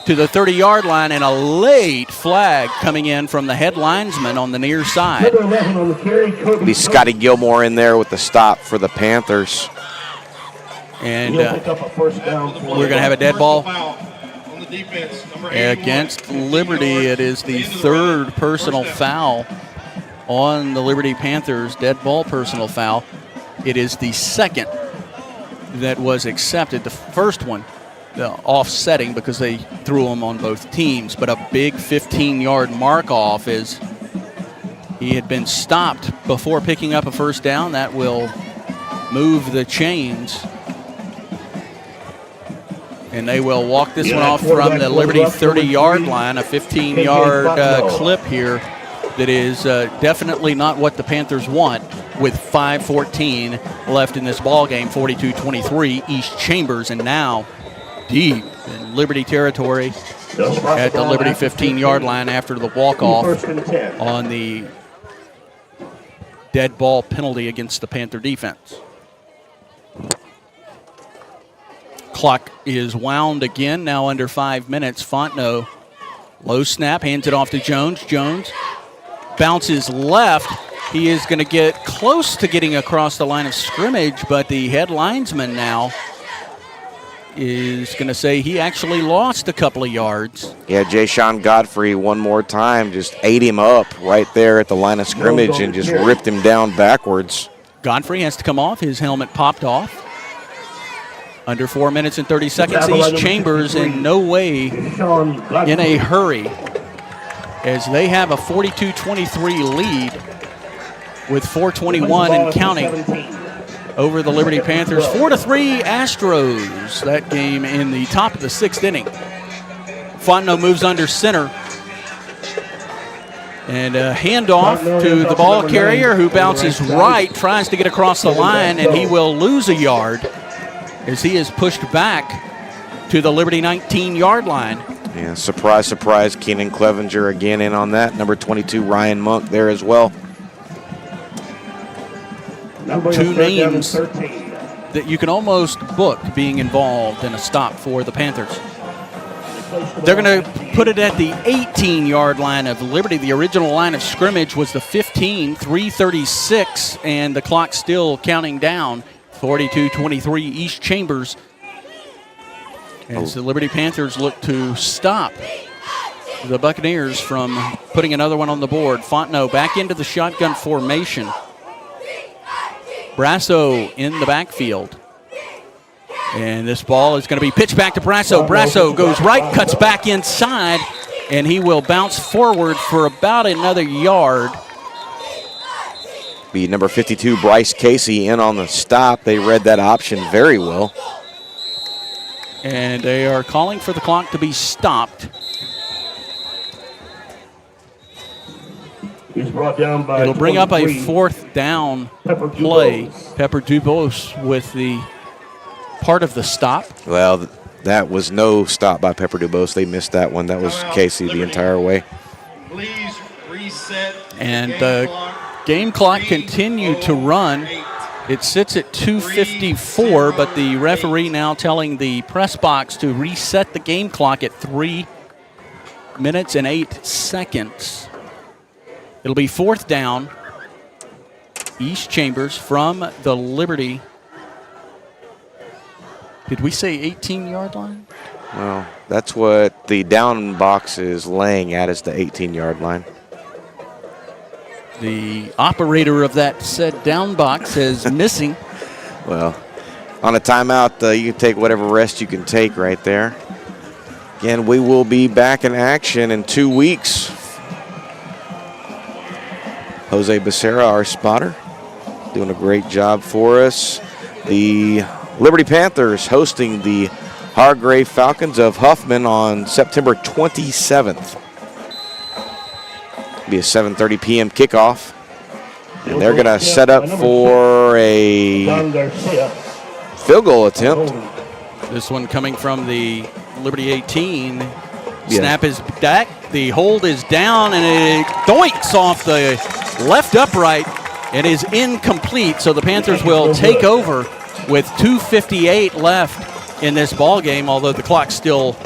to the 30-yard line, and a late flag coming in from the head linesman on the near side. Be Scotty Gilmore in there with the stop for the Panthers. And we're going to have a dead ball against Liberty. It is the 3rd personal foul on the Liberty Panthers, dead ball personal foul. It is the 2nd that was accepted. The first one, offsetting because they threw them on both teams, but a big 15-yard mark off as he had been stopped before picking up a first down. That will move the chains. And they will walk this one off from the Liberty 30-yard line, a 15-yard clip here that is definitely not what the Panthers want with 5:14 left in this ball game. 42-23 East Chambers, and now deep in Liberty territory at the Liberty 15-yard line after the walk-off on the dead ball penalty against the Panther defense. Clock is wound again, now under 5 minutes. Fontenot, low snap, hands it off to Jones. Jones bounces left. He is going to get close to getting across the line of scrimmage, but the head linesman now is going to say he actually lost a couple of yards. Yeah, Jay-Sean Godfrey one more time just ate him up right there at the line of scrimmage and just ripped him down backwards. Godfrey has to come off. His helmet popped off. Under 4 minutes and 30 seconds. East Chambers in no way in a hurry as they have a 42-23 lead with 4:21 and counting over the Liberty Panthers. 4-3 Astros. That game in the top of the 6th inning. Fontenot moves under center. And a handoff to the ball carrier who bounces right, tries to get across the line, and he will lose a yard as he is pushed back to the Liberty 19-yard line. Yeah, surprise, surprise. Keenan Clevenger again in on that. Number 22, Ryan Monk there as well. Two names that you can almost book being involved in a stop for the Panthers. They're going to put it at the 18-yard line of Liberty. The original line of scrimmage was the 15, 3:36, and the clock still counting down. 42-23 East Chambers as the Liberty Panthers look to stop the Buccaneers from putting another one on the board. Fontenot back into the shotgun formation. Brasso in the backfield. And this ball is going to be pitched back to Brasso. Brasso goes right, cuts back inside, and he will bounce forward for about another yard. Be number 52, Bryce Casey, in on the stop. They read that option very well. And they are calling for the clock to be stopped. He's brought down by It'll bring up a 4th down play. Pepper Dubose with the part of the stop. Well, that was no stop by Pepper Dubose. They missed that one. That was Casey the entire way. Please reset. And the game clock continued to run. It sits at 2:54, but the referee now telling the press box to reset the game clock at 3 minutes and 8 seconds. It'll be 4th down. East Chambers from the Liberty. Did we say 18-yard line? Well, that's what the down box is laying at, is the 18-yard line. The operator of that said down box is missing. Well, on a timeout, you can take whatever rest you can take right there. Again, we will be back in action in 2 weeks. Jose Becerra, our spotter, doing a great job for us. The Liberty Panthers hosting the Hargrave Falcons of Huffman on September 27th. Be a 7:30 p.m. kickoff. And they're going to set up for a field goal attempt. This one coming from the Liberty 18. Snap is back. The hold is down, and it doinks off the left upright. It is incomplete, so the Panthers will take over with 2:58 left in this ball game, although the clock's still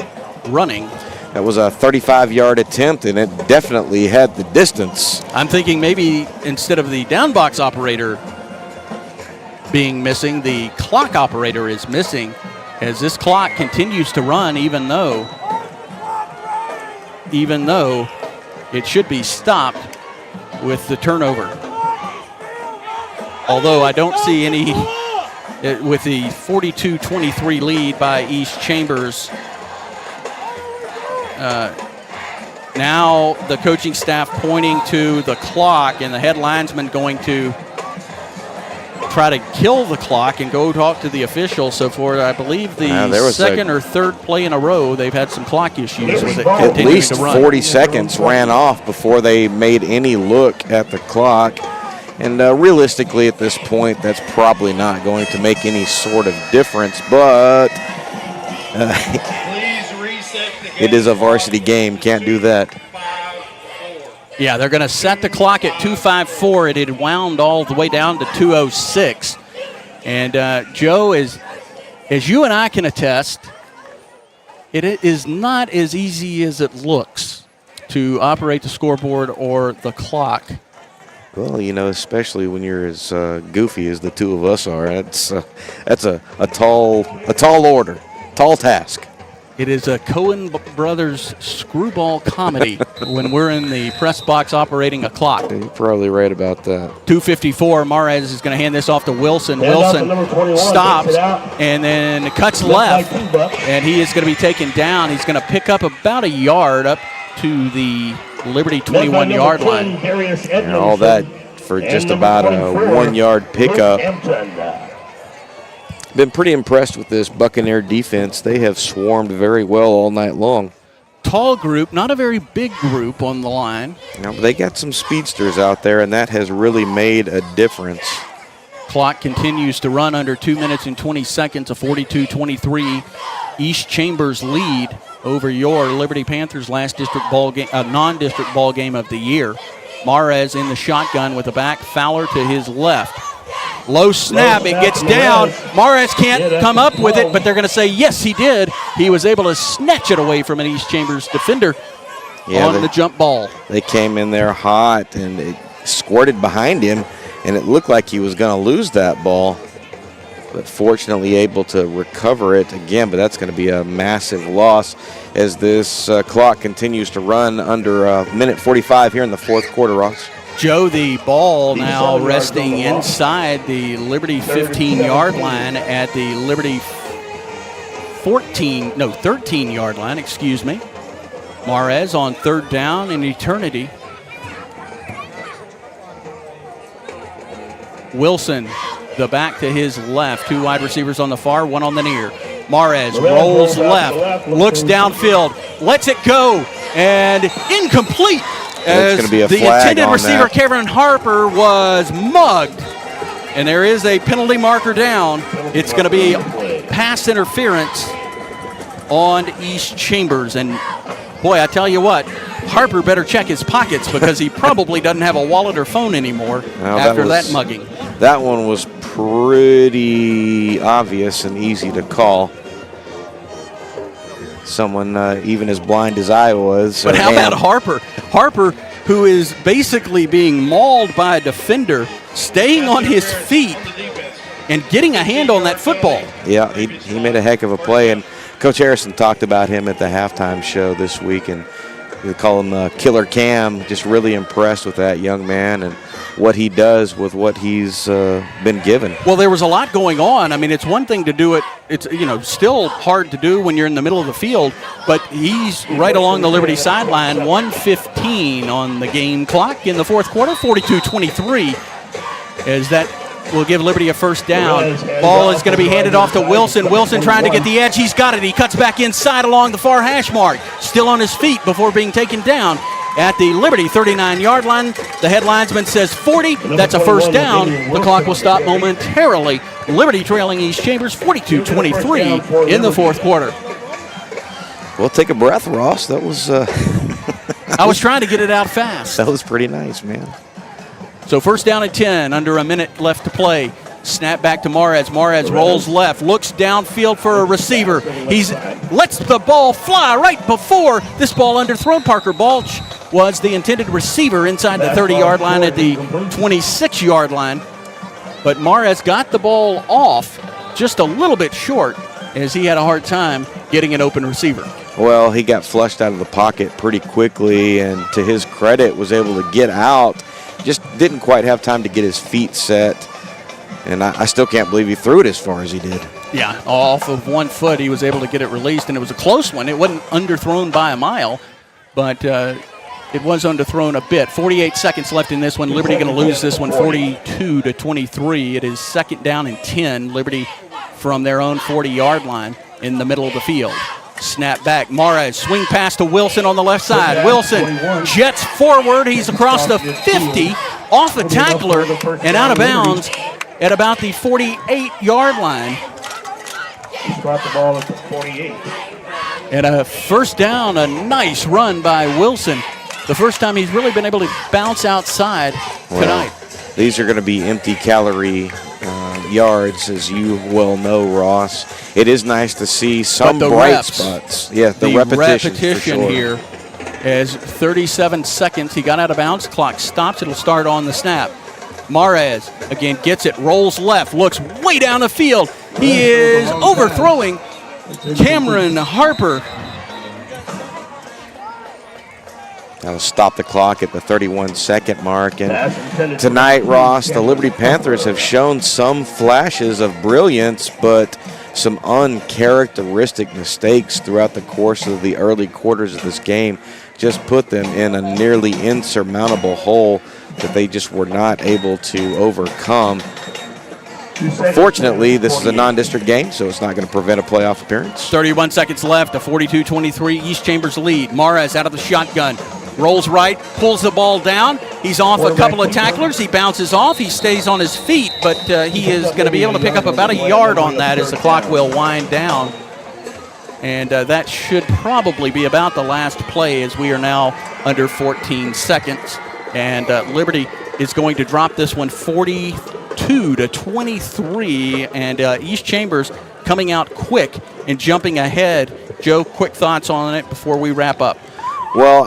running. That was a 35-yard attempt, and it definitely had the distance. I'm thinking maybe instead of the down box operator being missing, the clock operator is missing, as this clock continues to run even though it should be stopped with the turnover. Although I don't see any, with the 42-23 lead by East Chambers. Now the coaching staff pointing to the clock, and the head linesman going to try to kill the clock and go talk to the official. So for, I believe, the second or third play in a row, they've had some clock issues with it at continuing least to run. 40 seconds ran off before they made any look at the clock. And realistically at this point, that's probably not going to make any sort of difference, but it is a varsity game. Can't do that. Yeah, they're going to set the clock at 2:54. It had wound all the way down to 2:06. And Joe, as you and I can attest, it is not as easy as it looks to operate the scoreboard or the clock. Well, you know, especially when you're as goofy as the two of us are, that's a tall order, tall task. It is a Coen Brothers screwball comedy when we're in the press box operating a clock. You're probably right about that. 2:54. Mares is going to hand this off to Wilson. Wilson stops and then cuts left, and he is going to be taken down. He's going to pick up about a yard up to the Liberty 21-yard line. And all that for just about a 1-yard pickup. Been pretty impressed with this Buccaneer defense. They have swarmed very well all night long. Tall group, not a very big group on the line. No, but they got some speedsters out there, and that has really made a difference. Clock continues to run under 2 minutes and 20 seconds, a 42-23 East Chambers lead over your Liberty Panthers last district ball game, non-district ball game of the year. Mares in the shotgun with the back, Fowler to his left. Low snap, it gets down. Mares can't come up with it, but they're going to say, yes, he did. He was able to snatch it away from an East Chambers defender on the jump ball. They came in there hot, and it squirted behind him, and it looked like he was going to lose that ball. But fortunately able to recover it again, but that's going to be a massive loss as this clock continues to run under a minute 45 here in the fourth quarter, Ross. Joe, the ball now resting inside the Liberty 15-yard line at the Liberty 13-yard line, excuse me. Mares on third down in eternity. Wilson, the back to his left. Two wide receivers on the far, one on the near. Mares rolls left, looks downfield, lets it go, and incomplete. As going to be a the flag intended on receiver, that. Kevin Harper, was mugged. And there is a penalty marker down. It's going to be pass interference on East Chambers. And, boy, I tell you what, Harper better check his pockets because he probably doesn't have a wallet or phone anymore after that mugging. That one was pretty obvious and easy to call. Someone even as blind as I was. But how about Harper? Harper, who is basically being mauled by a defender, staying on his feet and getting a hand on that football. Yeah, he made a heck of a play. And Coach Harrison talked about him at the halftime show this week, and they call him Killer Cam. Just really impressed with that young man. And what he does with what he's been given. Well, there was a lot going on. I mean, it's one thing to do it. It's, still hard to do when you're in the middle of the field, but he's right along the Liberty sideline, 1:15 on the game clock in the fourth quarter, 42-23, as that will give Liberty a first down. Ball is going to be handed off to Wilson. Wilson trying to get the edge. He's got it. He cuts back inside along the far hash mark, still on his feet before being taken down at the Liberty 39-yard line. The head linesman says 40. That's a first down. The clock will stop momentarily. Liberty trailing East Chambers 42-23 in the fourth quarter. Well, take a breath, Ross. That was I was trying to get it out fast. that was pretty nice, man. So first down and 10, under a minute left to play. Snap back to Mares. Mares rolls left, looks downfield for a receiver. He lets the ball fly right before this ball underthrown. Parker Balch was the intended receiver inside the 30-yard line at the 26-yard line. But Mares got the ball off just a little bit short as he had a hard time getting an open receiver. Well, he got flushed out of the pocket pretty quickly, and to his credit, was able to get out. Just didn't quite have time to get his feet set. And I still can't believe he threw it as far as he did. Yeah, off of 1 foot, he was able to get it released, and it was a close one. It wasn't underthrown by a mile, but it was underthrown a bit. 48 seconds left in this one. Liberty going to lose this one 42-23. It is second down and 10. Liberty from their own 40-yard line in the middle of the field. Snap back. Mares swing pass to Wilson on the left side. Wilson jets forward. He's across the 50, off a tackler, and out of bounds at about the 48-yard line. He's got the ball at the 48. And a first down, a nice run by Wilson. The first time he's really been able to bounce outside tonight. These are going to be empty calorie yards, as you well know, Ross. It is nice to see some bright spots. Yeah, the repetition sure. Here as 37 seconds. He got out of bounds. Clock stops. It'll start on the snap. Mares again gets it, rolls left, looks way down the field. He is overthrowing Cameron Harper. That'll stop the clock at the 31-second mark. And tonight, Ross, the Liberty Panthers have shown some flashes of brilliance, but some uncharacteristic mistakes throughout the course of the early quarters of this game just put them in a nearly insurmountable hole that they just were not able to overcome. Fortunately, this is a non-district game, so it's not going to prevent a playoff appearance. 31 seconds left, a 42-23 East Chambers lead. Mares out of the shotgun, rolls right, pulls the ball down. He's off a couple of tacklers. He bounces off. He stays on his feet, but he is going to be able to pick up about a yard on that as the clock will wind down. And that should probably be about the last play, as we are now under 14 seconds. And Liberty is going to drop this one 42-23, and East Chambers coming out quick and jumping ahead. Joe, quick thoughts on it before we wrap up. Well,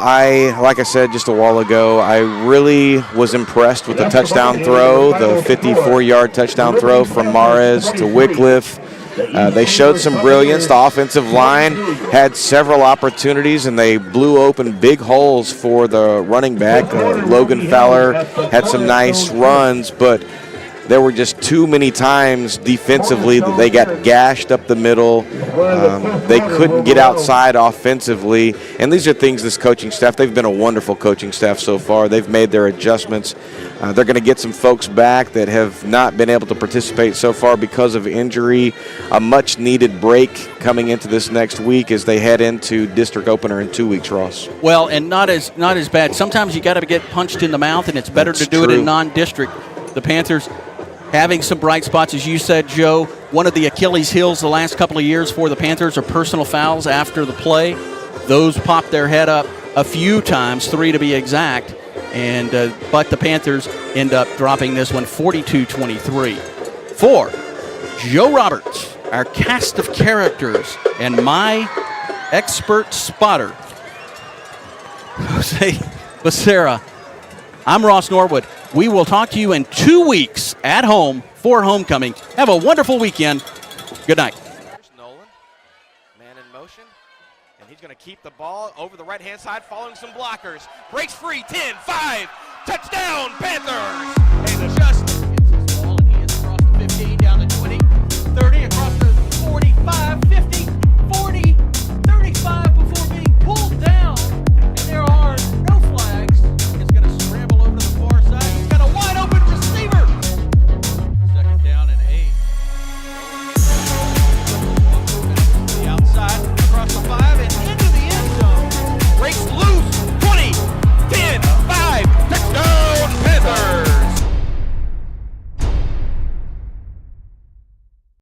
like I said just a while ago, I really was impressed with the touchdown throw, the 54-yard touchdown throw from Mares to Wycliffe. They showed some brilliance. The offensive line had several opportunities, and they blew open big holes for the running back. Logan Fowler had some nice runs, but there were just too many times defensively that they got gashed up the middle. They couldn't get outside offensively. And these are things this coaching staff, they've been a wonderful coaching staff so far. They've made their adjustments. They're going to get some folks back that have not been able to participate so far because of injury. A much-needed break coming into this next week as they head into district opener in 2 weeks, Ross. Well, and not as bad. Sometimes you got to get punched in the mouth, and it's better to do it in non-district. The Panthers having some bright spots, as you said, Joe. One of the Achilles heels the last couple of years for the Panthers are personal fouls after the play. Those pop their head up a few times, 3 to be exact. And but the Panthers end up dropping this one 42-23. For Joe Roberts, our cast of characters, and my expert spotter, Jose Becerra, I'm Ross Norwood. We will talk to you in 2 weeks at home for homecoming. Have a wonderful weekend. Good night. Nolan, man in motion, and he's going to keep the ball over the right-hand side, following some blockers. Breaks free, 10, 5, touchdown, Panthers!